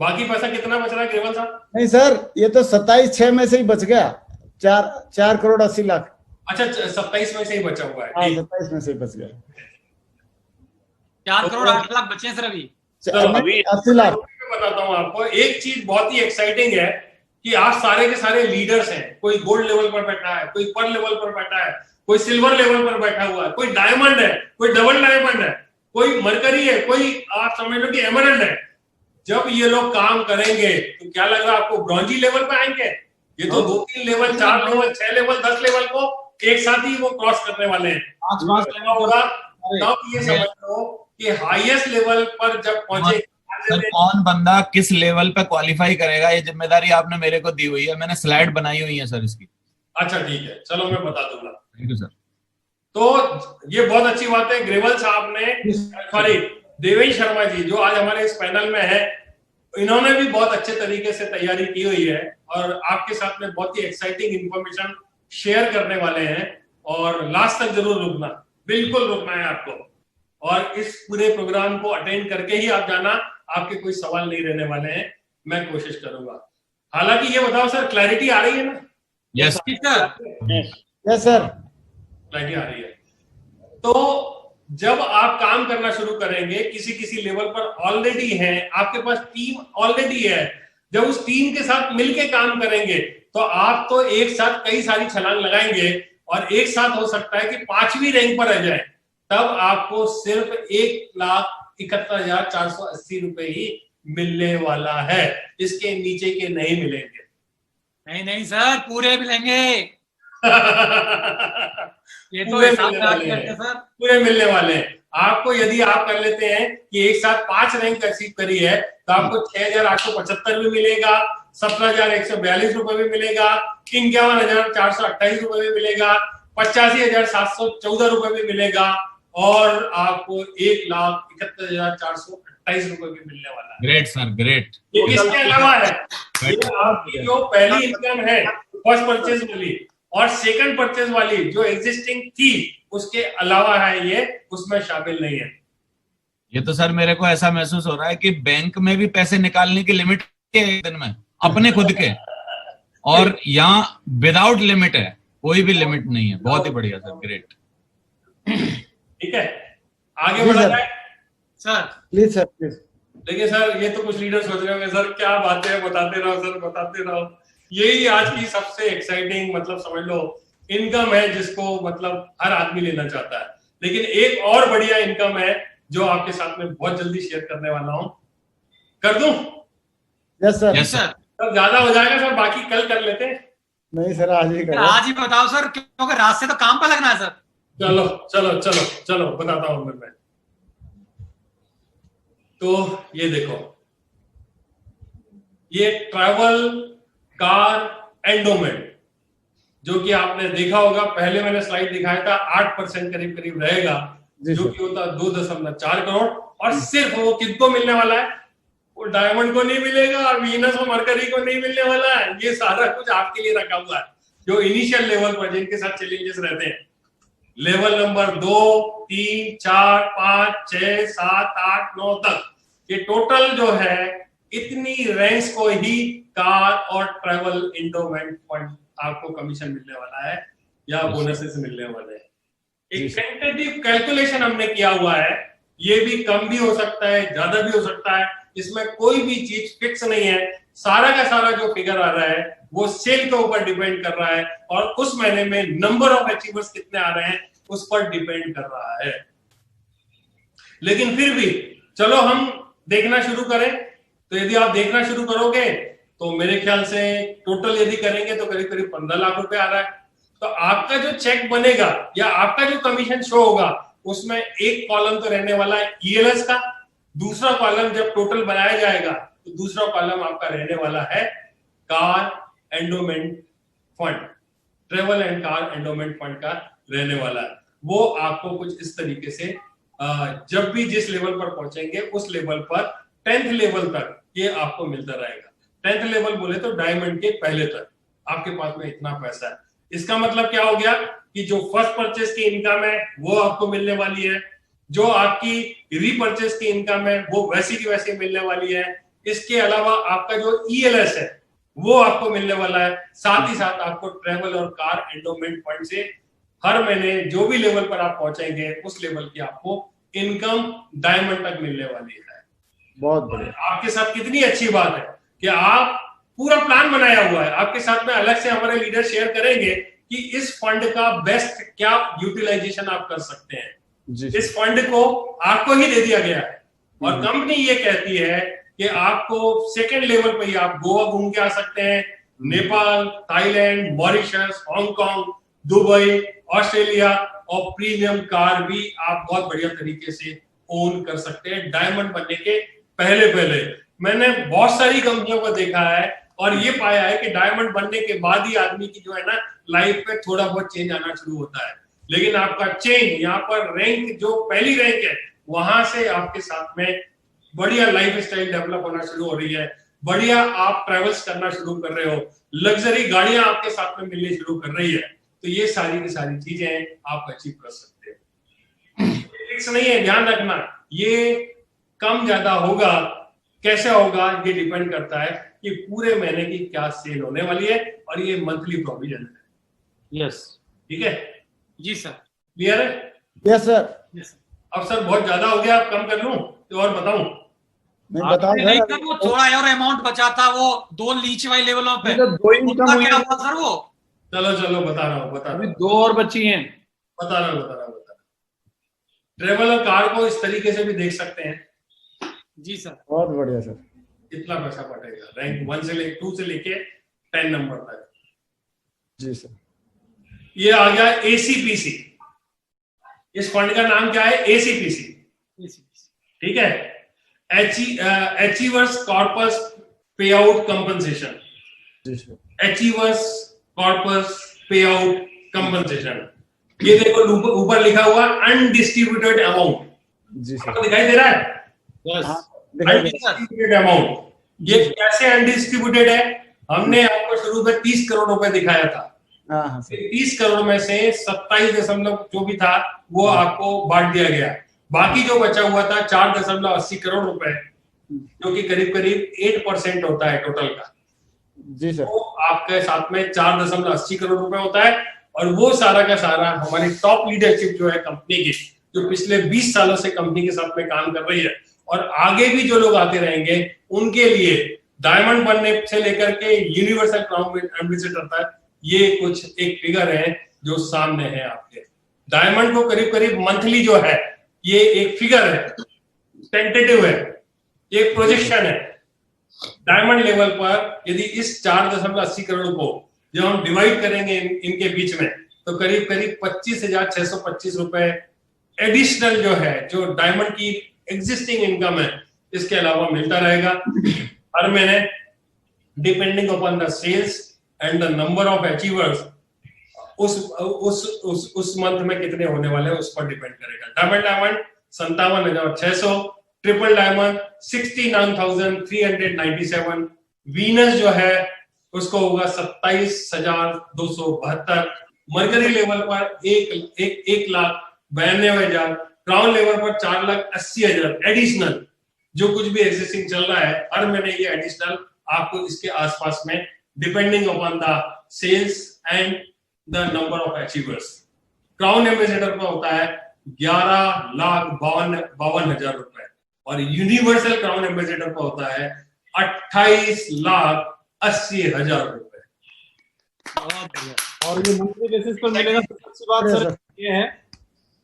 बाकी पैसा कितना बच रहा है ग्रेवाल साहब? नहीं सर, ये तो 27/6 में से ही बच गया, 4,80,00,000। अच्छा 27 में से ही बचा हुआ है। हाँ 27 में से ही बच गया। 4 करोड़ 8 लाख बचे हैं सर अभी। अभी 80 लाख। बताता हूँ आपको एक चीज बहुत ही एक्साइटिंग है कि आज सारे के सारे लीडर्स हैं। कोई गोल्ड लेवल पर बैठा है, कोई पर्ल लेवल पर बैठा है, कोई सिल्वर लेवल पर बैठा हुआ है, कोई डायमंड है, कोई डबल डायमंड है, कोई मरकरी है, कोई आप समझ लो कि एमरल्ड है। जब ये लोग काम करेंगे तो क्या लग रहा है आपको ब्रॉन्जी लेवल पे आएंगे? ये तो 2-3 लेवल, 4 लेवल, 6 लेवल, 10 लेवल को एक साथ ही वो क्रॉस करने वाले हैं। होगा तब ये समझ लो कि हाईएस्ट लेवल पर जब पहुंचे। सर कौन बंदा किस लेवल पे क्वालिफाई करेगा, ये जिम्मेदारी आपने मेरे को दी हुई है। मैंने स्लाइड बनाई हुई है सर इसकी। अच्छा ठीक है, चलो मैं बता दूंगा। Thank you sir. तो ये बहुत अच्छी बात है ग्रेवाल साहब ने, सॉरी देवेश शर्मा जी जो आज हमारे इस पैनल में है, इन्होंने भी बहुत अच्छे तरीके से तैयारी की हुई है और आपके साथ में बहुत ही एक्साइटिंग इंफॉर्मेशन शेयर करने वाले हैं। और लास्ट तक जरूर रुकना, बिल्कुल रुकना है आपको, और इस पूरे प्रोग्राम को अटेंड करके ही आप जाना, आपके कोई सवाल नहीं रहने वाले हैं, मैं कोशिश करूंगा। हालांकि ये बताओ सर, क्लैरिटी आ रही है ना? Yes sir yes sir. Clarity आ रही है। तो जब आप काम करना शुरू करेंगे, किसी लेवल पर ऑलरेडी हैं, आपके पास टीम ऑलरेडी है, जब उस टीम के साथ मिलके काम करेंगे तो आप तो एक साथ कई सारी छलांग लगाएंगे और एक साथ हो सकता है कि 5वीं रैंक पर आ जाए, तब आपको सिर्फ 1,71,480 रुपए ही मिलने वाला है, इसके नीचे के नहीं मिलेंगे। नहीं सर, पूरे मिलेंगे। ये तो पूरे हिसाब मिलने वाले करते हैं, सर। पूरे मिलने वाले हैं आपको। यदि आप कर लेते हैं कि एक साथ 5 रैंक अचीव करी है तो आपको 6,875 भी मिलेगा, 17,142 रुपए भी मिलेगा, 51,428 रुपए भी मिलेगा, 85,714 रुपए भी मिलेगा और आपको 1,71,428 रुपए भी मिलने वाला है। Great sir, great. ये किसके अलावा है? ये आपकी जो पहली इनकम है फर्स्ट परचेज वाली और सेकंड परचेज वाली जो एग्जिस्टिंग थी, उसके अलावा है ये, उसमें शामिल नहीं है। ये तो सर मेरे को ऐसा महसूस हो रहा है कि बैंक में भी पैसे निकालने की लिमिट है एक दिन में, अपने खुद के, और यहाँ विदाउट लिमिट है, कोई भी लिमिट नहीं है। बहुत ही बढ़िया सर, ग्रेट। ठीक है, आगे बढ़ा जाए सर। Please sir, please. देखिए सर, ये तो कुछ लीडर सोच रहे होंगे सर क्या बातें बताते रहो सर, बताते रहो। यही आज की सबसे एक्साइटिंग, मतलब समझ लो, इनकम है जिसको मतलब हर आदमी लेना चाहता है। लेकिन एक और बढ़िया इनकम है जो आपके साथ में बहुत जल्दी शेयर करने वाला हूं। कर दूं? Yes sir. Yes sir. Sir ज्यादा हो जाएगा सर, बाकी कल कर लेते हैं। नहीं सर, आज ही करो। आज ही बताओ सर, क्योंकि रात से तो काम पर लगना है सर। चलो चलो चलो चलो बताता हूं मैं। तो ये देखो, ये ट्रैवल कार एंडोमेंट, जो कि आपने देखा होगा, पहले मैंने स्लाइड दिखाया था, 8% करीब करीब रहेगा, जो कि होता 2.4 करोड़। और सिर्फ वो किसको मिलने वाला है? वो डायमंड को नहीं मिलेगा, वीनस और मरकरी को नहीं मिलने वाला है। ये सारा कुछ आपके लिए रखा हुआ है, जो इनिशियल लेवल पर जिनके साथ चैलेंजेस रहते हैं, लेवल नंबर 2, 3, 4, 5, 6, 7, 8, 9 तक, ये टोटल जो है इतनी रैंक्स को ही कार और ट्रैवल एंडोमेंट फंड आपको कमीशन मिलने वाला है या बोनसेस मिलने वाले हैं। एक टेंटेटिव कैलकुलेशन हमने किया हुआ है, ये भी कम भी हो सकता है, ज्यादा भी हो सकता है, इसमें कोई भी चीज फिक्स नहीं है। सारा का सारा जो फिगर आ रहा है वो सेल के ऊपर डिपेंड कर रहा है और उस महीने में नंबर ऑफ अचीवर्स कितने आ रहे हैं उस पर डिपेंड कर रहा है। लेकिन फिर भी चलो हम देखना शुरू करें। तो यदि आप देखना शुरू करोगे तो मेरे ख्याल से टोटल यदि करेंगे तो करीब करीब 15 लाख रुपए आ रहा है। तो आपका जो चेक बनेगा या आपका जो कमीशन शो होगा उसमें एक कॉलम तो रहने वाला है ईएलएस का, दूसरा कॉलम जब टोटल बनाया जाएगा तो दूसरा कॉलम आपका रहने वाला है car endowment fund, travel and car endowment fund का रहने वाला है। वो आपको कुछ इस तरीके से जब भी जिस लेवल पर पहुंचेंगे उस लेवल पर 10th लेवल तक ये आपको मिलता रहेगा। 10th लेवल बोले तो डायमंड के पहले तक आपके पास में इतना पैसा है। इसका मतलब क्या हो गया कि जो फर्स्ट परचेस की इनकम है वो आपको मिलने वाली है, जो आपकी रीपरचेस की इनकम है वो वैसी की वैसी मिलने वाली है। इसके अलावा आपका जो ईएलएस है वो आपको मिलने वाला है। साथ ही साथ आपको ट्रेवल और कार एंडोमेंट फंड से हर महीने जो भी लेवल पर आप पहुंचेंगे उस लेवल की आपको इनकम डायमंड तक मिलने वाली है। बहुत बढ़िया। आपके साथ कितनी अच्छी बात है कि आप पूरा प्लान बनाया हुआ है। आपके साथ में अलग से हमारे लीडर शेयर करेंगे कि इस फंड का बेस्ट क्या यूटिलाइजेशन आप कर सकते हैं। इस फंड को आपको ही दे दिया गया है और कंपनी ये कहती है कि आपको सेकंड लेवल पे ही आप गोवा घूम के आ सकते हैं, Nepal, Thailand, Mauritius, Hong Kong, Dubai, Australia और प्रीमियम कार भी आप बहुत बढ़िया तरीके से ओन कर सकते हैं डायमंड बनने के पहले। मैंने बहुत सारी कंपनियों को देखा है और ये पाया है कि डायमंड बनने के बाद ही आदमी की जो है ना लाइफ में थोड़ा बहुत चेंज आना शुरू होता है। लेकिन आपका चेंज यहाँ पर रैंक जो पहली रैंक है वहां से आपके साथ में बढ़िया लाइफ स्टाइल डेवलप होना शुरू हो रही है, बढ़िया आप ट्रेवल्स करना शुरू कर रहे हो, लग्जरी गाड़ियां आपके साथ में मिलनी शुरू कर रही है, तो ये सारी की सारी चीजें आप अचीव कर सकते हो। फिक्स नहीं है, ध्यान रखना, ये कम ज्यादा होगा, कैसे होगा ये डिपेंड करता है कि पूरे महीने की क्या सेल होने वाली है, और ये मंथली प्रोविजन है। यस, ठीक है जी सर। क्लियर है? Yes sir. अब सर बहुत ज्यादा हो गया, आप कम कर लूं तो और बताऊं? नहीं बताओ नहीं सर। सर, वो थोड़ा और अमाउंट बचा था वो 2 नीचे वाले लेवलों पे, तो 2 इनकम उनका हुई क्या है। हुआ सर वो? चलो बता रहा हूँ अभी 2 और बची हैं। बता रहा हूँ। ट्रेवल और कार को इस तरीके से भी देख सकते हैं। जी सर। बहुत बढ़िया सर। कितना पैसा बटेगा रैंक 1 से 2 से लेके 10 नंबर तक। जी सर। ये आ गया एसीपीसी। इस फंड का नाम क्या है? एसीपीसी। ठीक है, अचीवर्स कॉर्पस पे आउट कंपनसेशन। जी सर। अचीवर्स कॉर्पस पे आउट कंपनसेशन। ये देखो ऊपर लिखा हुआ अनडिस्ट्रीब्यूटेड अमाउंट। जी सर। आपको दिखाई दे रहा है? Yes, undistributed amount. ये कैसे अनडिस्ट्रीब्यूटेड है? हमने आपको शुरू में 30 करोड़ रुपए दिखाया था। हाँ सर। 30 करोड़ में से 27 जो भी था वो आपको बांट दिया गया। बाकी जो बचा हुआ था 4.80 करोड़ रुपए, जो कि करीब करीब 8% होता है टोटल का। जी सर। तो आपके साथ में 4.80 करोड़ रुपए होता है, और वो सारा का सारा हमारी टॉप लीडरशिप जो है कंपनी की, जो पिछले 20 सालों से कंपनी के साथ में काम कर रही है, और आगे भी जो लोग आते रहेंगे उनके लिए डायमंड बनने से लेकर के यूनिवर्सल क्राउन एम्बेसडर तक ये कुछ एक फिगर है जो सामने है आपके। डायमंड को करीब करीब मंथली जो है ये एक फिगर है, टेंटेटिव है, एक प्रोजेक्शन है। डायमंड लेवल पर यदि इस 4.80 करोड़ को जब हम डिवाइड करेंगे इनके बीच में, तो करीब करीब 25,625 रुपए एडिशनल जो है, जो डायमंड की एग्जिस्टिंग इनकम है, इसके अलावा मिलता रहेगा हर महीने, depending upon the sales and the number of achievers. उस मंथ में कितने होने वाले हैं उस पर डिपेंड करेगा। डायमंड 57,600, ट्रिपल डायमंड 69,397, वीनस जो है उसको होगा 27,272, मरकरी लेवल पर 1,92,000, क्राउन लेवल पर 4,80,000 एडिशनल। जो कुछ भी एग्जिस्टिंग चल रहा है हर महीने ये एडिशनल आपको इसके आसपास में, depending upon the sales and the number of achievers. Crown ambassador का होता है 11,52,000 रुपए, और यूनिवर्सल क्राउन एम्बेसडर का होता है 28,80,000 रुपए। और ये मंथली बेसिस पर मिलेगा। सबसे बात सर ये है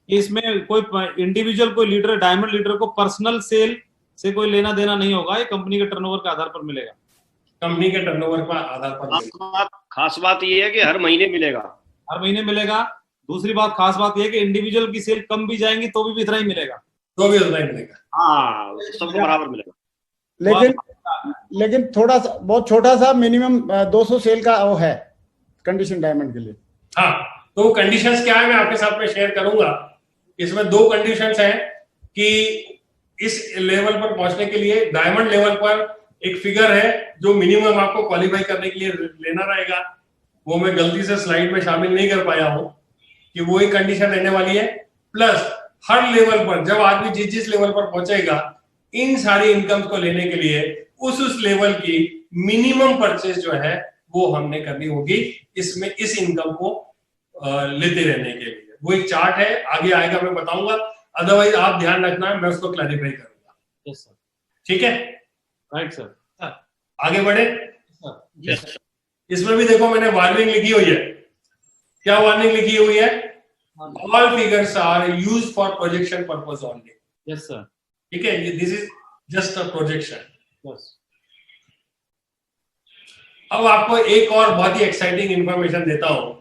कि इसमें कोई इंडिविजुअल, कोई लीडर, डायमंड लीडर को पर्सनल सेल से कोई लेना देना नहीं होगा, ये कंपनी के टर्नओवर के आधार पर मिलेगा। कंपनी के टर्नओवर पर आधार पर। खास बात ये है कि हर महीने मिलेगा। हर महीने मिलेगा। दूसरी बात, खास बात ये है कि इंडिविजुअल की सेल कम भी जाएंगी तो भी इतना ही मिलेगा। तो भी उतना ही मिलेगा। हाँ, सबको बराबर मिलेगा। लेकिन थोड़ा सा, बहुत छोटा सा मिनिमम 200 सेल का वो है कंडीशन डायमंड के लिए। हाँ, तो कंडीशंस क्या है मैं आपके साथ में शेयर करूंगा। इसमें 2 कंडीशंस हैं कि इस लेवल पर पहुंचने के लिए डायमंड लेवल पर एक फिगर है जो मिनिमम आपको क्वालिफाई करने के लिए लेना रहेगा। वो मैं गलती से स्लाइड में शामिल नहीं कर पाया हूं कि वो एक कंडीशन रहने वाली है। प्लस हर लेवल पर जब आदमी जिस लेवल पर पहुंचेगा, इन सारी इनकम को लेने के लिए उस लेवल की मिनिमम परचेज जो है वो हमने करनी होगी, इसमें इस इनकम को लेते रहने के लिए। वो एक चार्ट है, आगे आएगा मैं बताऊंगा, अदरवाइज आप ध्यान रखना, मैं उसको क्लैरिफाई करूंगा। Yes sir. ठीक है, राइट सर। आगे बढ़े। इसमें भी देखो मैंने वार्निंग लिखी हुई है। क्या वार्निंग लिखी हुई है? All figures are used for projection purpose only. Yes sir. ठीक है, this is just a projection. Yes. अब आपको एक और बहुत ही एक्साइटिंग इंफॉर्मेशन देता हूं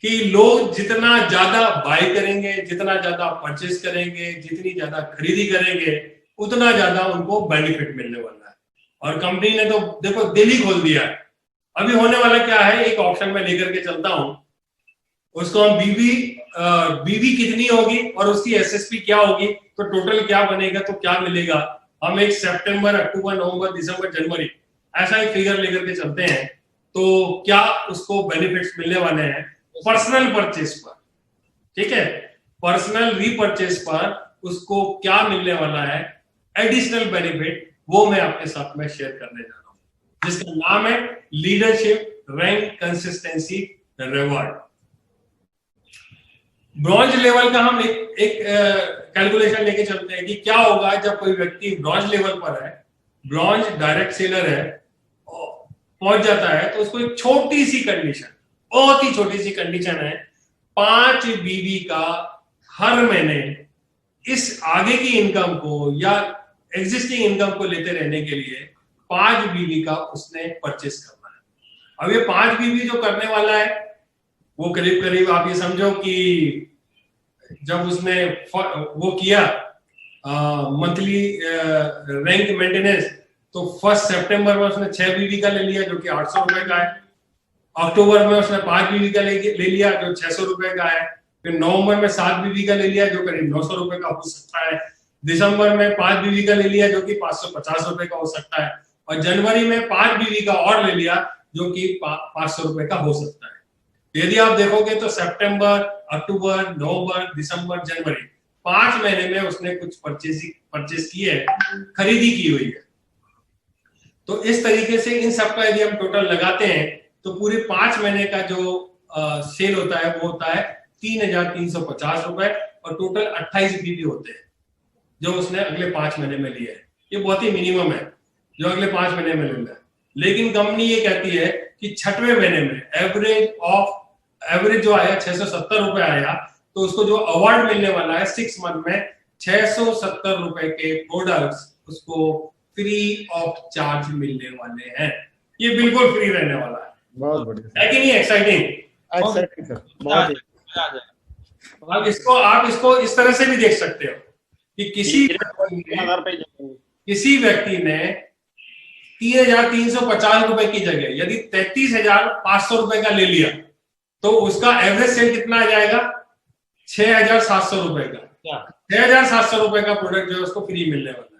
कि लोग जितना ज्यादा बाय करेंगे, जितना ज्यादा परचेज करेंगे, जितनी ज्यादा खरीदी करेंगे, उतना ज्यादा उनको बेनिफिट मिलने वाला है। और कंपनी ने तो देखो दिल ही खोल दिया है। अभी होने वाला क्या है, एक ऑप्शन में लेकर के चलता हूं, उसको हम बीवी कितनी होगी और उसकी एसएसपी क्या होगी, तो टोटल क्या बनेगा, तो क्या मिलेगा, हम एक सितंबर, अक्टूबर, नवंबर, दिसंबर, जनवरी ऐसा एक फिगर लेकर के चलते हैं, तो क्या उसको बेनिफिट्स मिलने वाले हैं पर्सनल परचेज पर, ठीक है, पर्सनल रीपरचेज पर उसको क्या मिलने वाला है एडिशनल बेनिफिट, वो मैं आपके साथ में शेयर करने जा रहा हूं, जिसका नाम है leadership rank consistency reward. Bronze level का हम एक कैलकुलेशन लेके चलते हैं कि क्या होगा जब कोई व्यक्ति ब्रॉन्ज लेवल पर है, ब्रॉन्ज डायरेक्ट सेलर है, पहुंच जाता है, तो उसको एक छोटी सी कंडीशन, बहुत ही छोटी सी कंडीशन है, 5 बीवी का हर महीने इस आगे की इनकम को या एग्जिस्टिंग इनकम को लेते रहने के लिए 5 बीवी का उसने परचेस करना है। अब ये 5 बीवी जो करने वाला है वो करीब करीब आप ये समझो कि जब उसने वो किया मंथली रैंक मेंटेनेंस, तो 1 सितंबर में उसने 6 बीवी का ले लिया जो कि 800 रुपए का है, अक्टूबर में उसने 5 बीवी का ले लिया जो 600 रुपए का है, फिर नवंबर में 7 बीवी का ले लिया जो करीब 900 रुपए का हो सकता है, दिसंबर में 5 बीवी का ले लिया जो कि 550 रुपए का हो सकता है, और जनवरी में 5 बीवी का और ले लिया जो कि 500 रुपए का हो सकता है। यदि आप देखोगे तो सितंबर, अक्टूबर, नवंबर, दिसंबर, जनवरी 5 महीने में उसने कुछ परचेज की है, खरीदी की हुई है। तो इस तरीके से इन सबका यदि हम टोटल लगाते हैं तो पूरे 5 महीने का जो सेल होता है वो होता है 3,350 रुपए, और टोटल 28 बीवी होते हैं जो उसने अगले 5 महीने में लिए है। ये बहुत ही मिनिमम है जो अगले 5 महीने में लेना है, लेकिन कंपनी ये कहती है कि 6वें महीने में एवरेज जो आया 670 रुपए आया, तो उसको जो अवार्ड मिलने वाला है 6 मंथ में 670 रुपए के प्रोडक्ट्स उसको फ्री ऑफ चार्ज मिलने वाले हैं। ये बिल्कुल फ्री रहने वाला है। बहुत बढ़िया, है कि नहीं एक्साइटिंग? एक्साइटिंग सर, बहुत ही। आप इसको इस तरह से भी देख सकते हो कि किसी व्यक्ति ने 3,350 रुपए की जगह यदि 33,500 रुपए का ले लिया तो उसका एवरेज सेल कितना आ जाएगा 6,700 रुपए का। 6,700 रुपए का प्रोडक्ट जो है उसको फ्री मिलने वाला है।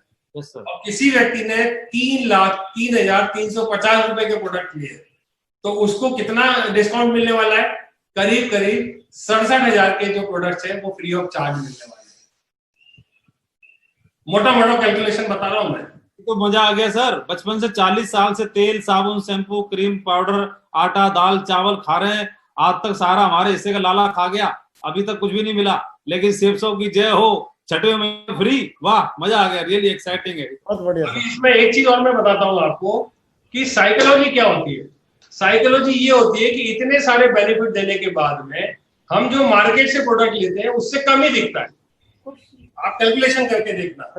और किसी व्यक्ति ने 3,03,350 रुपए के प्रोडक्ट लिए तो उसको कितना डिस्काउंट मिलने वाला है, करीब 67,000 के जो प्रोडक्ट्स है वो फ्री ऑफ चार्ज मिलने वाले हैं। मोटा मोटा कैलकुलेशन बता रहा हूं मैं। तो मजा आ गया सर, बचपन से 40 साल से तेल, साबुन, शैम्पू, क्रीम, पाउडर, आटा, दाल, चावल खा रहे हैं, आज तक सारा हमारे हिस्से का लाला खा गया, अभी तक कुछ भी नहीं मिला, लेकिन सेब सौ की जय हो, 6वें में फ्री, वाह मजा आ गया, रियली एक्साइटिंग है। बहुत बढ़िया। इसमें एक चीज और मैं बताता हूँ आपको कि साइकोलॉजी क्या होती है। साइकोलॉजी ये होती है कि इतने सारे बेनिफिट देने के बाद में हम जो मार्केट से प्रोडक्ट लेते हैं उससे कम ही दिखता है, आप कैलकुलेशन करके देखना।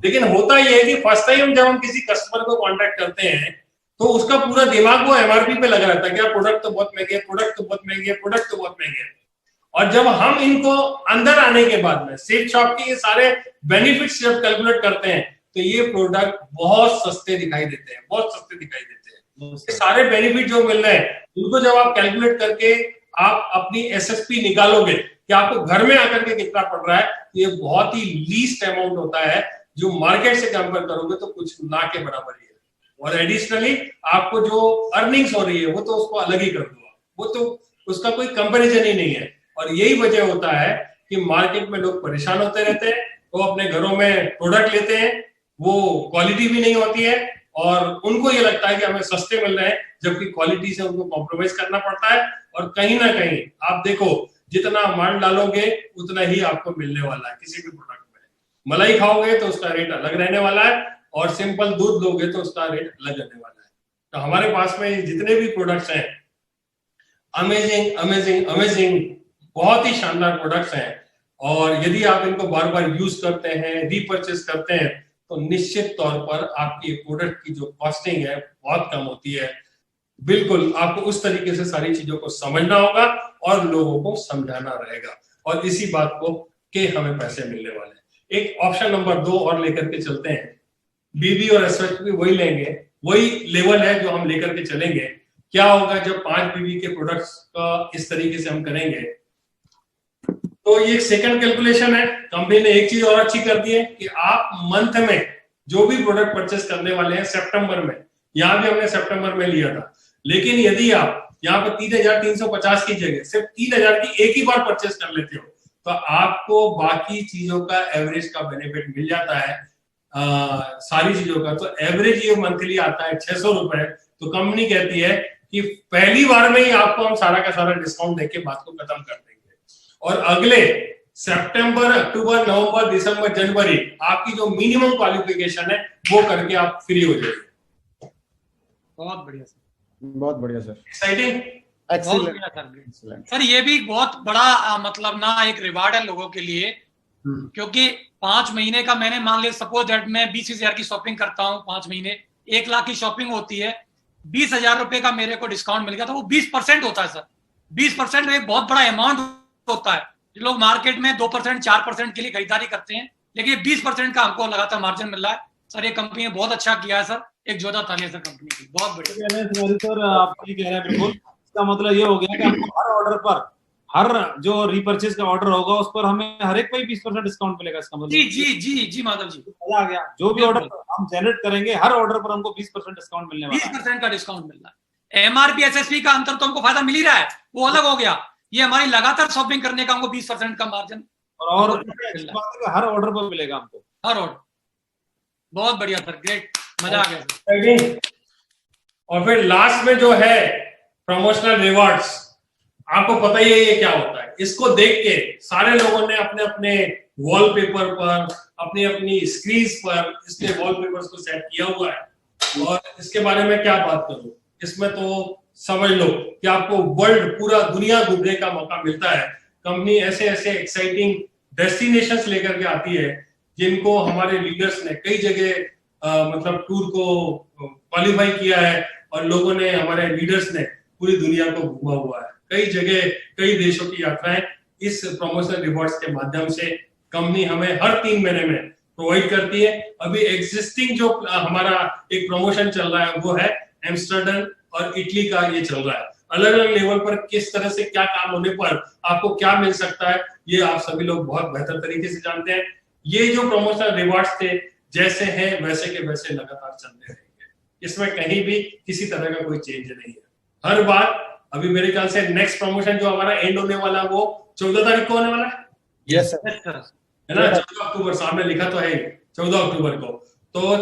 लेकिन होता यह है कि फर्स्ट टाइम जब हम किसी कस्टमर को कांटेक्ट करते हैं तो उसका पूरा दिमाग वो एमआरपी पे लगा रहता है कि प्रोडक्ट तो बहुत महंगे, प्रोडक्ट तो बहुत महंगे, प्रोडक्ट तो बहुत महंगे। और जब हम इनको अंदर आने के बाद में सेफ शॉप के ये सारे बेनिफिट्स जब कैलकुलेट करते हैं तो ये प्रोडक्ट बहुत सस्ते दिखाई देते हैं, बहुत सस्ते दिखाई देते हैं। ये सारे बेनिफिट जो मिल रहे हैं उनको जब आप कैलकुलेट करके आप अपनी एसएसपी निकालोगे कि आपको घर में आकर के कितना पड़ रहा है, ये बहुत ही लीस्ट अमाउंट होता है जो मार्केट से कंपेयर करोगे तो कुछ ना के बराबर ही है। और एडिशनली आपको जो अर्निंग्स हो रही है वो तो उसको अलग ही कर दो, वो तो उसका कोई कंपैरिजन ही नहीं है। और यही वजह होता है कि मार्केट में लोग परेशान होते रहते हैं, वो अपने घरों में प्रोडक्ट लेते हैं, वो क्वालिटी भी नहीं होती है और उनको ये लगता है कि हमें सस्ते मिल रहे हैं, जबकि क्वालिटी से उनको कॉम्प्रोमाइज करना पड़ता है। और कहीं ना कहीं आप देखो जितना माल डालोगे उतना ही आपको मिलने वाला है किसी भी प्रोडक्ट में। मलाई खाओगे तो उसका रेट अलग रहने वाला है और सिंपल दूध लोगे तो उसका रेट अलग रहने वाला है। तो हमारे पास में जितने भी प्रोडक्ट्स हैं अमेजिंग अमेजिंग अमेजिंग, बहुत ही शानदार प्रोडक्ट्स हैं। और यदि आप इनको बार बार यूज करते हैं, रीपर्चेस करते हैं, तो निश्चित तौर पर आपकी प्रोडक्ट की जो कॉस्टिंग है बहुत कम होती है। बिल्कुल आपको उस तरीके से सारी चीजों को समझना होगा और लोगों को समझाना रहेगा, और इसी बात को कि हमें पैसे मिलने वाले हैं। एक ऑप्शन नंबर 2 और लेकर के चलते हैं। बीबी और एसएचपी वही लेंगे, वही लेवल है जो हम लेकर के चलेंगे। क्या होगा जब 5 बीबी के प्रोडक्ट्स का इस तरीके से हम करेंगे। तो ये एक सेकंड कैलकुलेशन है। कंपनी ने एक चीज और अच्छी कर दी है कि आप मंथ में जो भी प्रोडक्ट परचेस करने वाले हैं सितंबर में, यहाँ भी हमने सितंबर में लिया था, लेकिन यदि आप यहाँ पर 3,350 की जगह सिर्फ 3,000 की एक ही बार परचेस कर लेते हो तो आपको बाकी चीजों का एवरेज का बेनिफिट मिल जाता है, सारी चीजों का। तो एवरेज ये मंथली आता है 600 रुपए। तो कंपनी कहती है कि पहली बार में ही आपको हम सारा का सारा डिस्काउंट देके बात को खत्म कर देंगे, और अगले सितंबर, अक्टूबर, नवंबर, दिसंबर, जनवरी आपकी जो मिनिमम क्वालिफिकेशन है वो करके आप फ्री हो जाएंगे। बहुत बढ़िया सर, बहुत बढ़िया सर, एक्साइटिंग, एक्सीलेंट सर। ये भी बहुत बड़ा मतलब ना एक रिवार्ड है लोगों के लिए, क्योंकि 5 महीने का मैंने मान लिया सपोज दैट मैं 20,000 की शॉपिंग करता हूँ 5 महीने, 1 लाख की शॉपिंग होती है, 20,000 रुपए का मेरे को डिस्काउंट मिल गया, तो वो 20% होता है सर। 20% एक बहुत बड़ा अमाउंट होता है। जो लोग मार्केट में 2% 4% के लिए खरीदारी करते हैं, लेकिन 20% का हमको लगातार मार्जिन मिल रहा है सर। ये कंपनी ने बहुत अच्छा किया है सर, एक जोधा ताली है सर कंपनी की, बहुत बढ़िया। सर आप ये कह रहे हैं बिल्कुल, इसका मतलब ये हो गया कि हमको हर ऑर्डर पर, हर जो रीपर्चेज का ऑर्डर होगा उस पर हमें हर एक पे 20% डिस्काउंट मिलेगा। इसका मतलब जी माधव जी, मजा आ गया। जो भी ऑर्डर हम जनरेट करेंगे हर ऑर्डर पर हमको 20% डिस्काउंट मिलने वाला है। 20% का डिस्काउंट मिल रहा है। एमआरपी एसएसपी का अंतर तो हमको फायदा मिल ही रहा है, वो अलग हो गया। ये हमारी लगातार शॉपिंग करने का हमको 20% का मार्जिन और हर ऑर्डर पर मिलेगा हमको, हर ऑर्डर। बहुत बढ़िया सर, ग्रेट, मजा आ गया सर। और फिर लास्ट में जो है प्रमोशनल रिवॉर्ड्स, आपको पता ही है ये क्या होता है। इसको देख के सारे लोगों ने अपने अपने वॉलपेपर पर, अपनी अपनी स्क्रीन पर इसके वॉलपेपर्स को सेट किया हुआ है। और इसके बारे में क्या बात करूं, इसमें तो समझ लो कि आपको वर्ल्ड, पूरा दुनिया घूमने का मौका मिलता है। कंपनी ऐसे ऐसे एक्साइटिंग डेस्टिनेशंस लेकर के आती है जिनको हमारे लीडर्स ने कई जगह मतलब टूर को क्वालिफाई किया है, और लोगों ने, हमारे लीडर्स ने पूरी दुनिया को घूमा हुआ है। कई जगह, कई देशों की यात्राएं इस प्रमोशनल रिवॉर्ड्स के माध्यम से कंपनी हमें हर 3 महीने में प्रोवाइड करती है। अभी एग्जिस्टिंग जो हमारा एक प्रमोशन चल रहा है वो है एम्स्टर्डम और इटली का, ये चल रहा है। अलग अलग लेवल पर किस तरह से क्या काम होने पर आपको क्या मिल सकता है, ये आप सभी लोग बहुत बेहतर तरीके से जानते हैं। ये जो प्रमोशनल रिवॉर्ड्स थे, जैसे हैं वैसे के वैसे लगातार चलते रहेंगे। इसमें कहीं भी किसी तरह का कोई चेंज नहीं है। हर बार, अभी मेरे ख्याल से नेक्स्ट प्रमोशन जो हमारा एंड होने वाला है वो 14 तारीख को होने वाला है। यस सर, है ना, 14 अक्टूबर, सामने लिखा तो है 14 अक्टूबर को। तो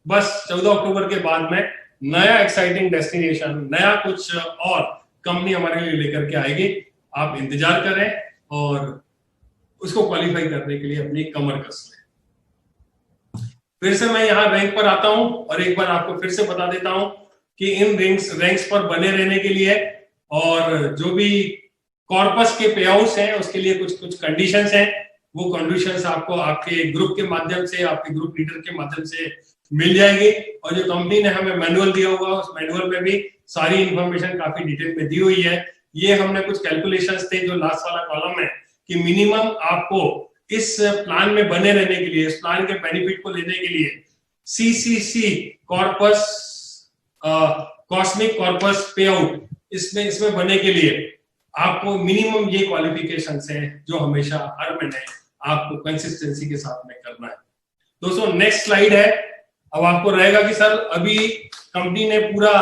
बस 14 अक्टूबर के बाद में नया एक्साइटिंग डेस्टिनेशन, नया कुछ और कंपनी हमारे लिए लेकर के आएगी। आप इंतजार करें और उसको क्वालिफाई करने के लिए अपनी कमर कस लें। फिर से मैं यहाँ रैंक पर आता हूं और एक बार आपको फिर से बता देता हूं कि इन रैंक्स पर बने रहने के लिए और जो भी कॉर्पस के पे आउट्स हैं उसके लिए कुछ कुछ कंडीशंस हैं। वो कंडीशंस आपको आपके ग्रुप के माध्यम से, आपके ग्रुप लीडर के माध्यम से मिल जाएगी। और जो कंपनी ने हमें मैनुअल दिया हुआ, उस मैनुअल में भी सारी इंफॉर्मेशन काफी डिटेल में दी हुई है। ये हमने कुछ कैलकुलेशंस थे जो लास्ट वाला कॉलम है कि मिनिमम आपको इस प्लान में बने रहने के लिए, इस प्लान के बेनिफिट को लेने के लिए सीसीसी कॉर्पस, कॉस्मिक कॉर्पस पे आउट, इसमें बनने के लिए आपको मिनिमम ये क्वालिफिकेशंस हैं जो हमेशा हर महीने आपको कंसिस्टेंसी के साथ में करना है। दोस्तों नेक्स्ट स्लाइड है। अब आपको रहेगा कि सर अभी कंपनी ने पूरा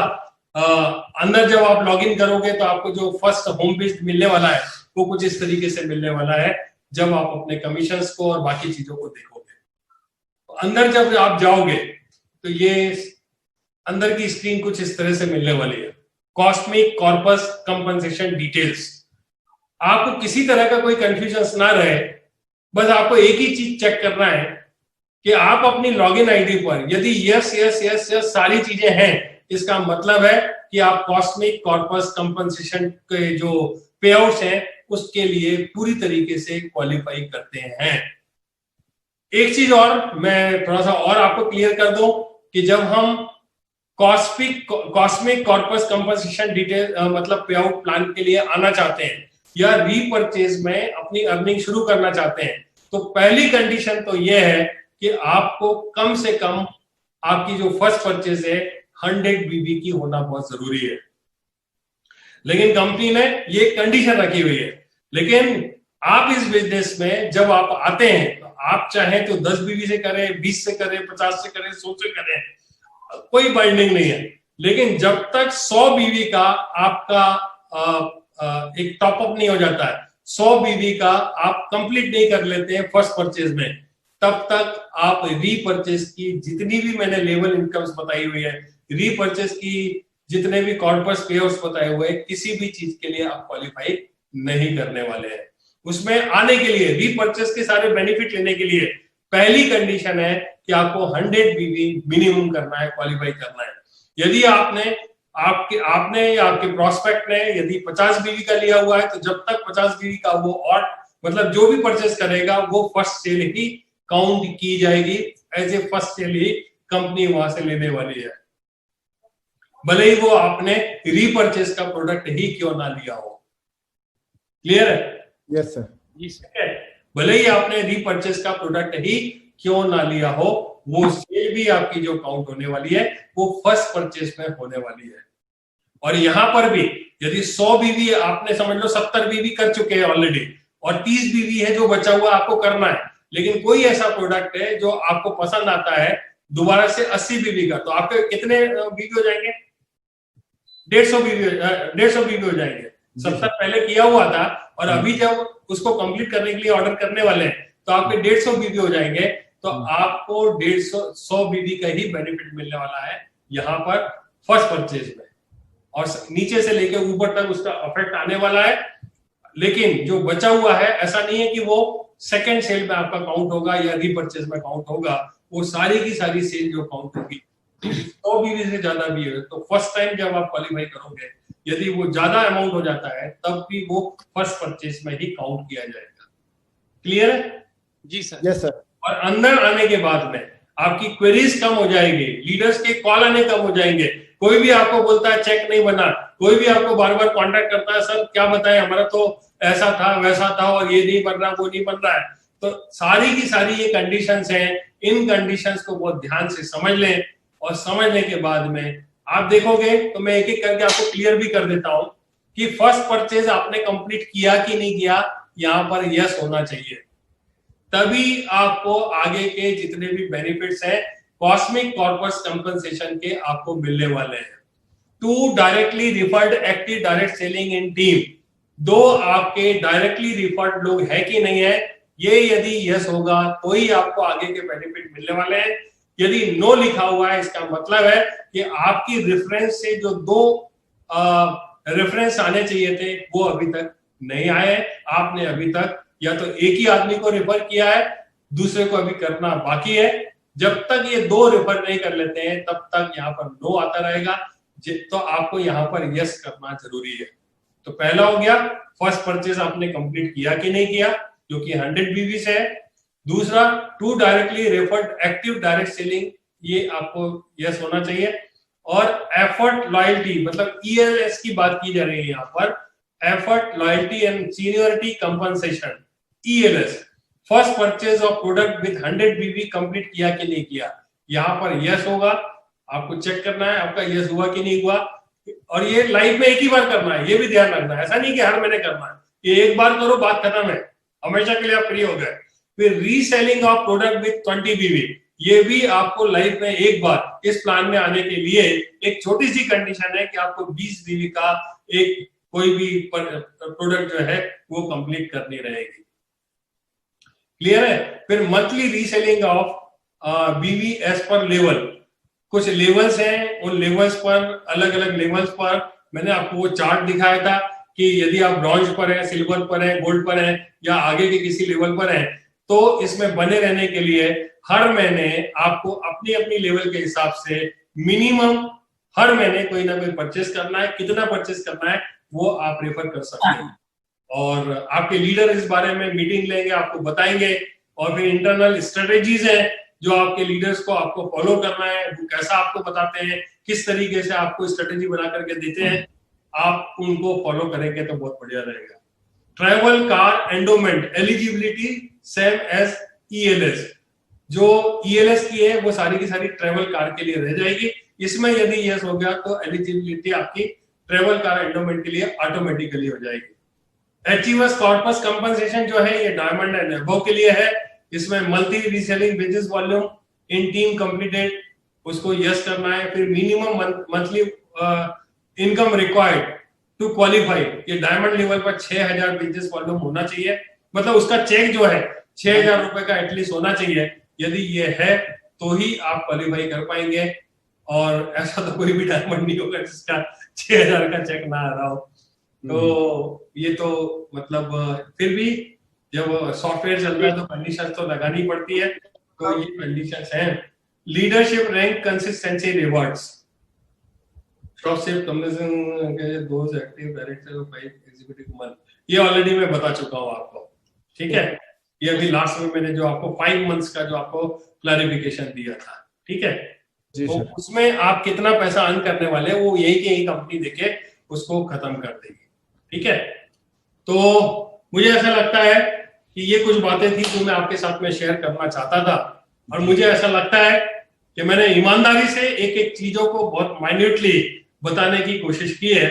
अंदर जब आप लॉगिन करोगे तो आपको जो फर्स्ट होम पेज मिलने वाला है वो कुछ इस तरीके से मिलने वाला है जब आप अपने कमीशंस को और बाकी चीजों को देखोगे। तो अंदर जब आप जाओगे तो ये अंदर की स्क्रीन कुछ इस तरह से मिलने वाली है, कॉस्मिक कॉर्पस कंपनसेशन डिटेल्स। आपको किसी तरह का कोई कंफ्यूजन ना रहे, बस आपको एक ही चीज चेक करना है कि आप अपनी लॉगिन आईडी पर यदि यस यस यस यस सारी चीजें हैं, इसका मतलब है कि आप कॉस्मिक कॉर्पस कंपनसेशन के जो पे आउट्स हैं उसके लिए पूरी तरीके से क्वालिफाई करते हैं। एक चीज और मैं थोड़ा सा और आपको क्लियर कर दूं कि जब हम कॉस्मिक कॉर्पस कंपनसेशन डिटेल मतलब पे आउट प्लान के लिए आना चाहते हैं या रीपरचेज में अपनी अर्निंग शुरू करना चाहते हैं, तो पहली कंडीशन तो यह है कि आपको कम से कम आपकी जो फर्स्ट परचेज है 100 बीबी की होना बहुत जरूरी है। लेकिन कंपनी ने ये कंडीशन रखी हुई है। लेकिन आप इस बिजनेस में जब आप आते हैं तो आप चाहें तो 10 बीवी से करें, 20 से करें, 50 से करें, 100 से करें, कोई बाइंडिंग नहीं है। लेकिन जब तक 100 बीवी का आपका एक टॉपअप नहीं हो जाता है, 100 बीवी का आप कंप्लीट नहीं कर लेते हैं फर्स्ट परचेज में, तब तक आप रीपरचेज की जितनी भी मैंने लेवल इनकम्स बताई हुई है, रीपरचेज की जितने भी कॉर्पस पेआउट्स बताए हुए, किसी भी चीज के लिए आप क्वालिफाई नहीं करने वाले हैं। उसमें आने के लिए, रीपरचेज के सारे बेनिफिट लेने के लिए पहली कंडीशन है कि आपको 100 बीवी मिनिमम करना है, क्वालिफाई करना है। यदि आपने या आपके प्रोस्पेक्ट ने यदि 50 बीवी का लिया हुआ है, तो जब तक 50 बीवी का वो और मतलब जो भी परचेस करेगा वो फर्स्ट सेल ही काउंट की जाएगी, एज ए फर्स्ट सेल ही कंपनी वहां से लेने वाली है, भले ही वो आपने रीपरचेस का प्रोडक्ट ही क्यों ना लिया हो। क्लियर है? Yes sir. जी सर। भले ही आपने रीपरचेस का प्रोडक्ट ही क्यों ना लिया हो, वो सेल भी आपकी जो काउंट होने वाली है वो फर्स्ट परचेस में होने वाली है। और यहां पर भी यदि 100 बीवी आपने समझ लो 70 बीवी कर चुके हैं ऑलरेडी, और 30 बीवी है जो बचा हुआ आपको करना है, लेकिन कोई ऐसा प्रोडक्ट है जो आपको पसंद आता है दोबारा से 80 बीवी का, तो आपके कितने बीवी हो जाएंगे? 150 बीवी हो जाएंगे। 70 पहले किया हुआ था और अभी जब उसको कंप्लीट करने के लिए ऑर्डर करने वाले हैं तो आपके 150 बीवी हो जाएंगे। तो आपको 100 बीवी का ही बेनिफिट मिलने वाला है यहाँ पर फर्स्ट परचेज में, और नीचे से लेकर ऊपर तक उसका इफेक्ट आने वाला है। लेकिन जो बचा हुआ है, ऐसा नहीं है कि वो सेकंड सेल में आपका काउंट होगा या रीपरचेज में काउंट होगा, वो सारी की सारी सेल जो काउंट होगी 100 बीवी से ज्यादा भी है तो फर्स्ट टाइम जब आप क्वालिफाई करोगे, यदि वो ज्यादा अमाउंट हो जाता है तब भी वो फर्स्ट परचेज में ही काउंट किया जाएगा। क्लियर है? जी सर। Yes sir. और अंदर आने के बाद में आपकी क्वेरीज कम हो जाएगी, लीडर्स के कॉल आने कम हो जाएंगे। कोई भी आपको बोलता है चेक नहीं बना, कोई भी आपको बार बार कांटेक्ट करता है, सर क्या बताएं हमारा तो ऐसा था वैसा था और ये नहीं बन रहा वो नहीं बन रहा है। तो सारी की सारी ये कंडीशंस हैं, इन कंडीशंस को बहुत ध्यान से समझ लें, और समझने के बाद में आप देखोगे तो मैं एक एक करके आपको क्लियर भी कर देता हूं कि फर्स्ट परचेज आपने कंप्लीट किया कि नहीं किया, यहां पर यस होना चाहिए, तभी आपको आगे के जितने भी बेनिफिट्स हैं कॉस्मिक कॉर्पस कंपनसेशन के आपको मिलने वाले हैं। 2 directly referred active direct selling in team, 2 आपके डायरेक्टली रिफर्ड लोग है कि नहीं है, ये यदि यस होगा तो ही आपको आगे के बेनिफिट मिलने वाले हैं। यदि नो लिखा हुआ है, इसका मतलब है कि आपकी रेफरेंस से जो 2 रेफरेंस आने चाहिए थे वो अभी तक नहीं आए। आपने अभी तक या तो एक ही आदमी को रेफर किया है, दूसरे को अभी करना बाकी है। जब तक ये 2 रेफर नहीं कर लेते हैं तब तक यहाँ पर नो आता रहेगा, तो आपको यहाँ पर यस करना जरूरी है। तो पहला हो गया फर्स्ट परचेज आपने कंप्लीट किया कि नहीं किया, जो कि 100 बीवी से है। दूसरा 2 directly referred active direct selling, ये आपको यस होना चाहिए। और एफर्ट लॉयल्टी, मतलब ELS की बात की जा रही है यहाँ पर, effort loyalty and seniority compensation, ELS, first purchase of product with 100 बीवी कंप्लीट किया कि नहीं किया, यहाँ पर यस होगा। आपको चेक करना है आपका यस हुआ कि नहीं हुआ, और ये लाइफ में एक ही बार करना है, ये भी ध्यान रखना है। ऐसा नहीं कि हर महीने करना है, ये एक बार करो बात खत्म है, हमेशा के लिए आप फ्री हो गए। फिर रीसेलिंग ऑफ प्रोडक्ट विद 20 बीवी, ये भी आपको लाइफ में एक बार इस प्लान में आने के लिए एक छोटी सी कंडीशन है कि आपको 20 बीवी का एक कोई भी प्रोडक्ट जो है वो कंप्लीट करनी रहेगी। क्लियर है? फिर मंथली रीसेलिंग ऑफ बीवी एज पर लेवल, कुछ लेवल्स हैं, उन लेवल्स पर अलग अलग लेवल्स पर मैंने आपको वो चार्ट दिखाया था कि यदि आप ब्रॉन्ज पर है, सिल्वर पर है, गोल्ड पर है या आगे के किसी लेवल पर है, तो इसमें बने रहने के लिए हर महीने आपको अपनी अपनी लेवल के हिसाब से मिनिमम हर महीने कोई ना कोई परचेस करना है। कितना परचेस करना है वो आप रेफर कर सकते हैं, और आपके लीडर इस बारे में मीटिंग लेंगे, आपको बताएंगे। और फिर इंटरनल स्ट्रेटेजीज है जो आपके लीडर्स को आपको फॉलो करना है, वो कैसा आपको बताते हैं, किस तरीके से आपको स्ट्रेटेजी बना करके देते हैं, आप उनको फॉलो करेंगे तो बहुत बढ़िया रहेगा। Travel car endowment eligibility same as ELS, जो ELS की है वो सारी की सारी ट्रैवल कार के लिए रह जाएगी। इसमें यदि यस हो गया तो एलिजिबिलिटी आपकी ट्रेवल कार एंडोमेंट के लिए ऑटोमेटिकली हो जाएगी। अचीवर्स कॉर्पस कंपनसेशन जो है ये डायमंड एंड अबव के लिए है। इसमें multi reselling business volume in team completed, उसको यस करना है। फिर minimum monthly income required to qualify, ये डायमंड लेवल पर 6000 बिजनेस वॉल्यूम होना चाहिए, मतलब उसका चेक जो है 6000 रुपए का एटलीस्ट होना चाहिए। यदि ये है तो ही आप क्वालिफाई कर पाएंगे, और ऐसा तो कोई भी डायमंड नहीं होगा जिसका 6000 का चेक ना आ रहा हो। तो ये तो मतलब फिर भी जब सॉफ्टवेयर चल रहा है तो कंडीशन तो लगानी पड़ती है, तो ये कंडीशंस हैं। Leadership rank consistency rewards, those active director of 5 executive month, ये ऑलरेडी मैं बता चुका हूँ आपको, ठीक है। ये अभी लास्ट में मैंने जो आपको 5 मंथ्स का जो आपको क्लैरिफिकेशन दिया था, ठीक है। तो उसमें आप कितना पैसा अर्न करने वाले वो यही की यही कंपनी देके उसको खत्म कर देगी, ठीक है। तो मुझे ऐसा लगता है कि ये कुछ बातें थी जो मैं आपके साथ में शेयर करना चाहता था, और मुझे ऐसा लगता है कि मैंने ईमानदारी से एक एक चीजों को बहुत माइन्यूटली बताने की कोशिश की है।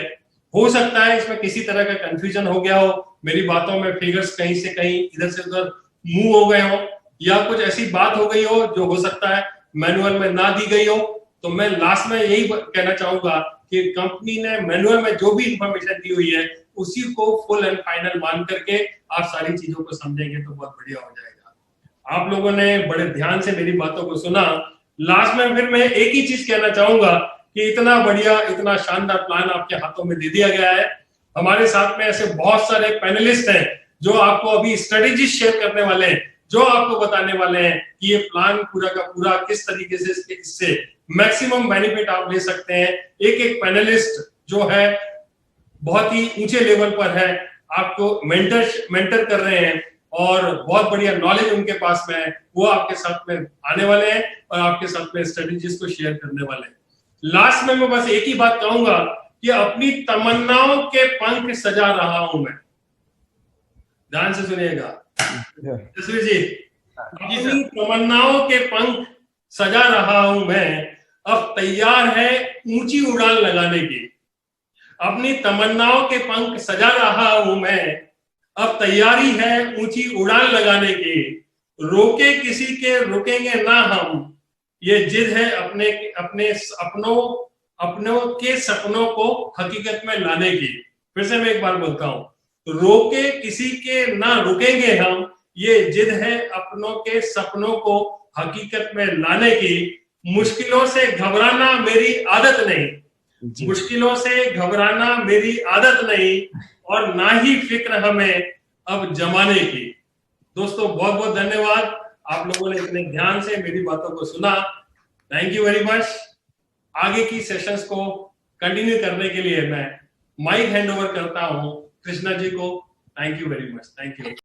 हो सकता है इसमें किसी तरह का कंफ्यूजन हो गया हो, मेरी बातों में फिगर्स कहीं से कहीं इधर से उधर मूव हो गए हो, या कुछ ऐसी बात हो गई हो जो हो सकता है मैनुअल में ना दी गई हो। तो मैं लास्ट में यही कहना चाहूंगा कि कंपनी ने मैनुअल में जो भी इंफॉर्मेशन दी हुई है उसी को फुल एंड फाइनल मान करके आप सारी चीजों को समझेंगे तो बहुत बढ़िया हो जाएगा। आप लोगों ने बड़े ध्यान से मेरी बातों को सुना। लास्ट में फिर मैं एक ही चीज कहना चाहूंगा कि इतना बढ़िया, इतना शानदार प्लान आपके हाथों में दे दिया गया है। हमारे साथ में ऐसे बहुत सारे पैनलिस्ट हैं जो आपको अभी स्ट्रेटेजी शेयर करने वाले हैं, जो आपको बताने वाले हैं कि ये प्लान पूरा का पूरा किस तरीके से इससे मैक्सिमम बेनिफिट आप ले सकते हैं। एक एक पैनलिस्ट जो है बहुत ही ऊंचे लेवल पर है, आपको मेंटर कर रहे हैं, और बहुत बढ़िया नॉलेज उनके पास में है। वो आपके साथ में आने वाले हैं और आपके साथ में स्ट्रेटेजीज को शेयर करने वाले हैं। लास्ट में मैं बस एक ही बात कहूंगा कि अपनी तमन्नाओं के पंख सजा रहा हूं मैं। ध्यान से सुनिएगा जसवीर जी, अपनी तमन्नाओं के पंख सजा रहा हूं मैं, अब तैयार है ऊंची उड़ान लगाने की। अपनी तमन्नाओं के पंख सजा रहा हूं मैं, अब तैयारी है ऊंची उड़ान लगाने की। रोके किसी के रुकेंगे ना हम, ये जिद है अपने अपनों के सपनों को हकीकत में लाने की। फिर से मैं एक बार बोलता हूं, रोके किसी के ना रुकेंगे हम, ये जिद है अपनों के सपनों को हकीकत में लाने की। मुश्किलों से घबराना मेरी आदत नहीं, मुश्किलों से घबराना मेरी आदत नहीं, और ना ही फिक्र हमें अब जमाने की। दोस्तों बहुत बहुत धन्यवाद, आप लोगों ने इतने ध्यान से मेरी बातों को सुना। Thank you very much. आगे की सेशंस को कंटिन्यू करने के लिए मैं माइक हैंड ओवर करता हूं कृष्णा जी को। Thank you very much. Thank you.